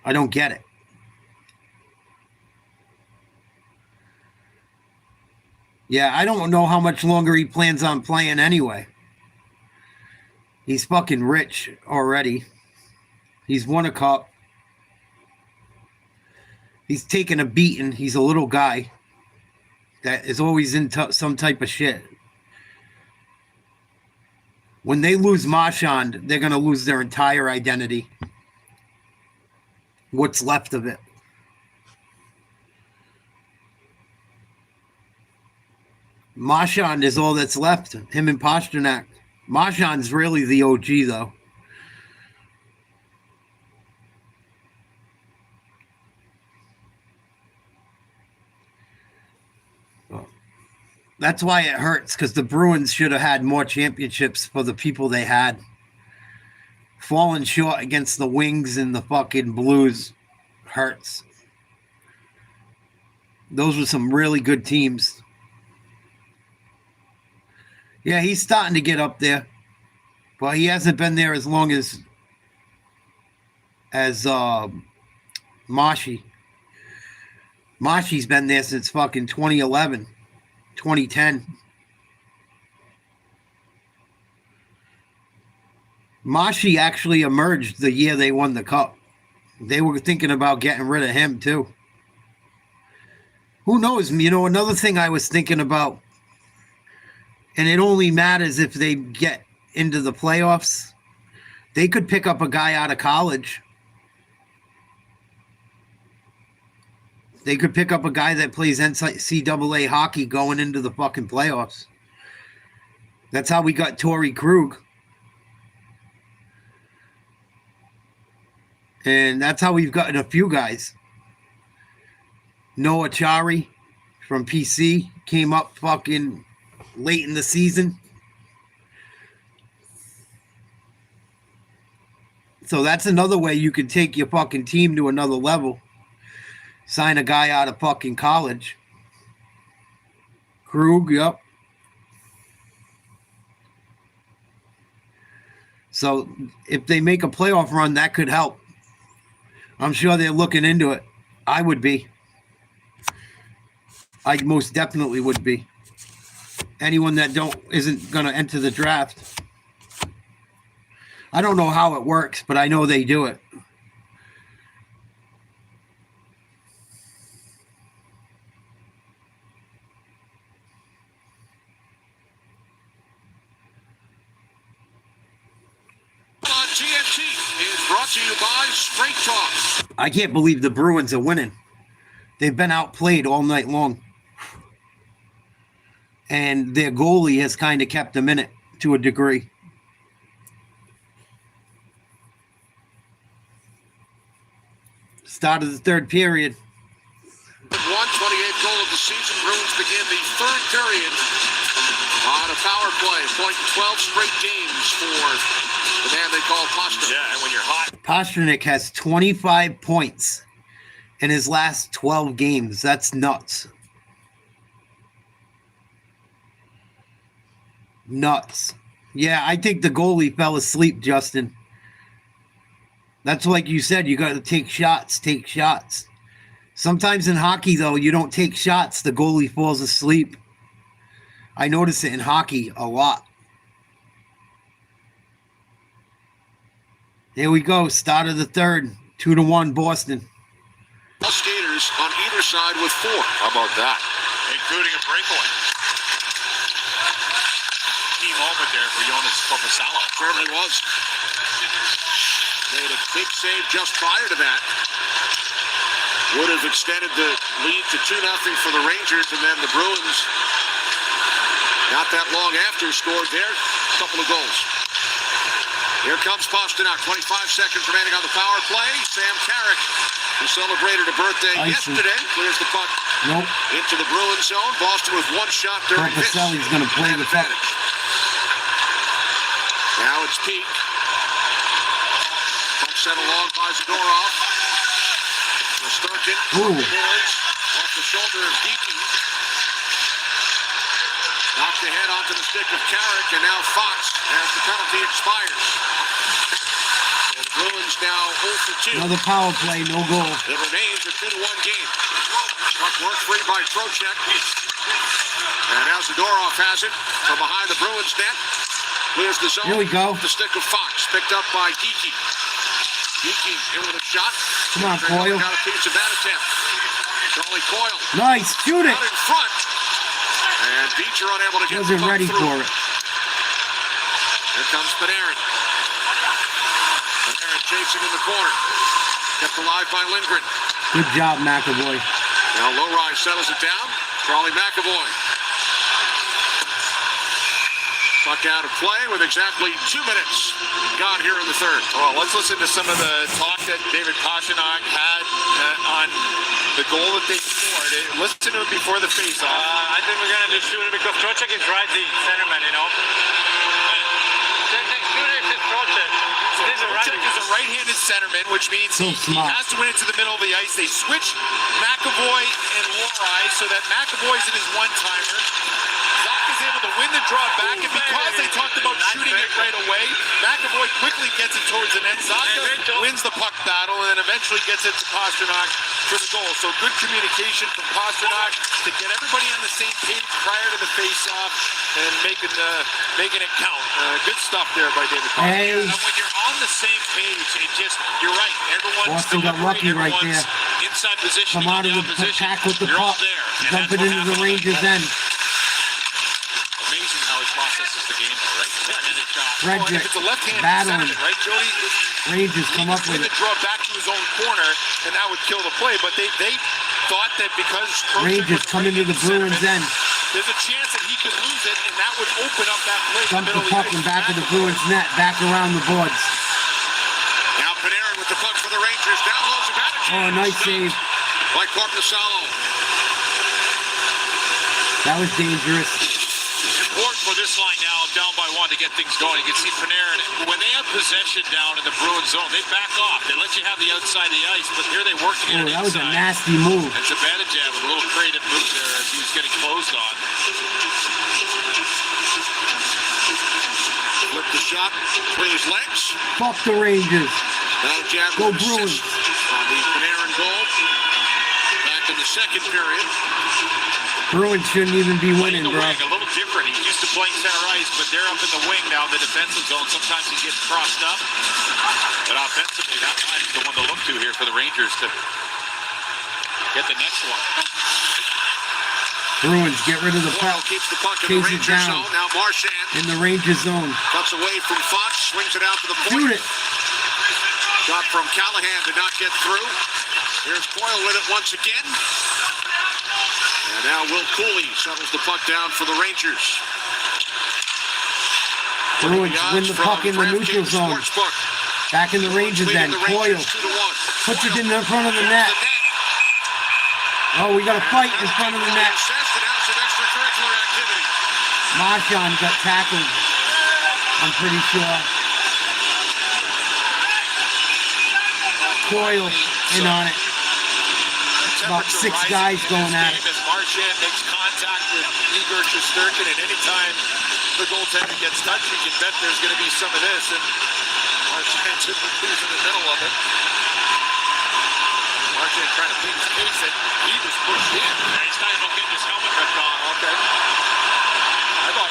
I don't get it. Yeah, I don't know how much longer he plans on playing anyway. He's fucking rich already. He's won a cup. He's taken a beating. He's a little guy that is always in some type of shit. When they lose Marchand, they're going to lose their entire identity. What's left of it. Marchand is all that's left. Him and Pasternak. Marchand's really the OG, though. That's why it hurts, because the Bruins should have had more championships for the people they had. Falling short against the Wings and the fucking Blues hurts. Those were some really good teams. Yeah, he's starting to get up there, but he hasn't been there as long as Marshy. Marshy's been there since fucking 2011, 2010. Marshy actually emerged the year they won the cup. They were thinking about getting rid of him too. Who knows? You know, another thing I was thinking about, and it only matters if they get into the playoffs, they could pick up a guy out of college. They could pick up a guy that plays NCAA hockey going into the fucking playoffs. That's how we got Torrey Krug. And that's how we've gotten a few guys. Noah Chari from PC came up fucking late in the season. So that's another way you could take your fucking team to another level. Sign a guy out of fucking college. Krug, yep. So if they make a playoff run, that could help. I'm sure they're looking into it. I would be. I most definitely would be. Anyone that isn't going to enter the draft. I don't know how it works, but I know they do it. On TNT is brought to you by Straight Talk. I can't believe the Bruins are winning. They've been outplayed all night long. And their goalie has kind of kept them in it to a degree. Start of the third period. 128th goal of the season. Bruins begin the third period on a power play. Point 12 straight games for the man they call Pasternak. Yeah, and when you're hot. Pasternak has 25 points in his last 12 games. That's nuts. Nuts. Yeah, I think the goalie fell asleep, Justin. That's like you said, you got to take shots, take shots. Sometimes in hockey, though, you don't take shots, the goalie falls asleep. I notice it in hockey a lot. Here we go, start of the third, 2-1 Boston. All skaters on either side with 4. How about that? Including a breakaway. Key moment there for Jonas Korpisalo. Certainly was. Made a big save just prior to that. Would have extended the lead to 2-0 for the Rangers, and then the Bruins, not that long after, scored their couple of goals. Here comes Pasternak, 25 seconds remaining on the power play. Sam Carrick, who celebrated a birthday yesterday, clears the puck into the Bruins zone. Boston with one shot during this. He's going to play the puck. Now it's Pete. Puck sent along by Zadorov. Sturkin off the shoulder of Geeky. Knocked the head onto the stick of Carrick, and now Fox as the penalty expires. And the Bruins now 0 for 2. Another power play, no goal. It remains a 2-1 game. Puck worked free by Trocheck. And now Zadorov has it from behind the Bruins net. Clears the zone. Here we go. The stick of Fox picked up by Geeky. Geeky in with a shot. Come on, Coyle. Got a piece of that attempt. Charlie Coyle. Nice, shoot it. Out in front. And Beecher unable to get Wasn't the puck ready through. for it. Here comes Panarin. Panarin chasing in the corner. Kept alive by Lindgren. Good job, McAvoy. Now Lowry settles it down. Charlie McAvoy. Puck out of play with exactly 2 minutes gone here in the third. Well, let's listen to some of the talk that David Pastrnak had on the goal that they scored. Listen to it before the face-off. I think we're going to just shoot it because Trocheck is right, the centerman, you know. Trocheck is a right-handed centerman, which means he has to win it to the middle of the ice. They switch McAvoy and Lohrei so that McAvoy's in his one-timer. Zach is able to win the draw back, and because they talked about shooting it right away, McAvoy quickly gets it towards the net. Zaka wins the puck battle and then eventually gets it to Pastrnak for the goal. So good communication from Pastrnak to get everybody on the same page prior to the face-off and making it count. Good stuff there by David Pastrnak. Hey. And when you're on the same page, you're right. Everyone's Boston got lucky right there. inside position. Come out of the attack with the puck, dump it into the Rangers' end. Amazing how he processes the game, right? Left-handed shot. Frederick It's a left-handed battling. centerman, right, Jody? Rangers come up with He it. could draw back to his own corner, and that would kill the play. But they thought that because Rangers come into the Bruins' end. there's a chance that he could lose it, and that would open up that play. Dump the puck in back of the Bruins' net, back around the boards. Now Panarin with the puck for the Rangers. Down low, Zibanejad. Oh, nice save. By Korpisalo. That was dangerous. Important for this line now, down by 1 to get things going. You can see Panarin, when they have possession down in the Bruins zone, they back off. They let you have the outside of the ice, but here they work to get it Oh, that was a inside. nasty move. And Zibanejad with a little creative move there as he was getting closed on. Flip the shot between his legs. Fuck the Rangers. Zibanejad Go with an Bruins. assist on the Panarin goal. Back in the second period. Bruins shouldn't even be winning, The bro. wing, a little different. He's used to playing center ice, but they're up in the wing now in the defensive zone. Sometimes he gets crossed up. But offensively, that line is the one to look to here for the Rangers to get the next one. Bruins get rid of the Boyle puck. keeps the puck in the Chase it Rangers down zone. Now Marchand in the Rangers zone. cuts away from Fox, swings it out to the point. Shoot it. Shot from Callahan did not get through. Here's Boyle with it once again. And now Will Cooley settles the puck down for the Rangers. Bruins win the puck in the neutral zone. Back in the Rangers end. Coyle puts it in the front of the net. Oh, we got a fight in front of the net. Marchand got tackled, I'm pretty sure. Coyle in on it. About 6 guys going at it. As Marchand makes contact with Igor Shesterkin, and anytime the goaltender gets touched, you can bet there's going to be some of this. And Marchand typically is in the middle of it. Marchand trying to plead his case that he was pushed in. Yeah, he's not even getting his helmet ripped off. Okay. I thought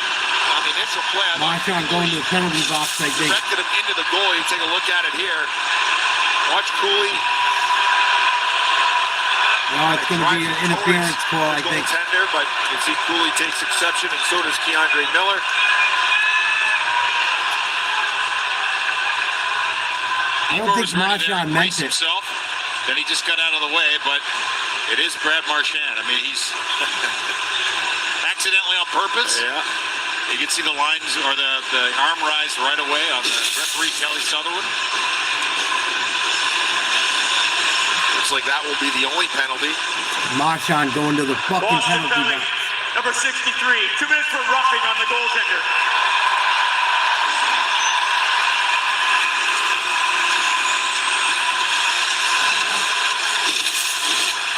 on the initial play, I thought Marchand going to the penalty box, I think. directed him into the goal. You take a look at it here. Watch Cooley. Oh, it's going to be an interference call, I think. Goaltender, but you see Cooley takes exception, and so does Keandre Miller. I don't think Marchand meant it. Himself. Then he just got out of the way, but it is Brad Marchand. I mean, he's accidentally on purpose. Yeah. You can see the lines or the arm rise right away on the referee, Kelly Sutherland. Looks like that will be the only penalty. Marchand going to the fucking penalty box. Number 63, 2 minutes for roughing on the goaltender.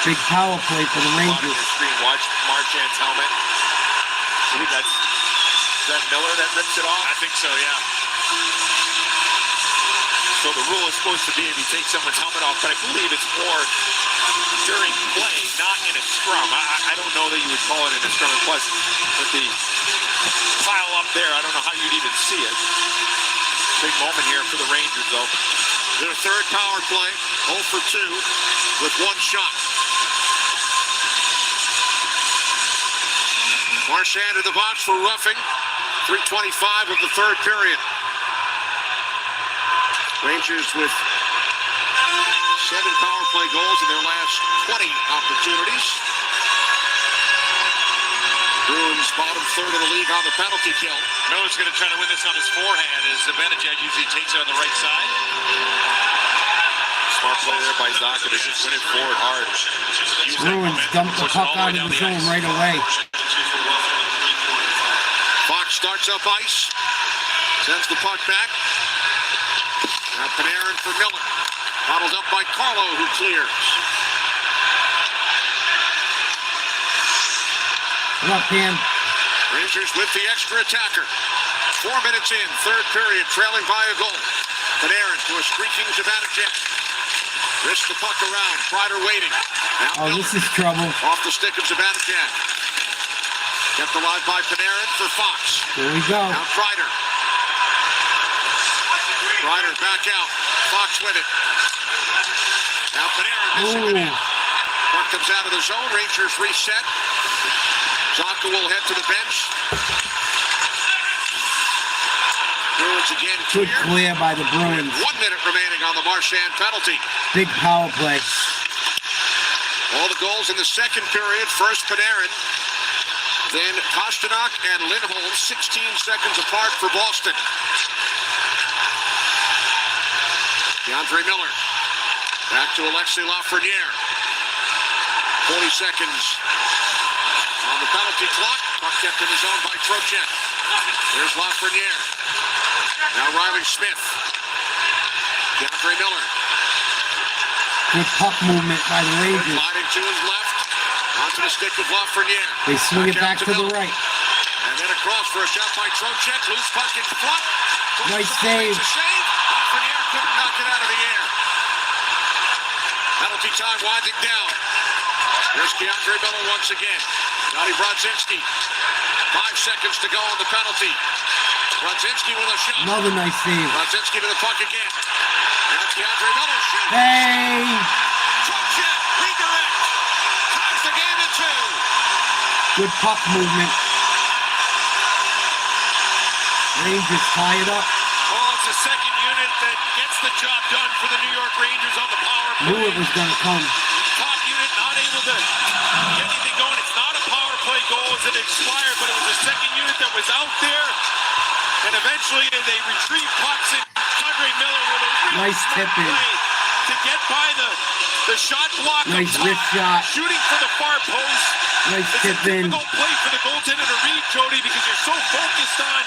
Big power play for the Rangers. Screen, watch Marchand's helmet. See, is that Miller that rips it off? I think so, yeah. So the rule is supposed to be if you take someone's helmet off, but I believe it's more during play, not in a scrum. I don't know that you would call it in a scrum. And plus, with the pile up there, I don't know how you'd even see it. Big moment here for the Rangers, though. Their third power play, 0 for 2 with 1 shot. Marchand in the box for roughing. 3:25 of the third period. Rangers with 7 power play goals in their last 20 opportunities. Bruins bottom third of the league on the penalty kill. Miller's going to try to win this on his forehand as Zibanejad usually takes it on the right side. Smart play there by Zaka to just win it forward hard. Bruins dump the puck out of the zone right away. Fox starts up ice. Sends the puck back. Now Panarin for Miller. Bottled up by Carlo, who clears. Come up, Pam. Rangers with the extra attacker. 4 minutes in, third period, trailing by a goal. Panarin to a streaking Zibanejad. Wrists the puck around. Kreider waiting. Now Oh, this is trouble. off the stick of Zibanejad. Kept alive by Panarin for Fox. There we go. Now Kreider. Kreider back out. Fox with it. Now Panarin missing it in. Puck comes out of the zone. Rangers reset. Zaka will head to the bench. Bruins again Good clear. clear by the Bruins. 1 minute remaining on the Marchand penalty. Big power play. All the goals in the second period. First Panarin. Then Pasternak and Lindholm 16 seconds apart for Boston. DeAndre Miller. Back to Alexis Lafreniere. 40 seconds on the penalty clock. Puck kept in the zone by Trocheck. There's Lafreniere. Now Riley Smith. DeAndre Miller. Good puck movement by the Rangers. Sliding to his left. Onto the stick of Lafreniere. They swing it back to the Miller. right. And then across for a shot by Trocheck. Loose puck in front. Nice save. Lafreniere couldn't knock it out of the air. Penalty time winding down. Here's DeAndre Miller once again. Johnny Brodzinski. 5 seconds to go on the penalty. Brodzinski with a shot. Another nice save. Brodzinski to the puck again. That's DeAndre Miller's shot. Hey! Trocheck, redirect. Ties the game at 2. Good puck movement. Rangers tie it up. Oh, it's the second unit that gets the job done for the New York Rangers on the power play. Knew it was going to come. Top unit not able to get anything going. It's not a power play goal as it expired, but it was the second unit that was out there. And eventually they retrieve pucks, and Andre Miller with a real Nice tip in. play to get by the shot block. Nice up top, wrist shot. Shooting for the far post. Nice It's tip a in. difficult play for the goaltender to read, Jody, because you're so focused on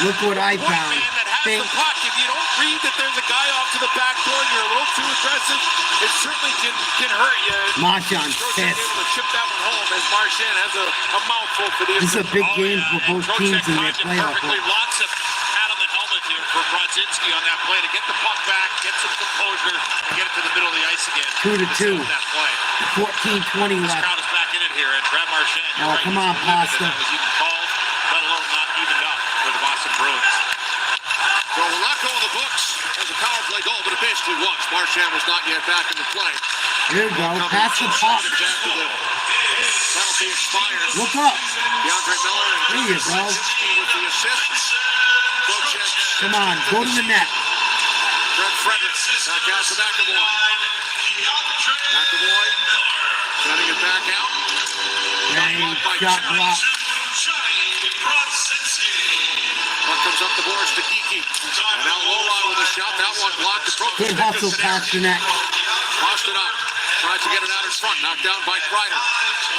Look what I the point found. man that has Think. the puck. If you don't read that there's a guy off to the back door and you're a little too aggressive, it certainly can hurt you. Marchand's Trocheck pissed. able to chip that one home as Marchand has a mouthful for the This is a big game for both teams in their Trocheck timed it playoff perfectly. run. Lots of pat on the helmet here for Brodzinski on that play to get the puck back, get some composure, and get it to the middle of the ice again. 2-2. That play. 14-20 This left. crowd is back in it here, and Brad Marchand, you're Oh, right, come he's on, livid that Pasta. that was even called, let alone not evened up for the Boston Bruins. So will not go in the books as a power play goal, but it basically was. Marchand was not yet back in the play. There you go. Pass the puck. After the penalty expired. Look up. DeAndre Miller and There you go. with the assist. Trocheck. Come on. Go to the net. Brett Frederick. Back out to McAvoy. McAvoy. Sending it back out. Dang. Shot block. Puck comes up the boards to Kiki. And now Lola with a shot. That one blocked. Good hustle past the net. Pasternak tried to get it out in front. Knocked down by Kreider.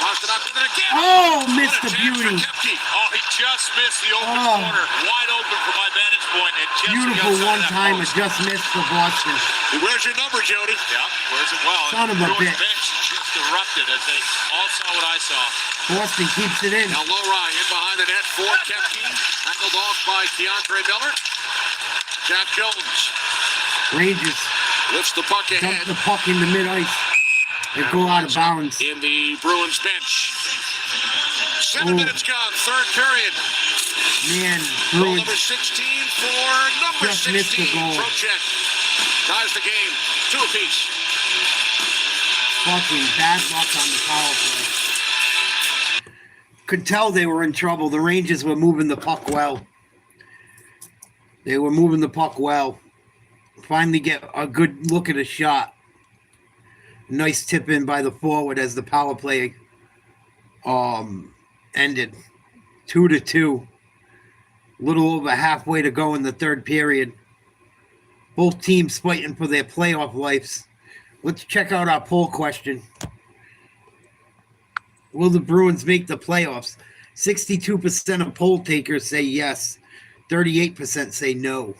Pasternak with it again. Oh, missed the beauty. Oh, he just missed the open Oh. corner. Wide open from my vantage point. And just Beautiful outside one that time. It post. just missed for Boston. Where's your number, Jody? Yeah, where's it? Well, Son of a Bruins bitch. bench just erupted as they all saw what I saw. Boston keeps it in. Now Lowry in behind the net for Kepke. Tackled off by DeAndre Miller. Jack Jones Rangers lifts the puck dump ahead. the puck in the mid-ice. They go out of bounds. In the Bruins bench. 7 Ooh. minutes gone, third period. Man, Goal Bruins number 16 for number just missed the 16. goal. Trocheck ties the game. 2 apiece. fucking bad luck on the power play. Could tell they were in trouble. The Rangers were moving the puck well. They were moving the puck well. Finally get a good look at a shot. Nice tip in by the forward as the power play ended. 2-2. A little over halfway to go in the third period. Both teams fighting for their playoff lives. Let's check out our poll question. Will the Bruins make the playoffs? 62% of poll takers say yes. 38% say no.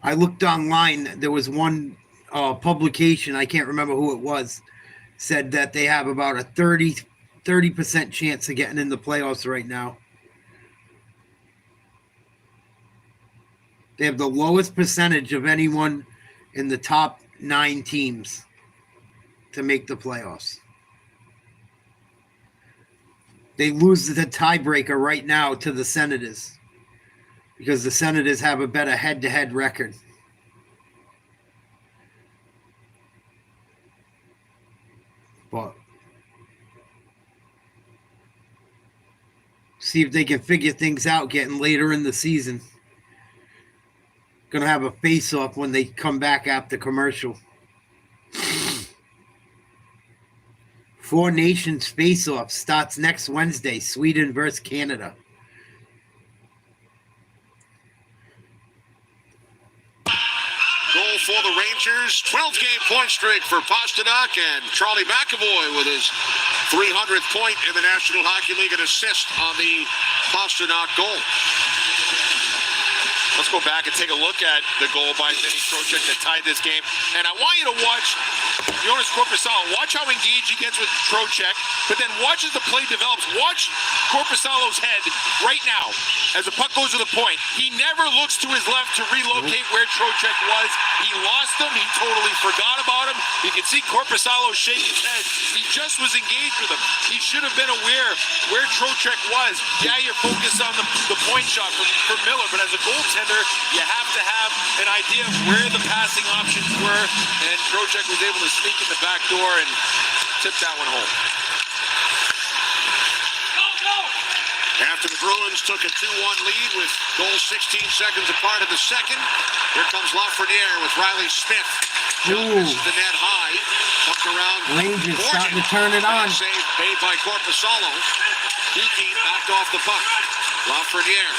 I looked online. There was one publication, I can't remember who it was, said that they have about a 30% chance of getting in the playoffs right now. They have the lowest percentage of anyone in the top 9 teams to make the playoffs. They lose the tiebreaker right now to the Senators because the Senators have a better head-to-head record. But see if they can figure things out getting later in the season. Going to have a face-off when they come back after commercial. Four Nations face-off starts next Wednesday. Sweden versus Canada. Goal for the Rangers. 12-game point streak for Pasternak, and Charlie McAvoy with his 300th point in the National Hockey League, an assist on the Pasternak goal. Let's go back and take a look at the goal by Vinny Trocheck that tied this game. And I want you to watch Jonas Korpisalo. Watch how engaged he gets with Trocheck, but then watch as the play develops. Watch Korpisalo's head right now as the puck goes to the point. He never looks to his left to relocate where Trocheck was. He lost him. He totally forgot about him. You can see Korpisalo shake his head. He just was engaged with him. He should have been aware where Trocheck was. Yeah, you're focused on the point shot for Miller, but as a goaltender, you have to have an idea of where the passing options were, and Trocheck was able to sneak in the back door and tip that one home. After the Bruins took a 2-1 lead with goals 16 seconds apart in the second, here comes Lafreniere with Riley Smith. Misses the net high. Comes around. Rangers starting to turn it on. Save made by Korpisalo. Geeky knocked off the puck. Lafreniere.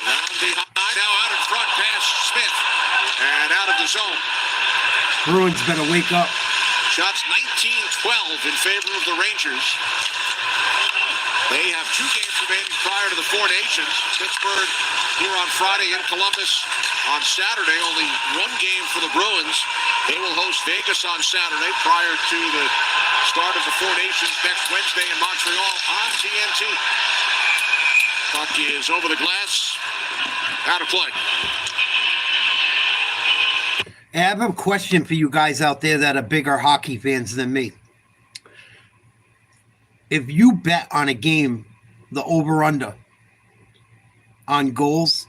Around behind. Now out in front past Smith. And out of the zone. Bruins better wake up. Shots 19-12 in favor of the Rangers. They have 2 games remaining prior to the Four Nations. Pittsburgh here on Friday, in Columbus on Saturday. Only 1 game for the Bruins. They will host Vegas on Saturday prior to the start of the Four Nations next Wednesday in Montreal on TNT. Puck is over the glass. Out of play. I have a question for you guys out there that are bigger hockey fans than me. If you bet on a game, the over-under on goals,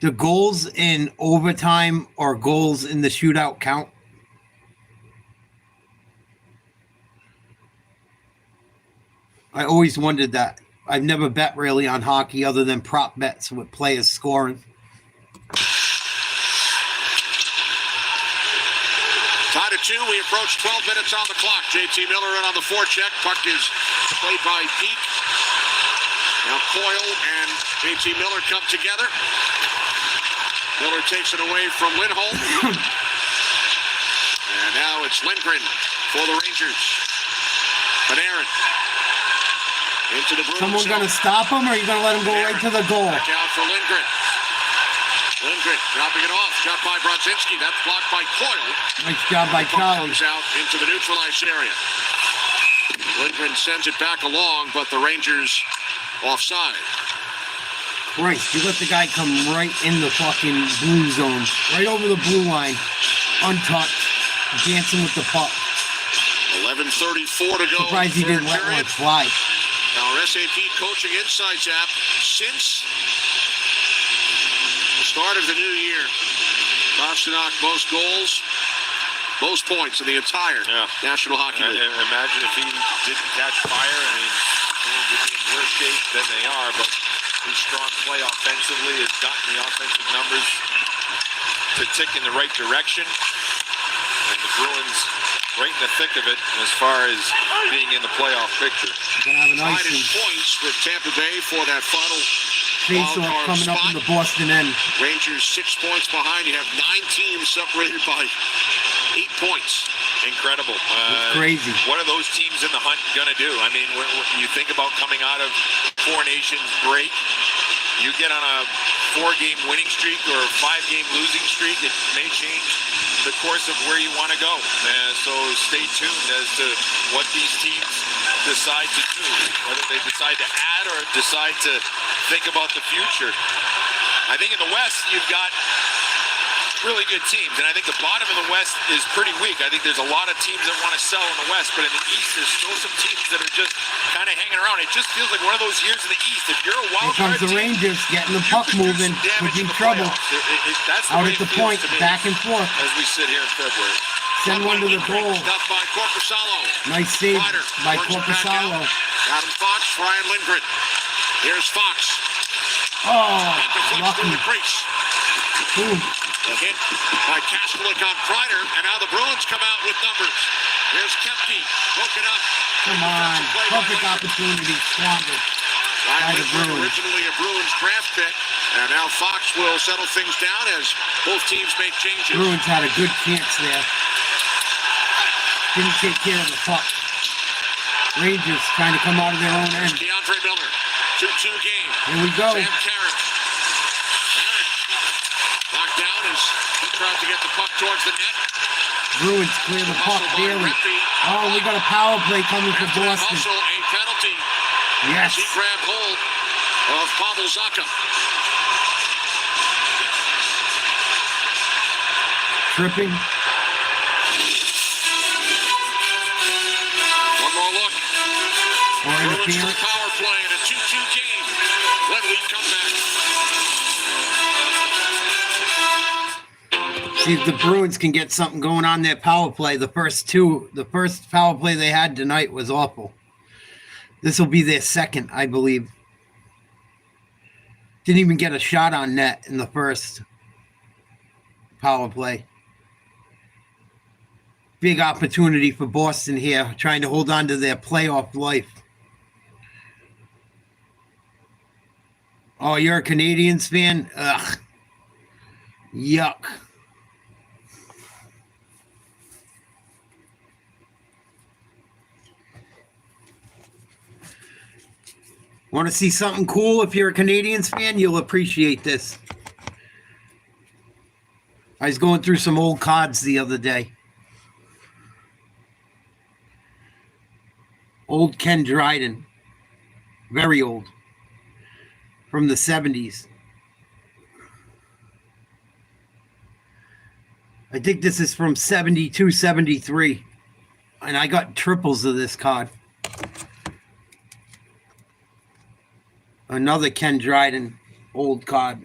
do goals in overtime or goals in the shootout count? I always wondered that. I've never bet really on hockey other than prop bets with players scoring. Tied at 2. We approach 12 minutes on the clock. JT Miller in on the forecheck. Puck is played by Peak. Now Coyle and JT Miller come together. Miller takes it away from Lindholm. And now it's Lindgren for the Rangers. Panarin into the Bruins. Someone going to stop him, or are you going to let him go right to the goal? Back out for Lindgren. Lindgren dropping it off. Shot by Brodzinski. That's blocked by Coyle. Nice job by Charlie. Comes out into the neutralized area. Lindgren sends it back along, but the Rangers offside. Christ, you let the guy come right in the fucking blue zone. Right over the blue line. Untouched. Dancing with the puck. 11:34 to go. Surprised he didn't let one fly. Now our SAP Coaching Insights app, since the start of the new year, Pasternak most goals, most points in the entire National Hockey League. Imagine if he didn't catch fire. I mean, Bruins would be in worse shape than they are, but his strong play offensively has gotten the offensive numbers to tick in the right direction. And the Bruins right in the thick of it as far as being in the playoff picture. Gonna have an Tied ice in points with Tampa Bay for that final face-off coming up in the Boston end. Rangers 6 points behind. You have 9 teams separated by 8 points. Incredible. Crazy. What are those teams in the hunt going to do? I mean, when you think about coming out of Four Nations break, you get on a 4-game winning streak or a 5-game losing streak, it may change the course of where you want to go. So stay tuned as to what these teams decide to do, whether they decide to add or decide to think about the future. I think in the West, you've got really good teams, and I think the bottom of the West is pretty weak. I think there's a lot of teams that want to sell in the West, but in the East, there's still some teams that are just kind of hanging around. It just feels like one of those years in the East. If you're a wild Here comes card the team, Rangers getting the puck moving, could be trouble. That's Out way at the it feels point, to me back and forth. as we sit here in February. Send one to the goal. Stuff by Corpusalo. Nice save Ryder by works it back Corpusalo. out. Adam Fox, Ryan Lindgren. Here's Fox. Oh, Deflects lucky. through the crease. Boom. A hit by Kastelik on Kreider, and now the Bruins come out with numbers. Here's Kempke, broken up. Come on, perfect opportunity, squandered by Ryan the Lindgren, Bruins. originally a Bruins draft pick, and now Fox will settle things down as both teams make changes. Bruins had a good chance there. Didn't take care of the puck. Rangers trying to come out of their own end. DeAndre Miller, 2-2 game. Here we go. Sam Carrick. Knocked down as he tried to get the puck towards the net. Bruins clear the puck barely. Oh, we got a power play coming for After that Boston. hustle, a penalty. Yes. He grabbed hold of Pavel Zacha. Tripping. One more look. Or Bruins to the interference. power play in a 2-2 game. When we come back. See if the Bruins can get something going on their power play. The first power play they had tonight was awful. This will be their second, I believe. Didn't even get a shot on net in the first power play. Big opportunity for Boston here, trying to hold on to their playoff life. Oh, you're a Canadiens fan? Ugh. Yuck. Want to see something cool? If you're a Canadiens fan, you'll appreciate this. I was going through some old cards the other day. Old Ken Dryden. Very old. From the 70s. I think this is from 72, 73. And I got triples of this card. Another Ken Dryden old card.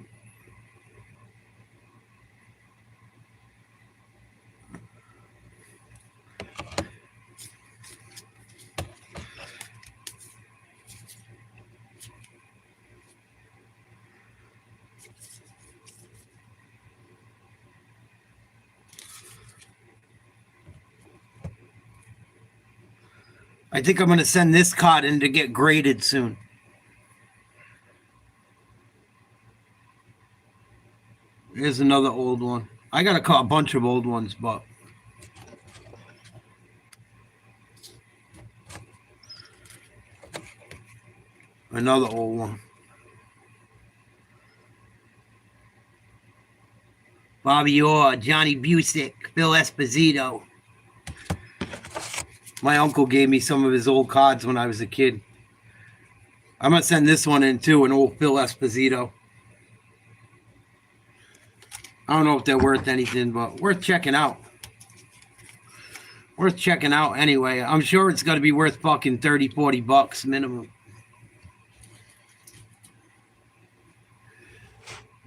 I think I'm going to send this card in to get graded soon. Here's another old one. I got a bunch of old ones, but another old one. Bobby Orr, Johnny Busick, Phil Esposito. My uncle gave me some of his old cards when I was a kid. I'm going to send this one in too, an old Phil Esposito. I don't know if they're worth anything, but worth checking out. Worth checking out anyway. I'm sure it's got to be worth fucking 30, 40 bucks minimum.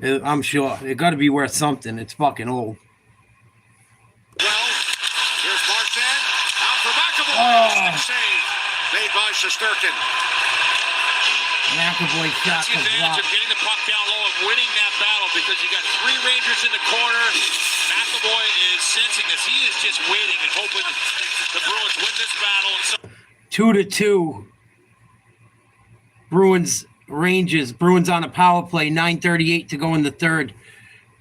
I'm sure. It got to be worth something. It's fucking old. Well, here's Marchand. Out for McAvoy. Oh. Save made by Shesterkin. McAvoy shot That's the advantage of getting the puck down low and winning that battle because you got 3 Rangers in the corner. McAvoy is sensing this. He is just waiting and hoping the Bruins win this battle. 2-2. Rangers. Bruins on a power play. 9:38 to go in the third.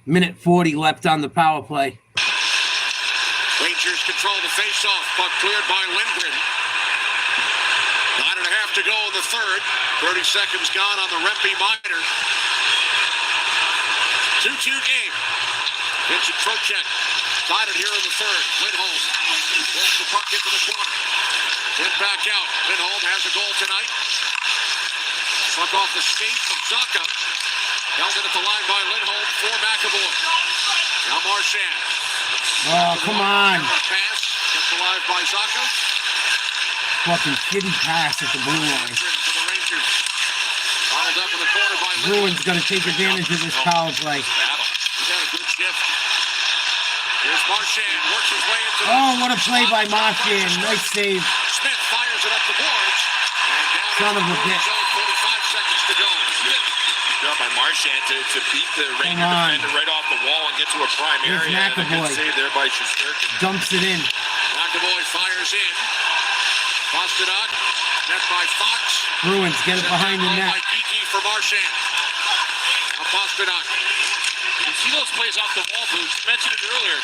Minute 40 left on the power play. Rangers control the faceoff. Puck cleared by Lindgren. 9.5 to go in the third. 30 seconds gone on the Rempe minor. 2-2 game. Vincent Trocheck tied it here in the third. Lindholm rolls the puck into the corner. Then back out. Lindholm has a goal tonight. Puck off the skate of Zaka. Held it at the line by Lindholm for McAvoy. Now Marchand. Oh, come on. Pass. Kept alive by Zaka. Fucking shitty pass at the blue line. For the Rangers. Fouled up in the corner by Lindholm. Bruins going to take advantage of this power play. He's had a good shift. Here's Marchand. Works his way into the... Oh, what a play by Marchand. Nice save. Smith fires it up the boards. And down Son of a bitch. 45 seconds to go. Good job by Marchand to beat the Ranger defender right off the wall and get to a prime Here's area. And a McAvoy. good save there by Shesterkin. Dumps it in. McAvoy fires in. Pasternak. Net by Fox. Bruins get it behind the net. By Geeky for Marchand. Now Pasternak. You see those plays off the wall, Boots. You mentioned it earlier.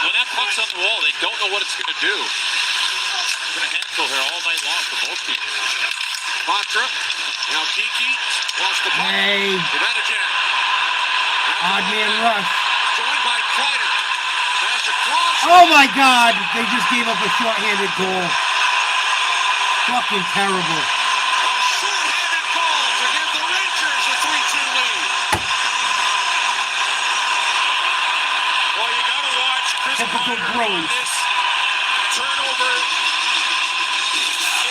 When that puck's on the wall, they don't know what it's going to do. It's going to handle here all night long for both teams. Patra. Now Geeky. Lost the puck. Hey. Zibanejad. Odd man rush. Joined by Kreider. Pass across. Oh my God. They just gave up a shorthanded goal. Fucking terrible. A shorthanded goal to give the Rangers a 3-2 lead. Well, you got to watch Chris Typical Kreider on Bruins. this turnover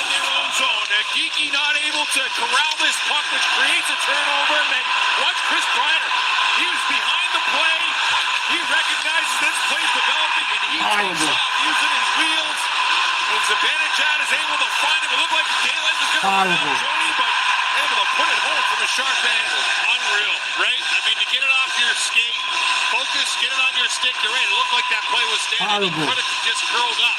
in their own zone. Geeky not able to corral this puck, which creates a turnover. And then watch Chris Kreider. He was behind the play. He recognizes this play's developing, and he takes off using his wheels. And Zibanejad is able to find him. It looked like the daylight was going to run out Jody, but able to put it home from a sharp angle. Unreal, right? I mean, to get it off your skate, focus, get it on your stick, you're right. It looked like that play was standing. He could have just curled up,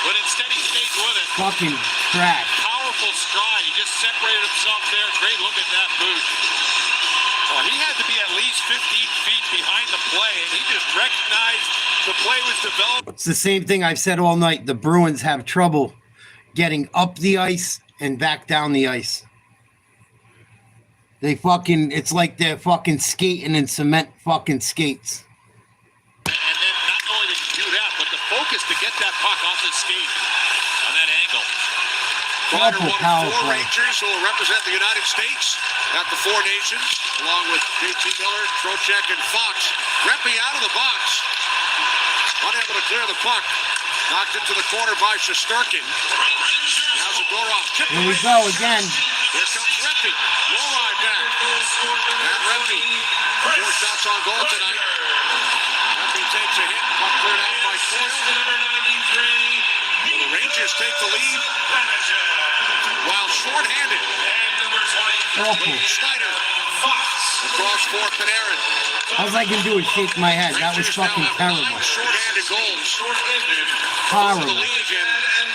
but instead he stayed with it. Fucking trash. Powerful stride. He just separated himself there. Great look at that boot. Well, he had to be at least 15 feet behind the play, and he just recognized the play was developed. It's the same thing I've said all night. The Bruins have trouble getting up the ice and back down the ice. It's like they're fucking skating in cement fucking skates. And then not only did you do that, but the focus to get that puck off the skate on that angle. Kreider, one of 4 Rangers who will represent the United States at the Four Nations, along with JT Miller, Trocheck, and Fox. Rempe out of the box. Unable to clear the puck. Knocked into the corner by Shesterkin. Now Zadorov. Here we go again. Here comes Rempe. Low ride back. And Rempe. 4 shots on goal tonight. Rempe takes a hit. Puck cleared out by Coyle. The Rangers take the lead while short-handed. Schneider across for Panarin. All I can do is shake my head. That was fucking terrible. Short-handed goals. Horrible. The league, and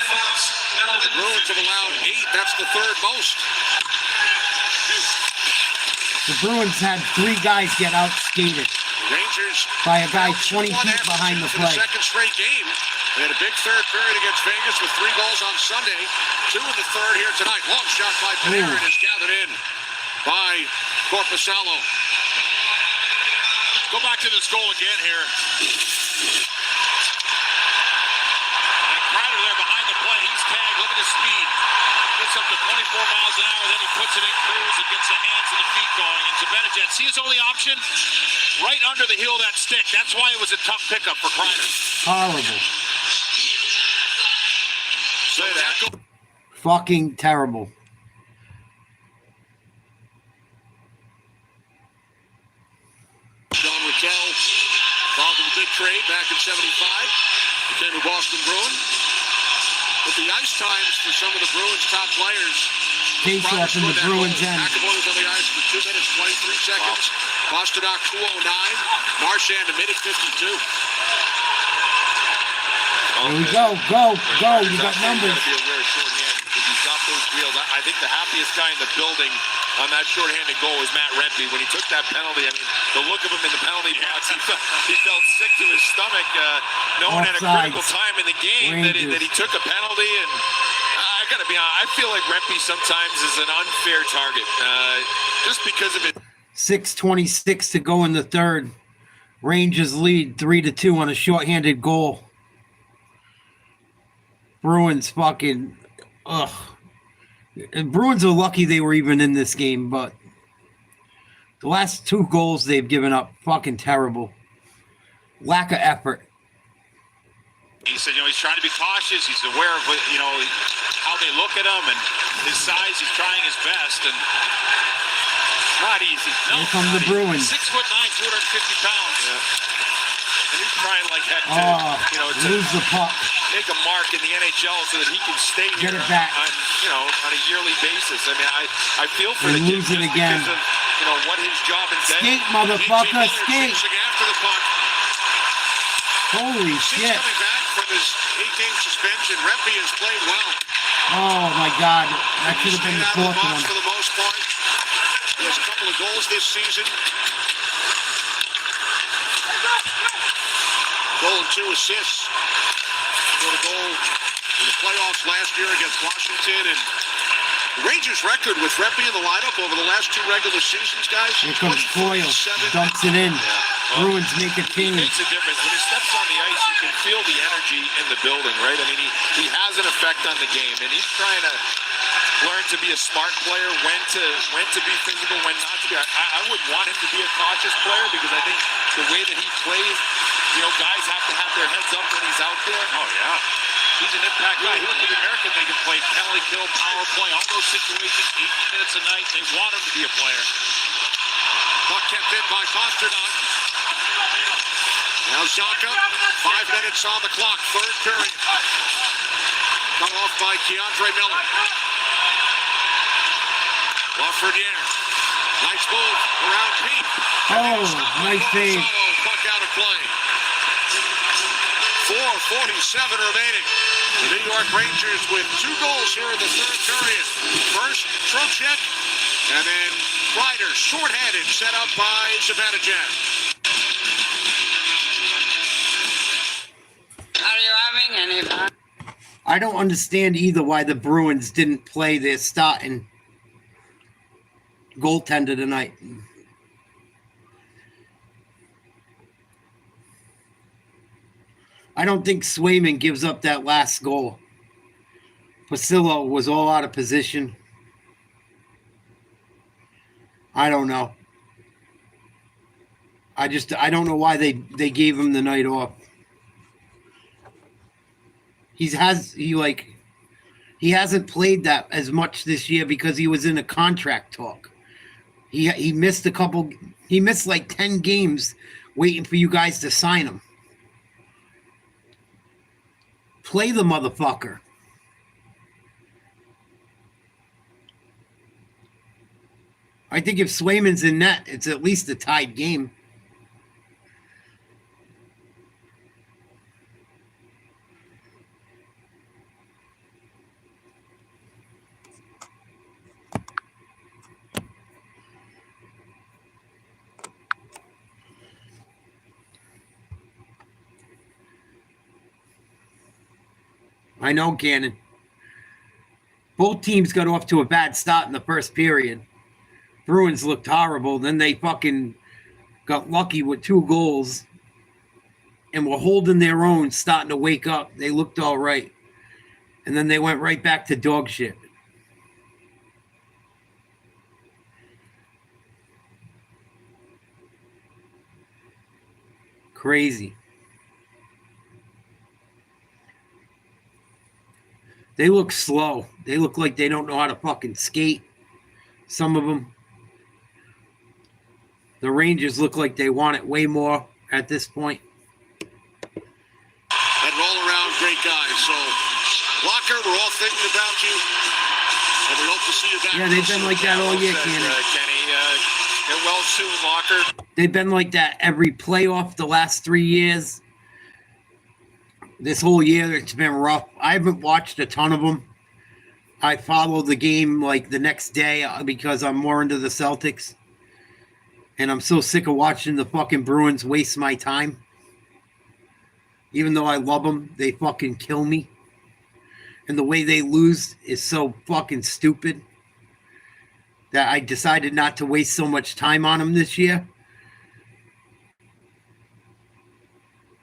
the Bruins have allowed 8. That's the third most. The Bruins had 3 guys get out-skated Rangers by a guy 20 feet behind the for play. the second straight game. They had a big third period against Vegas with 3 goals on Sunday. 2 in the third here tonight. Long shot by Panarin is gathered in by Korpisalo. Go back to this goal again here. And Kreider there behind the play. He's tagged. Look at his speed. Gets up to 24 miles an hour. Then he puts it in cruise and gets the hands and the feet going. And Zibanejad, see his only option? Right under the heel of that stick. That's why it was a tough pickup for Kreider. Horrible. Say that. Fucking terrible. Sean Raquel, involved in the big trade back in '75. Became a Boston Bruin. But the ice times for some of the Bruins' top players. Face off in the Bruins end. McAvoy was on the ice for 2 minutes, 23 seconds. Pasternak 2:09. Marchand a minute 52. Here we go. Go. You got numbers. Be aware of shorthanded because he's got those wheels. I think the happiest guy in the building on that shorthanded goal was Matt Rempe. When he took that penalty, I mean, the look of him in the penalty box, he felt sick to his stomach. Knowing at a critical time in the game that he took a penalty. And I got to be honest, I feel like Rempe sometimes is an unfair target just because of it. 6:26 to go in the third. Rangers lead 3-2 on a shorthanded goal. Bruins fucking And Bruins are lucky they were even in this game, but the last 2 goals they've given up, fucking terrible. Lack of effort. He said, he's trying to be cautious. He's aware of, how they look at him and his size. He's trying his best, and not easy. No, Here come the Bruins. 6'9", 250 pounds. Yeah. And he's trying like heck to, lose the puck. Make a mark in the NHL so that he can stay Get here it back. on a yearly basis. I mean, I feel for And the kid lose it just again. because of, what his job entails. Skate, motherfucker, skate. Chasing after the puck. Holy shit. Coming back from his 8-game suspension. Rempe has played well. Oh my God. That should have been the Stayed out of fourth the box one. for the most part. He has a couple of goals this season. Goal and 2 assists. Scored a goal in the playoffs last year against Washington. And the Rangers' record with Rempe in the lineup over the last 2 regular seasons, guys. Here comes Coyle. Dumps it in. Bruins make a change. Makes a difference. When he steps on the ice, you can feel the energy in the building, right? I mean, he has an effect on the game, and he's trying to learn to be a smart player, when to be physical, when not to be. I would want him to be a cautious player because I think the way that he plays, guys have to have their heads up when he's out there. Oh, yeah. He's an impact guy. He look at the American League and play penalty kill, power play, all those situations, 18 minutes a night. They want him to be a player. Puck kept in by Pasternak. Now Zaka, 5 minutes on the clock, third period. Cut off by Keandre Miller. Lafreniere. Nice move around Pete. Oh, nice save. Puck out of play. 4:47 remaining. The New York Rangers with 2 goals here in the third period. First, Trocheck, and then Ryder, shorthanded, set up by Zibanejad. Are you having any fun? I don't understand either why the Bruins didn't play their starting goaltender tonight. I don't think Swayman gives up that last goal. Pasillo was all out of position. I don't know. I don't know why they gave him the night off. He hasn't played that as much this year because he was in a contract talk. He missed like 10 games waiting for you guys to sign him. Play the motherfucker. I think if Swayman's in net, it's at least a tied game. I know, Cannon. Both teams got off to a bad start in the first period. Bruins looked horrible. Then they fucking got lucky with 2 goals and were holding their own, starting to wake up. They looked all right. And then they went right back to dog shit. Crazy. They look slow. They look like they don't know how to fucking skate. Some of them. The Rangers look like they want it way more at this point. And all around great guys. So, Walker, we're all thinking about you. And we hope to see you back. Yeah, they've been like that all year, Cannon. Kenny, get well soon, Walker. They've been like that every playoff the last 3 years. This whole year, it's been rough. I haven't watched a ton of them. I follow the game like the next day because I'm more into the Celtics. And I'm so sick of watching the fucking Bruins waste my time. Even though I love them, they fucking kill me. And the way they lose is so fucking stupid that I decided not to waste so much time on them this year.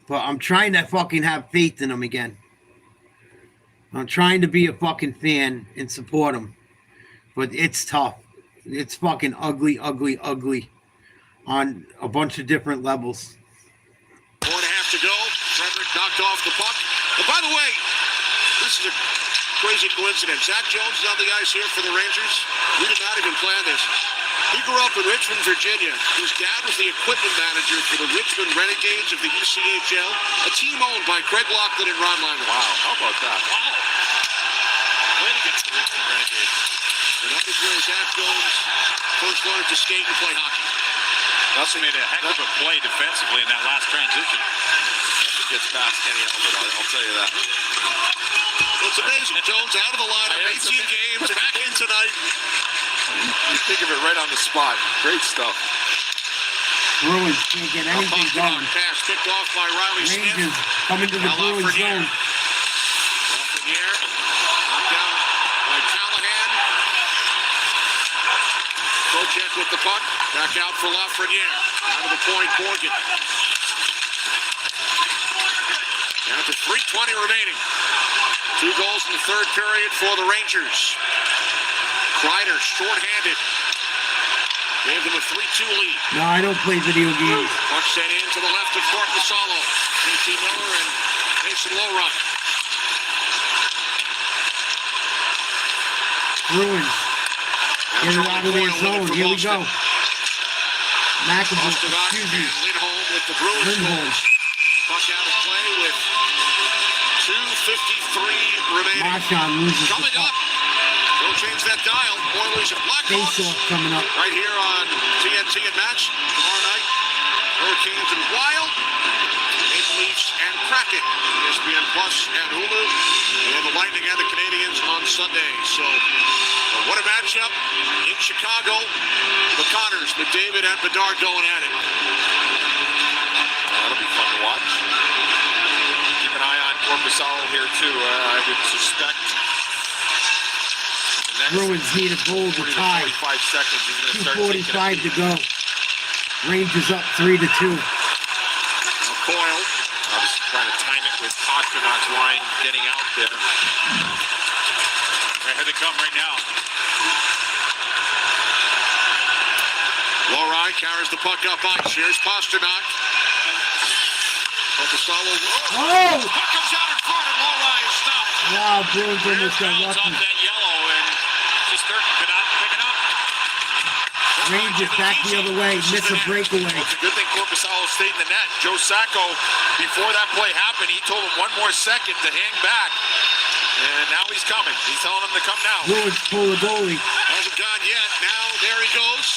But I'm trying to fucking have faith in them again. I'm trying to be a fucking fan and support them. But it's tough. It's fucking ugly, ugly, ugly on a bunch of different levels. 4.5 to go. Frederick knocked off the puck. And by the way, this is a crazy coincidence. Zach Jones is on the ice here for the Rangers. We did not even plan this. He grew up in Richmond, Virginia. His dad was the equipment manager for the Richmond Renegades of the ECHL, a team owned by Craig Laughlin and Ron Lyman. Wow, how about that? Wow. Played against the Richmond Renegades. And that was where Zach Jones first learned to skate and play hockey. Also made a heck of a play defensively in that last transition. Nothing gets past Kenny Albert, I'll tell you that. It's amazing. Jones out of the lineup, 18 games, back in tonight. You think of it right on the spot. Great stuff. Bruins can't get anything done. Pass kicked off by Riley Rangers Smith. coming to the Bruins zone. Lafreniere, knocked down by Callahan. Kocek with the puck. Back out for Lafreniere. Out of the point, Borgen. Down to 3:20 remaining. 2 goals in the third period for the Rangers. Kreider, short-handed. Gave them a 3-2 lead. No, I don't play video games. Puck sent in to the left of Fort Masalo. J.T. Miller and Mason Lowrun. Bruins. Get it out of their zone. Here we go. McAvoy, excuse me. Lindholm with the Bruins. Lindholm. Puck out of play with 2:53 remaining. Marchand loses the Coming puck. up. Don't change that dial. Oilers and Blackhawks. Face-off coming up. Right here on TNT and Match tomorrow night. Hurricanes and Wild. Maple Leafs and Kraken. ESPN Plus and Hulu. And the Lightning and the Canadians on Sunday. So what a matchup in Chicago. The Connors, McDavid and Bedard going at it. That'll be fun to watch. Keep an eye on Korpisalo here too. I would suspect. Bruins need a goal to tie. 45 seconds. He's going to start taking 2:45 to go. Rangers up 3-2. Now Coyle, obviously trying to time it with Pasternak's line getting out there. Here they come right now. Lohrei carries the puck up ice. Here's Pasternak. Korpisalo. Oh! Puck comes out in front and Lohrei is stopped. Wow, Bruins almost got Bounce lucky. off that yellow and Shesterkin could not pick it up. Rangers back the other way, miss a breakaway. Well, it's a good thing Korpisalo stayed in the net. Joe Sacco, before that play happened, he told him one more second to hang back. And now he's coming. He's telling him to come now. Bruins pull the goalie. Hasn't gone yet. Now there he goes.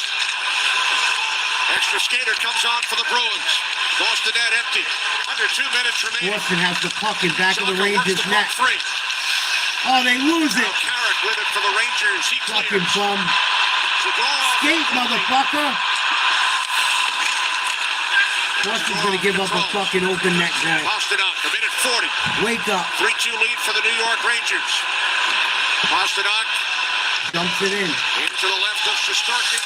Extra skater comes on for the Bruins. Lost the net empty. Under 2 minutes remaining. Boston has the puck in back of the Sacco works Rangers the net. puck free. Oh, they lose it. Now Carrick with it for the Rangers. He Fucking clears. bum. Zadorov. Skate, motherfucker. Boston's going to give up a fucking open net goal. Pasternak, a minute 40. Wake up. 3-2 lead for the New York Rangers. Pasternak Dumps it in. into the left of Shesterkin.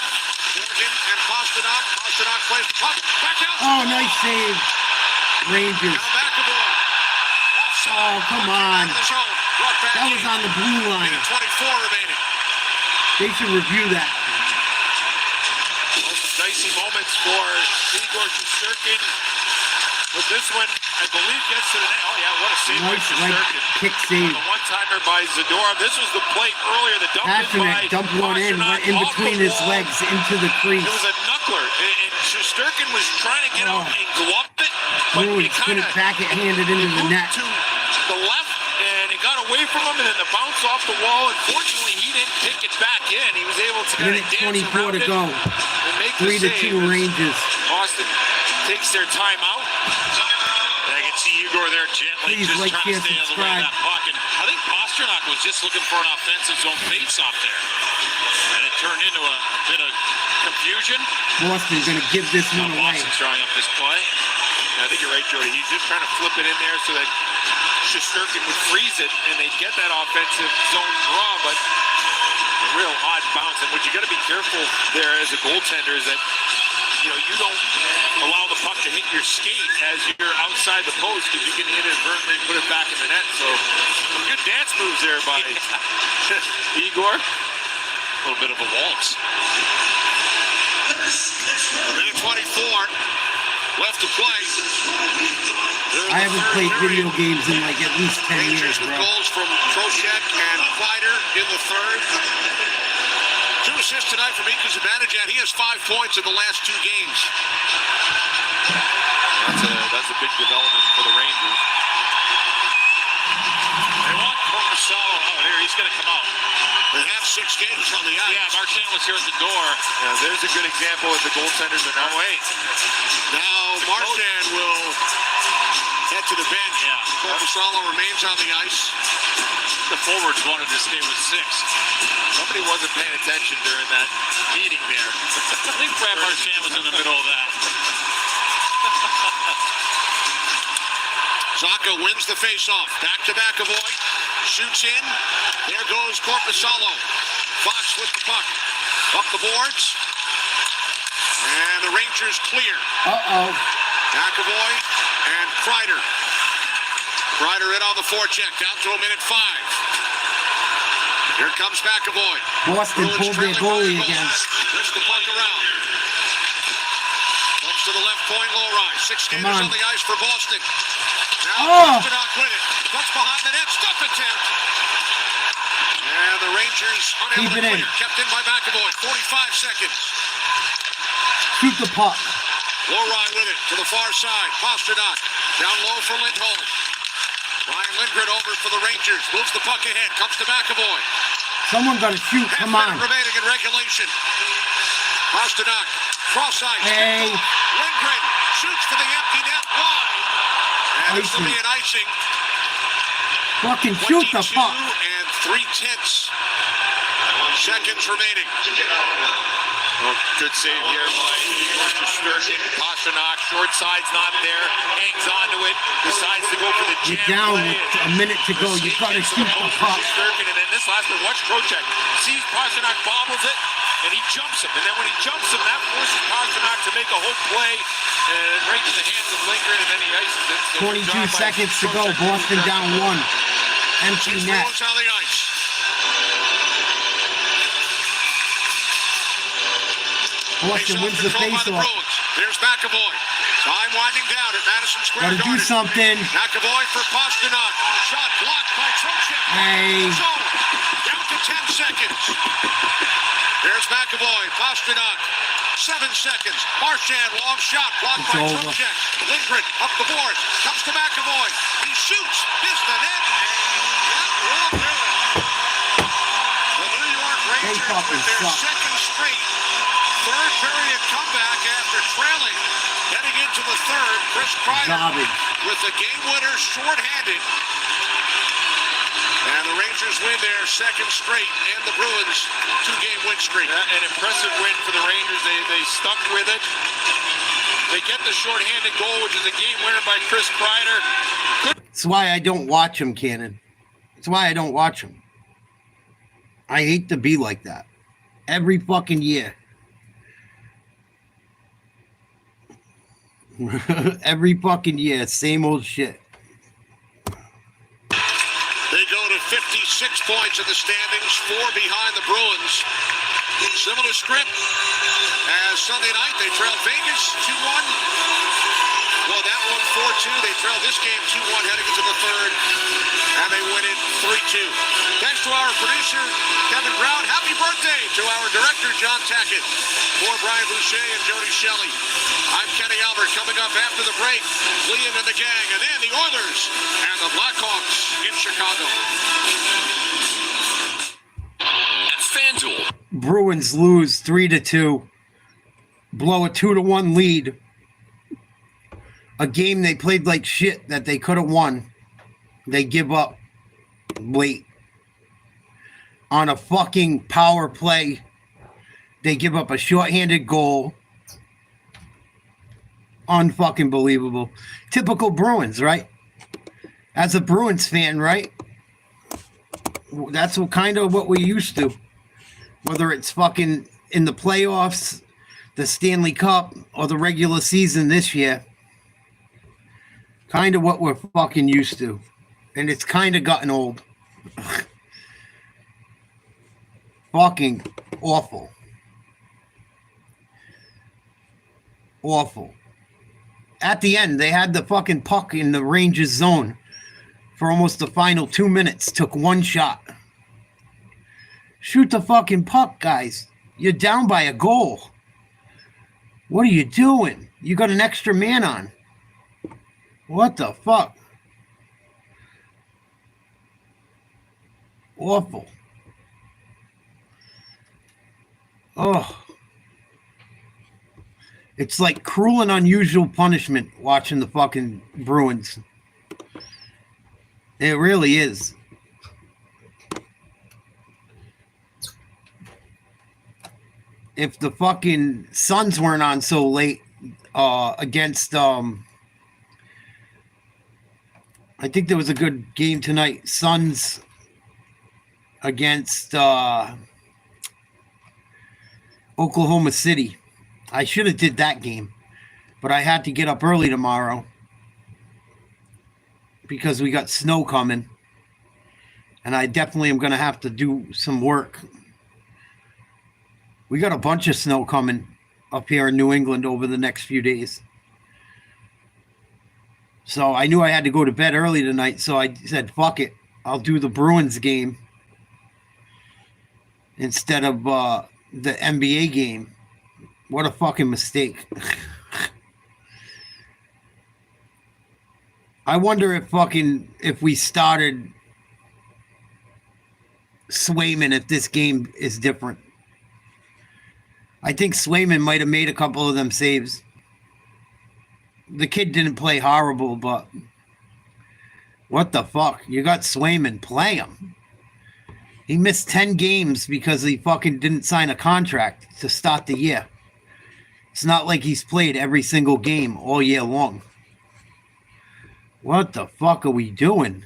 Morgan and Pasternak. Pasternak plays the puck. Back out. Oh, nice save. Rangers. Now McAvoy. Oh, come on. Out of the zone. Brought back That was in. on the blue line. Minute 24 remaining. They should review that. Those dicey moments for Igor Shesterkin. But this one, I believe, gets to the net. Oh, yeah, what a save by Nice right Shesterkin. kick save. The one-timer by Zadorov. This was the play earlier. The dump in by Pasternak dumped one in, went in Pasternak between off the his wall. legs into the crease. It was a knuckler, and Shesterkin was trying to get out and glove it, but Bruins it kind couldn't of back it handed into the net. to the left, and it got away from him, and then the bounce off the wall. Unfortunately, he didn't pick it back in. He was able to kind of Minute dance 24 around to it go. and make the 3-2 save. Rangers. Boston takes their time out. I can see Igor there gently Please just like, trying share, to stay out of the way of subscribe. that puck. And I think Pasternak was just looking for an offensive zone face-off there. And it turned into a bit of confusion. Boston's going to give this one away. Boston's drawing up this play. I think you're right, Jody. He's just trying to flip it in there so that Shesterkin would freeze it, and they get that offensive zone draw, but a real odd bounce. And what you got to be careful there as a goaltender is that, you know, you don't allow the puck to hit your skate as you're outside the post, because you can inadvertently put it back in the net. So some good dance moves there by Igor. A little bit of a waltz. A minute 24 left to play. I haven't played video games in like at least 10 years, With bro. goals from Trocheck and Kreider in the third. 2 assists tonight from Mika Zibanejad. He has 5 points in the last 2 games. That's a big development for the Rangers. They want Korpisalo out here. He's going to come out. They have 6 games on the ice. Yeah, Marchand was here at the door. Yeah, there's a good example of the goaltenders are not. Wait. Now Marchand will head to the bench. Yeah. Korpisalo remains on the ice. The forwards wanted to stay with 6. Somebody wasn't paying attention during that meeting there. I think Brad Marchand was in the middle of that. Zaka wins the faceoff. Back to McAvoy. Shoots in. There goes Korpisalo. Fox with the puck. Up the boards. And the Rangers clear. Uh-oh. McAvoy and Kreider. Kreider in on the forecheck. Down to a minute 5. Here comes McAvoy. Boston Bruins pulled their trailing goalie by the again. goal. Flips the puck around. Comes to the left point, low rise. 6 skaters on the ice for Boston. Now Pasternak with it. Cuts behind the net. Stuff attempt. And the Rangers unable to clear. Kept in by McAvoy. 45 seconds. Shoot the puck. Lowry with it to the far side. Pasternak down low for Lindholm. Ryan Lindgren over for the Rangers. Moves the puck ahead. Comes to McAvoy. Someone got to shoot. Come on. Remaining in regulation. Pasternak. Cross ice. Hey. Lindgren shoots for the empty net wide. And this will be an icing. Fucking shoot the puck. 22 and 3/10 seconds remaining. Well, good save here by Shesterkin. Pasternak, short side's not there, hangs onto it, decides to go for the jam. You're down play. with a minute to go. You got to shoot the puck. Shesterkin, and then this last one, watch Trocheck. Sees Pasternak bobbles it, and he jumps him. And then when he jumps him, that forces Pasternak to make a whole play, and right in the hands of Lindgren, and then he ices it. So 22 seconds to go. Boston down 1. Empty net. Bruins on the ice. Boston wins the faceoff. There's McAvoy. Time winding down at Madison Square Got to do Garden. something. McAvoy for Pasternak. Shot blocked by Trocheck. Hey. Down to 10 seconds. There's McAvoy. Pasternak. 7 seconds. Marchand, long shot. Blocked by Trocheck. Lindgren up the boards. Comes to McAvoy. He shoots. Missed the net. That will do it. The New York Rangers with their second straight third period comeback after trailing. Heading into the third, Chris Kreider with the game winner shorthanded. And the Rangers win their second straight and the Bruins 2-game win streak. An impressive win for the Rangers. They stuck with it. They get the shorthanded goal, which is a game winner by Chris Kreider. That's why I don't watch him, Cannon. That's why I don't watch him. I hate to be like that. Every fucking year. Every fucking year, same old shit. They go to 56 points in the standings, 4 behind the Bruins. Similar script as Sunday night. They trailed Vegas 2-1. Well, that one 4-2. They trailed this game 2-1 heading into the third, and they win it 3-2. Thanks to our producer, Kevin Brown. Happy birthday to our director, John Tackett. For Brian Boucher and Jody Shelley. I'm Kenny Albert. Coming up after the break, Liam and the gang, and then the Oilers and the Blackhawks in Chicago. At FanDuel. Bruins lose 3-2. Blow a 2-1 lead. A game they played like shit that they could have won. They give up late. On a fucking power play, they give up a shorthanded goal. Unfucking believable. Typical Bruins, right? As a Bruins fan, right? That's kind of what we used to. Whether it's fucking in the playoffs, the Stanley Cup, or the regular season this year. Kind of what we're fucking used to. And it's kind of gotten old. Fucking awful. Awful. At the end, they had the fucking puck in the Rangers zone for almost the final 2 minutes. Took one shot. Shoot the fucking puck, guys. You're down by a goal. What are you doing? You got an extra man on. What the fuck? Awful. Oh. It's like cruel and unusual punishment watching the fucking Bruins. It really is. If the fucking Suns weren't on so late against I think there was a good game tonight. Suns against Oklahoma City. I should have did that game, but I had to get up early tomorrow because we got snow coming, and I definitely am going to have to do some work. We got a bunch of snow coming up here in New England over the next few days. So I knew I had to go to bed early tonight, so I said, fuck it. I'll do the Bruins game instead of the NBA game. What a fucking mistake. I wonder if we started Swayman, if this game is different. I think Swayman might have made a couple of them saves. The kid didn't play horrible, but what the fuck? You got Swayman, play him. He missed 10 games because he fucking didn't sign a contract to start the year. It's not like he's played every single game all year long. What the fuck are we doing?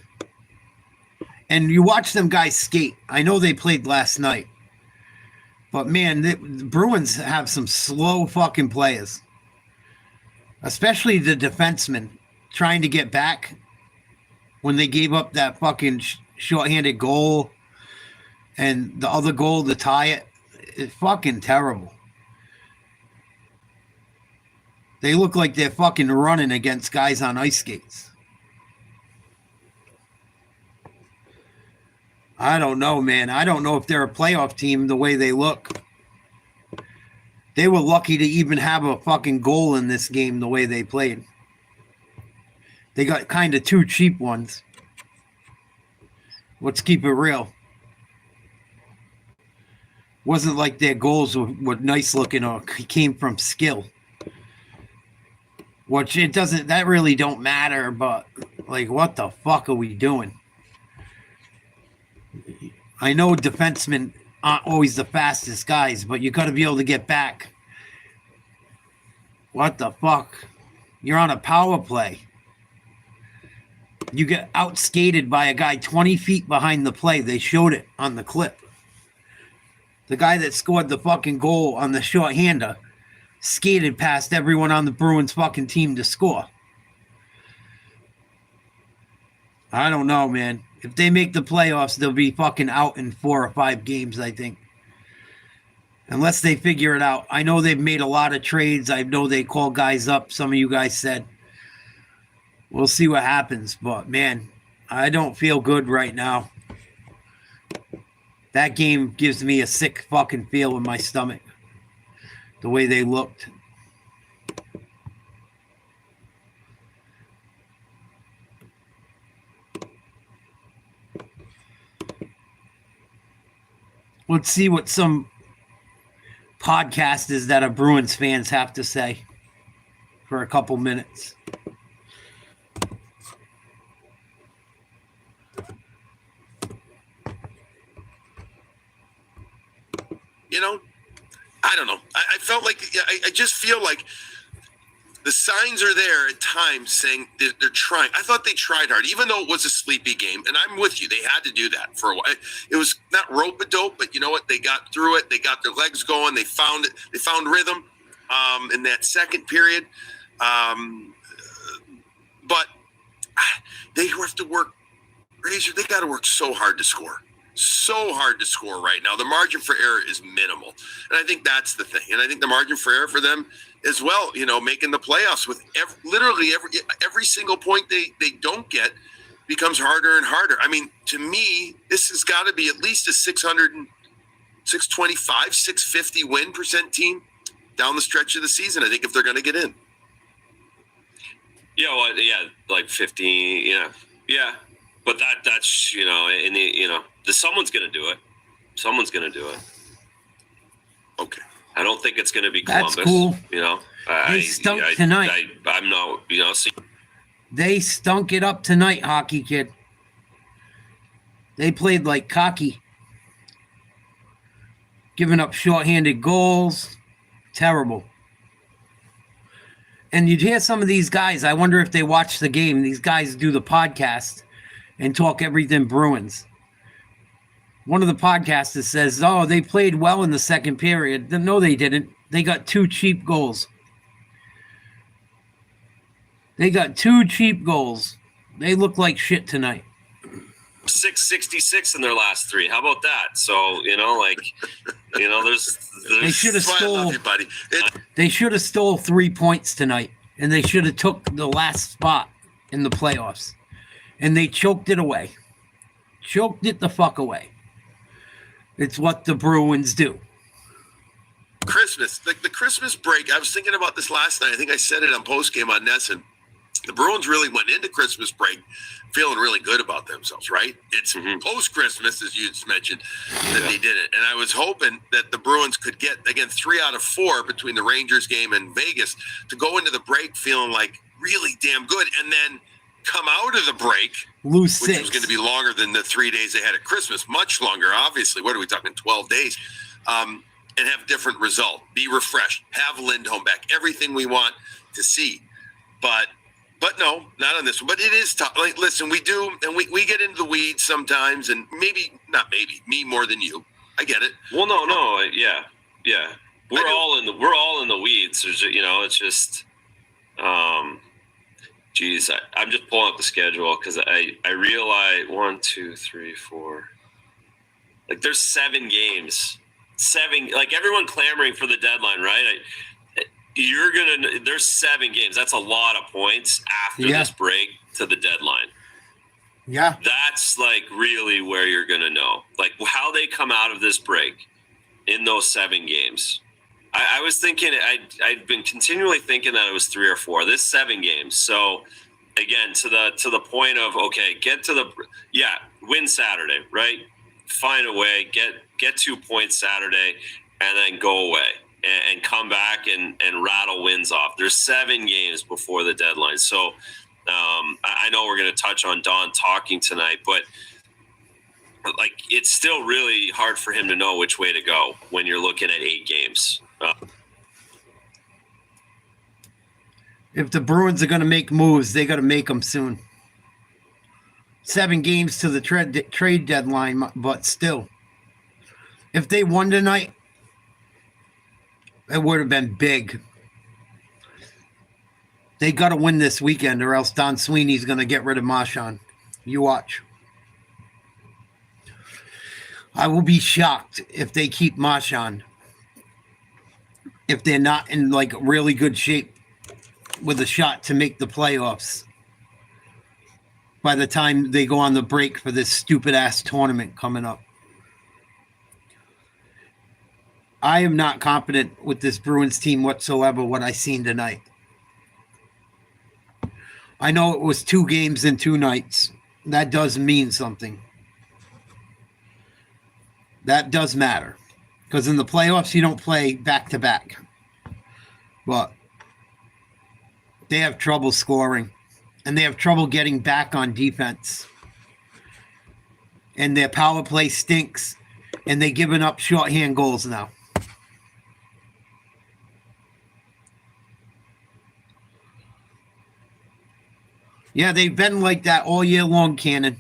And you watch them guys skate. I know they played last night. But man, the Bruins have some slow fucking players. Especially the defensemen trying to get back when they gave up that fucking shorthanded goal and the other goal to tie it. It's fucking terrible. They look like they're fucking running against guys on ice skates. I don't know, man. I don't know if they're a playoff team the way they look. They were lucky to even have a fucking goal in this game the way they played. They got kind of two cheap ones. Let's keep it real. Wasn't like their goals were nice looking or came from skill. Which it doesn't, that really don't matter, but like, what the fuck are we doing? I know defensemen aren't always the fastest guys, but you got to be able to get back. What the fuck? You're on a power play. You get outskated by a guy 20 feet behind the play. They showed it on the clip. The guy that scored the fucking goal on the shorthander skated past everyone on the Bruins fucking team to score. I don't know, man. If they make the playoffs, they'll be fucking out in 4 or 5 games, I think. Unless they figure it out. I know they've made a lot of trades. I know they call guys up. Some of you guys said. We'll see what happens. But, man, I don't feel good right now. That game gives me a sick fucking feel in my stomach. The way they looked. Let's see what some podcasters that are Bruins fans have to say for a couple minutes. I don't know. I felt like I just feel like the signs are there at times saying they're trying. I thought they tried hard, even though it was a sleepy game. And I'm with you. They had to do that for a while. It was not rope-a-dope, but you know what? They got through it. They got their legs going. They found it. They found rhythm in that second period. But they have to work. Razor, they got to work so hard to score. So hard to score right now. The margin for error is minimal. And I think that's the thing. And I think the margin for error for them as well, making the playoffs with literally every single point they don't get becomes harder and harder. I mean, to me, this has got to be at least a 625, 650 win percent team down the stretch of the season, I think, if they're going to get in. Yeah, well, yeah, like 50, yeah. But that's, someone's going to do it. Someone's going to do it. Okay. I don't think it's going to be Columbus. That's cool. They stunk tonight. I'm not, They stunk it up tonight, hockey kid. They played like cocky. Giving up shorthanded goals. Terrible. And you'd hear some of these guys, I wonder if they watch the game. These guys do the podcast and talk everything Bruins. One of the podcasters says, oh, they played well in the second period. No, they didn't. They got 2 cheap goals. They got 2 cheap goals. They look like shit tonight. 666 in their last 3. How about that? So, there's they should have I love you, buddy. They should have stole 3 points tonight, and they should have took the last spot in the playoffs. And they choked it away. Choked it the fuck away. It's what the Bruins do. Christmas, the Christmas break. I was thinking about this last night. I think I said it on Postgame on Nesson. The Bruins really went into Christmas break feeling really good about themselves, right? It's post-Christmas, as you just mentioned, that they did it. And I was hoping that the Bruins could get, again, 3 out of 4 between the Rangers game and Vegas to go into the break feeling like really damn good, and then come out of the break, lose which 6. was going to be longer than the 3 days they had at Christmas, much longer, obviously. What are we talking, 12 days? And have different result. Be refreshed. Have Lindholm back. Everything we want to see. But no, not on this one. But it is tough. Like, listen, we do, and we get into the weeds sometimes, and me more than you. I get it. Well, no, yeah. We're all in the weeds. There's, it's just, geez, I'm just pulling up the schedule because I realize 1, 2, 3, 4. Like, there's 7 games. 7, like everyone clamoring for the deadline, right? There's 7 games. That's a lot of points after this break to the deadline. Yeah. That's like really where you're going to know, like how they come out of this break in those 7 games. I was thinking, I'd been continually thinking that it was 3 or 4. This 7 games. So again, to the point of, okay, win Saturday, right? Find a way, get 2 points Saturday, and then go away and come back and rattle wins off. There's 7 games before the deadline. So I know we're going to touch on Don talking tonight, but like it's still really hard for him to know which way to go when you're looking at 8 games. If the Bruins are going to make moves, they got to make them soon. 7 games to the trade deadline, but still. If they won tonight, it would have been big. They got to win this weekend or else Don Sweeney's going to get rid of Marchand. You watch. I will be shocked if they keep Marchand. If they're not in like really good shape with a shot to make the playoffs by the time they go on the break for this stupid ass tournament coming up. I am not confident with this Bruins team whatsoever, what I seen tonight. I know it was 2 games in 2 nights. That does mean something. That does matter. Because in the playoffs, you don't play back-to-back. But they have trouble scoring. And they have trouble getting back on defense. And their power play stinks. And they're giving up shorthand goals now. Yeah, they've been like that all year long, Cannon.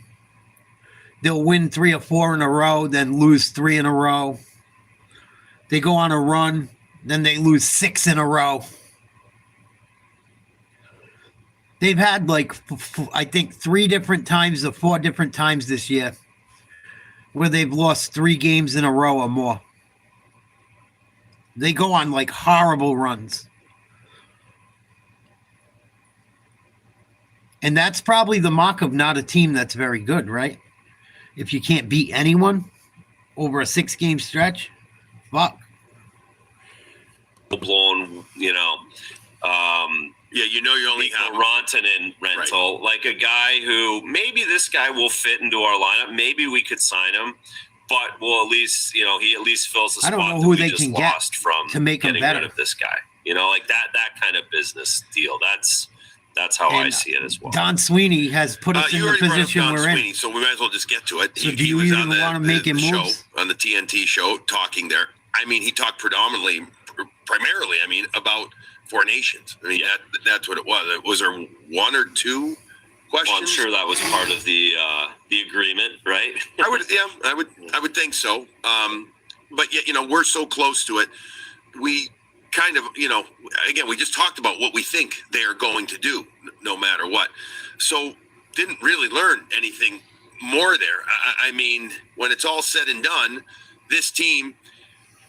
They'll win 3 or 4 in a row, then lose 3 in a row. They go on a run, then they lose 6 in a row. They've had like, I think 3 different times or 4 different times this year where they've lost 3 games in a row or more. They go on like horrible runs. And that's probably the mark of not a team that's very good, right? If you can't beat anyone over a 6-game stretch, fuck. Blown, you only have Rantanen rental, right. Like a guy who maybe this guy will fit into our lineup. Maybe we could sign him, but we'll at least, he at least fills the spot. I don't know who they just can lost get from to make him getting better. rid of this guy. Like that kind of business deal. That's how I see it as well. Don Sweeney has put us in the position we're Sweeney, in. So we might as well just get to it. So do you even want to make him moves? On the TNT show, talking there. I mean, he talked primarily, about 4 nations. I mean, that's what it was. Was there 1 or 2 questions? Well, I'm sure that was part of the agreement, right? I would think so. But yet, we're so close to it. We kind of, again, we just talked about what we think they are going to do, no matter what. So didn't really learn anything more there. I mean, when it's all said and done, this team,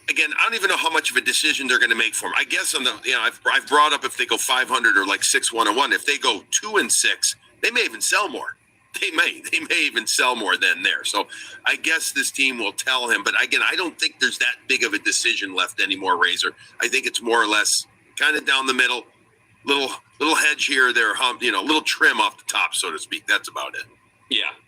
again, I don't even know how much of a decision they're going to make for them. I guess I've brought up if they go 500 or like 6-1-1, if they go 2-6, they may even sell more. They may even sell more than there. So I guess this team will tell him. But again, I don't think there's that big of a decision left anymore, Razor. I think it's more or less kind of down the middle, little hedge here or there, little trim off the top, so to speak. That's about it.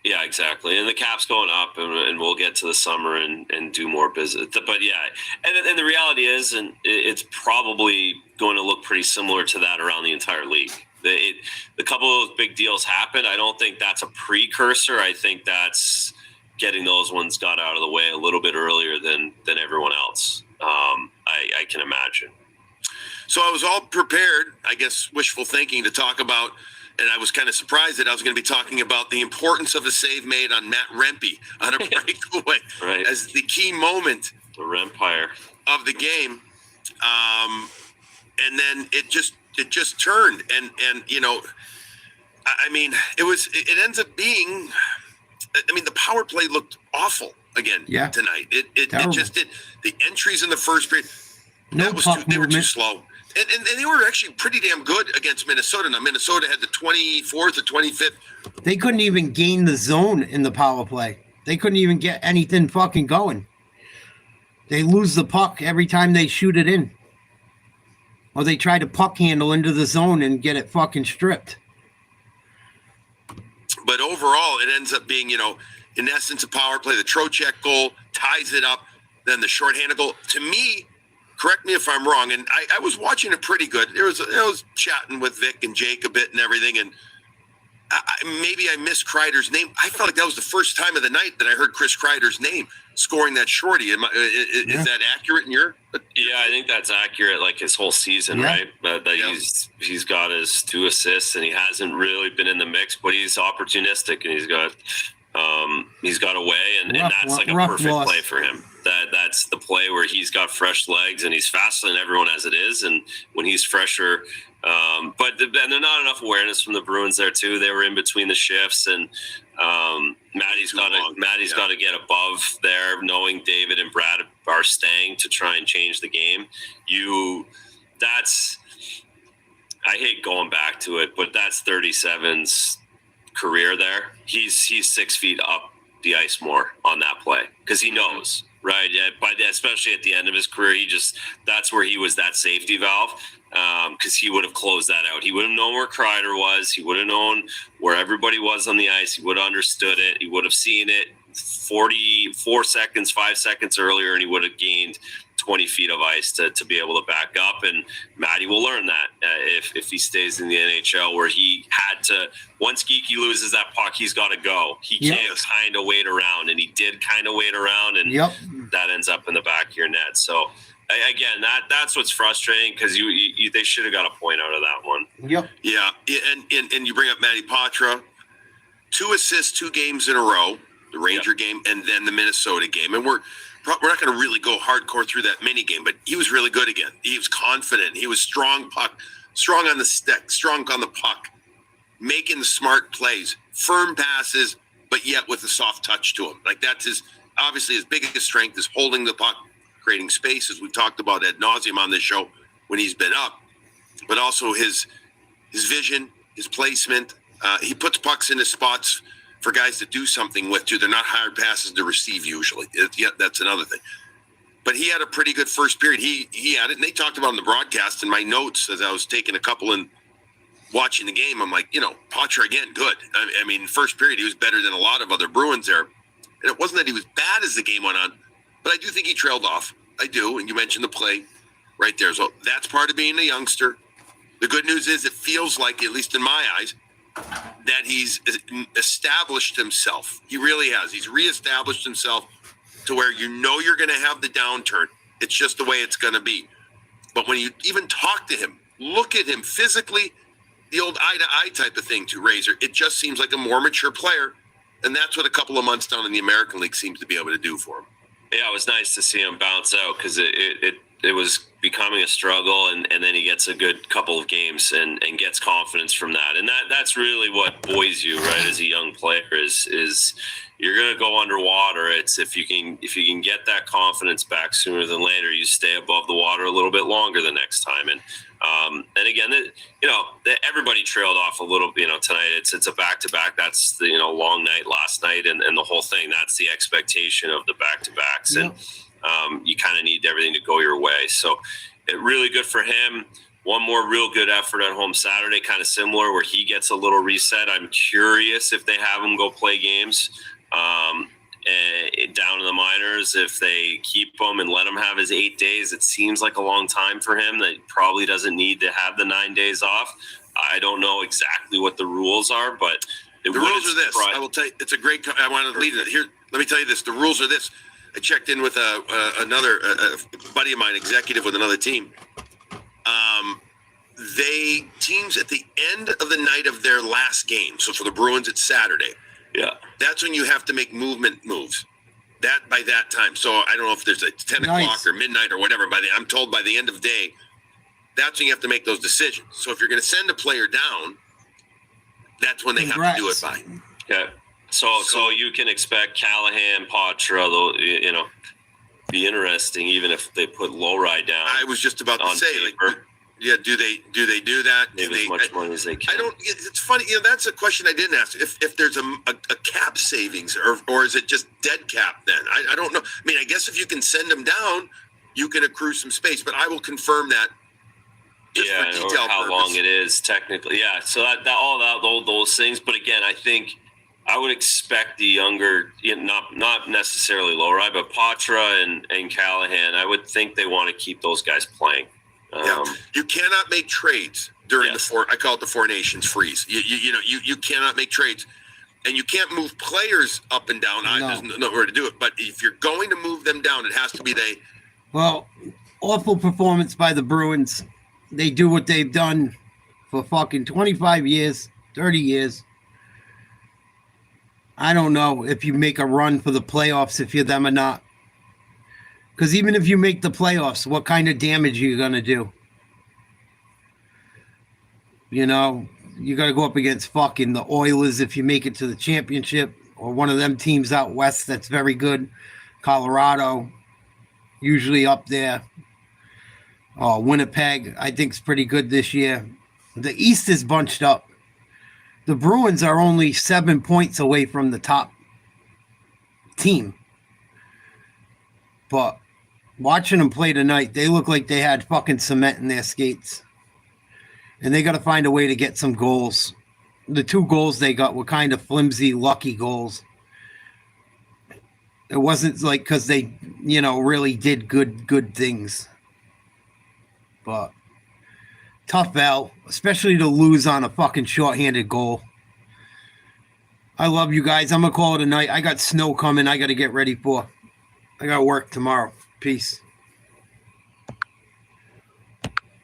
Yeah, exactly. And the cap's going up, and we'll get to the summer and do more business. But yeah, and the reality is, and it's probably going to look pretty similar to that around the entire league. The couple of big deals happened. I don't think that's a precursor. I think that's getting those ones got out of the way a little bit earlier than everyone else. I can imagine. So I was all prepared, I guess, wishful thinking to talk about, and I was kind of surprised that I was going to be talking about the importance of a save made on Matt Rempe on a breakaway right. as the key moment the Rempire of the game. And then it just turned and I mean, it ends up being, I mean, the power play looked awful again tonight. It just did. The entries in the first period, they were too slow. And they were actually pretty damn good against Minnesota. Now, Minnesota had the 24th or 25th. They couldn't even gain the zone in the power play. They couldn't even get anything fucking going. They lose the puck every time they shoot it in. Or they try to puck handle into the zone and get it fucking stripped. But overall, it ends up being, in essence, a power play. The Trocheck goal ties it up. Then the shorthanded goal. To me, correct me if I'm wrong, and I was watching it pretty good. I was chatting with Vic and Jake a bit and everything, and maybe I missed Kreider's name. I felt like that was the first time of the night that I heard Chris Kreider's name scoring that shorty. Is that accurate in your? Yeah, I think that's accurate. Like his whole season, right? He's got his 2 assists, and he hasn't really been in the mix, but he's opportunistic, and he's got a way, and that's like a perfect play for him. That's the play where he's got fresh legs, and he's faster than everyone as it is, and when he's fresher. But there's not enough awareness from the Bruins there too. They were in between the shifts, and Matty's got to get above there, knowing David and Brad are staying to try and change the game. I hate going back to it, but that's 37's career there. He's 6 feet up the ice more on that play because he knows, right? Yeah, but especially at the end of his career, that's where he was that safety valve. Because he would have closed that out. He would have known where Kreider was. He would have known where everybody was on the ice. He would have understood it. He would have seen it 5 seconds earlier, and he would have gained 20 feet of ice to be able to back up. And Matty will learn that if he stays in the NHL, where he had to, once Geeky loses that puck, he's got to go. He can't kind of wait around, and he did kind of wait around, and that ends up in the back of your net. So Again, that's what's frustrating because they should have got a point out of that one. Yep. Yeah, and you bring up Matty Patra, 2 assists, 2 games in a row, the Ranger game and then the Minnesota game. And we're not going to really go hardcore through that mini game, but he was really good again. He was confident. He was strong on the stick, strong on the puck, making the smart plays, firm passes, but yet with a soft touch to him. Like that's obviously his biggest strength is holding the puck, creating space, as we've talked about ad nauseum on this show when he's been up, but also his vision, his placement. He puts pucks into spots for guys to do something with too. They're not hard passes to receive usually. That's another thing. But he had a pretty good first period. He had it, and they talked about it in the broadcast. In my notes as I was taking a couple and watching the game, I'm like, Patra again, good. I mean, first period he was better than a lot of other Bruins there. And it wasn't that he was bad as the game went on, but I do think he trailed off. I do, and you mentioned the play right there. So that's part of being a youngster. The good news is it feels like, at least in my eyes, that he's established himself. He really has. He's reestablished himself to where you're going to have the downturn. It's just the way it's going to be. But when you even talk to him, look at him physically, the old eye-to-eye type of thing to Razor, it just seems like a more mature player. And that's what a couple of months down in the American League seems to be able to do for him. Yeah, it was nice to see him bounce out because it was becoming a struggle, and then he gets a good couple of games and gets confidence from that. And that's really what buoys you, right, as a young player is you're going to go underwater. It's if you can get that confidence back sooner than later, you stay above the water a little bit longer the next time. And again, everybody trailed off a little, tonight. It's a back-to-back. That's the, long night last night and the whole thing. That's the expectation of the back-to-backs. Yeah. And you kind of need everything to go your way. So it really good for him. One more real good effort at home Saturday, kind of similar, where he gets a little reset. I'm curious if they have him go play games down in the minors, if they keep him and let him have his 8 days. It seems like a long time for him. That probably doesn't need to have the 9 days off. I don't know exactly what the rules are, but the rules are this. I will tell you, it's a great. I want to lead it here. Let me tell you this. The rules are this. I checked in with another buddy of mine, executive with another team. Teams at the end of the night of their last game. So for the Bruins, it's Saturday. Yeah, that's when you have to make movement moves. That by that time. So I don't know if there's a 10 o'clock or midnight or whatever. I'm told by the end of the day, that's when you have to make those decisions. So if you're going to send a player down, that's when they have to do it by. Okay. So you can expect Callahan, Patra, be interesting even if they put Lowry down. I was just about to say, do they do that? Give as much money as they can. It's funny, that's a question I didn't ask. If there's a cap savings or is it just dead cap then? I don't know. I mean, I guess if you can send them down, you can accrue some space, but I will confirm that. Just for detail or how purpose. Long it is technically. Yeah. So all those things. But again, I think I would expect the younger, not necessarily Lowry, but Patra and Callahan. I would think they want to keep those guys playing. You cannot make trades during I call it the Four Nations freeze. You cannot make trades, and you can't move players up and down. No. There's nowhere to do it. But if you're going to move them down, it has to be they. Well, awful performance by the Bruins. They do what they've done for fucking 25 years, 30 years. I don't know if you make a run for the playoffs, if you're them or not. Because even if you make the playoffs, what kind of damage are you going to do? You got to go up against fucking the Oilers if you make it to the championship, or one of them teams out west that's very good. Colorado, usually up there. Winnipeg, I think, is pretty good this year. The East is bunched up. The Bruins are only 7 points away from the top team. But watching them play tonight, they look like they had fucking cement in their skates. And they got to find a way to get some goals. The 2 goals they got were kind of flimsy, lucky goals. It wasn't like because they, really did good things. But tough L, especially to lose on a fucking shorthanded goal. I love you guys. I'm going to call it a night. I got snow coming I got to get ready for. I got to work tomorrow. Peace.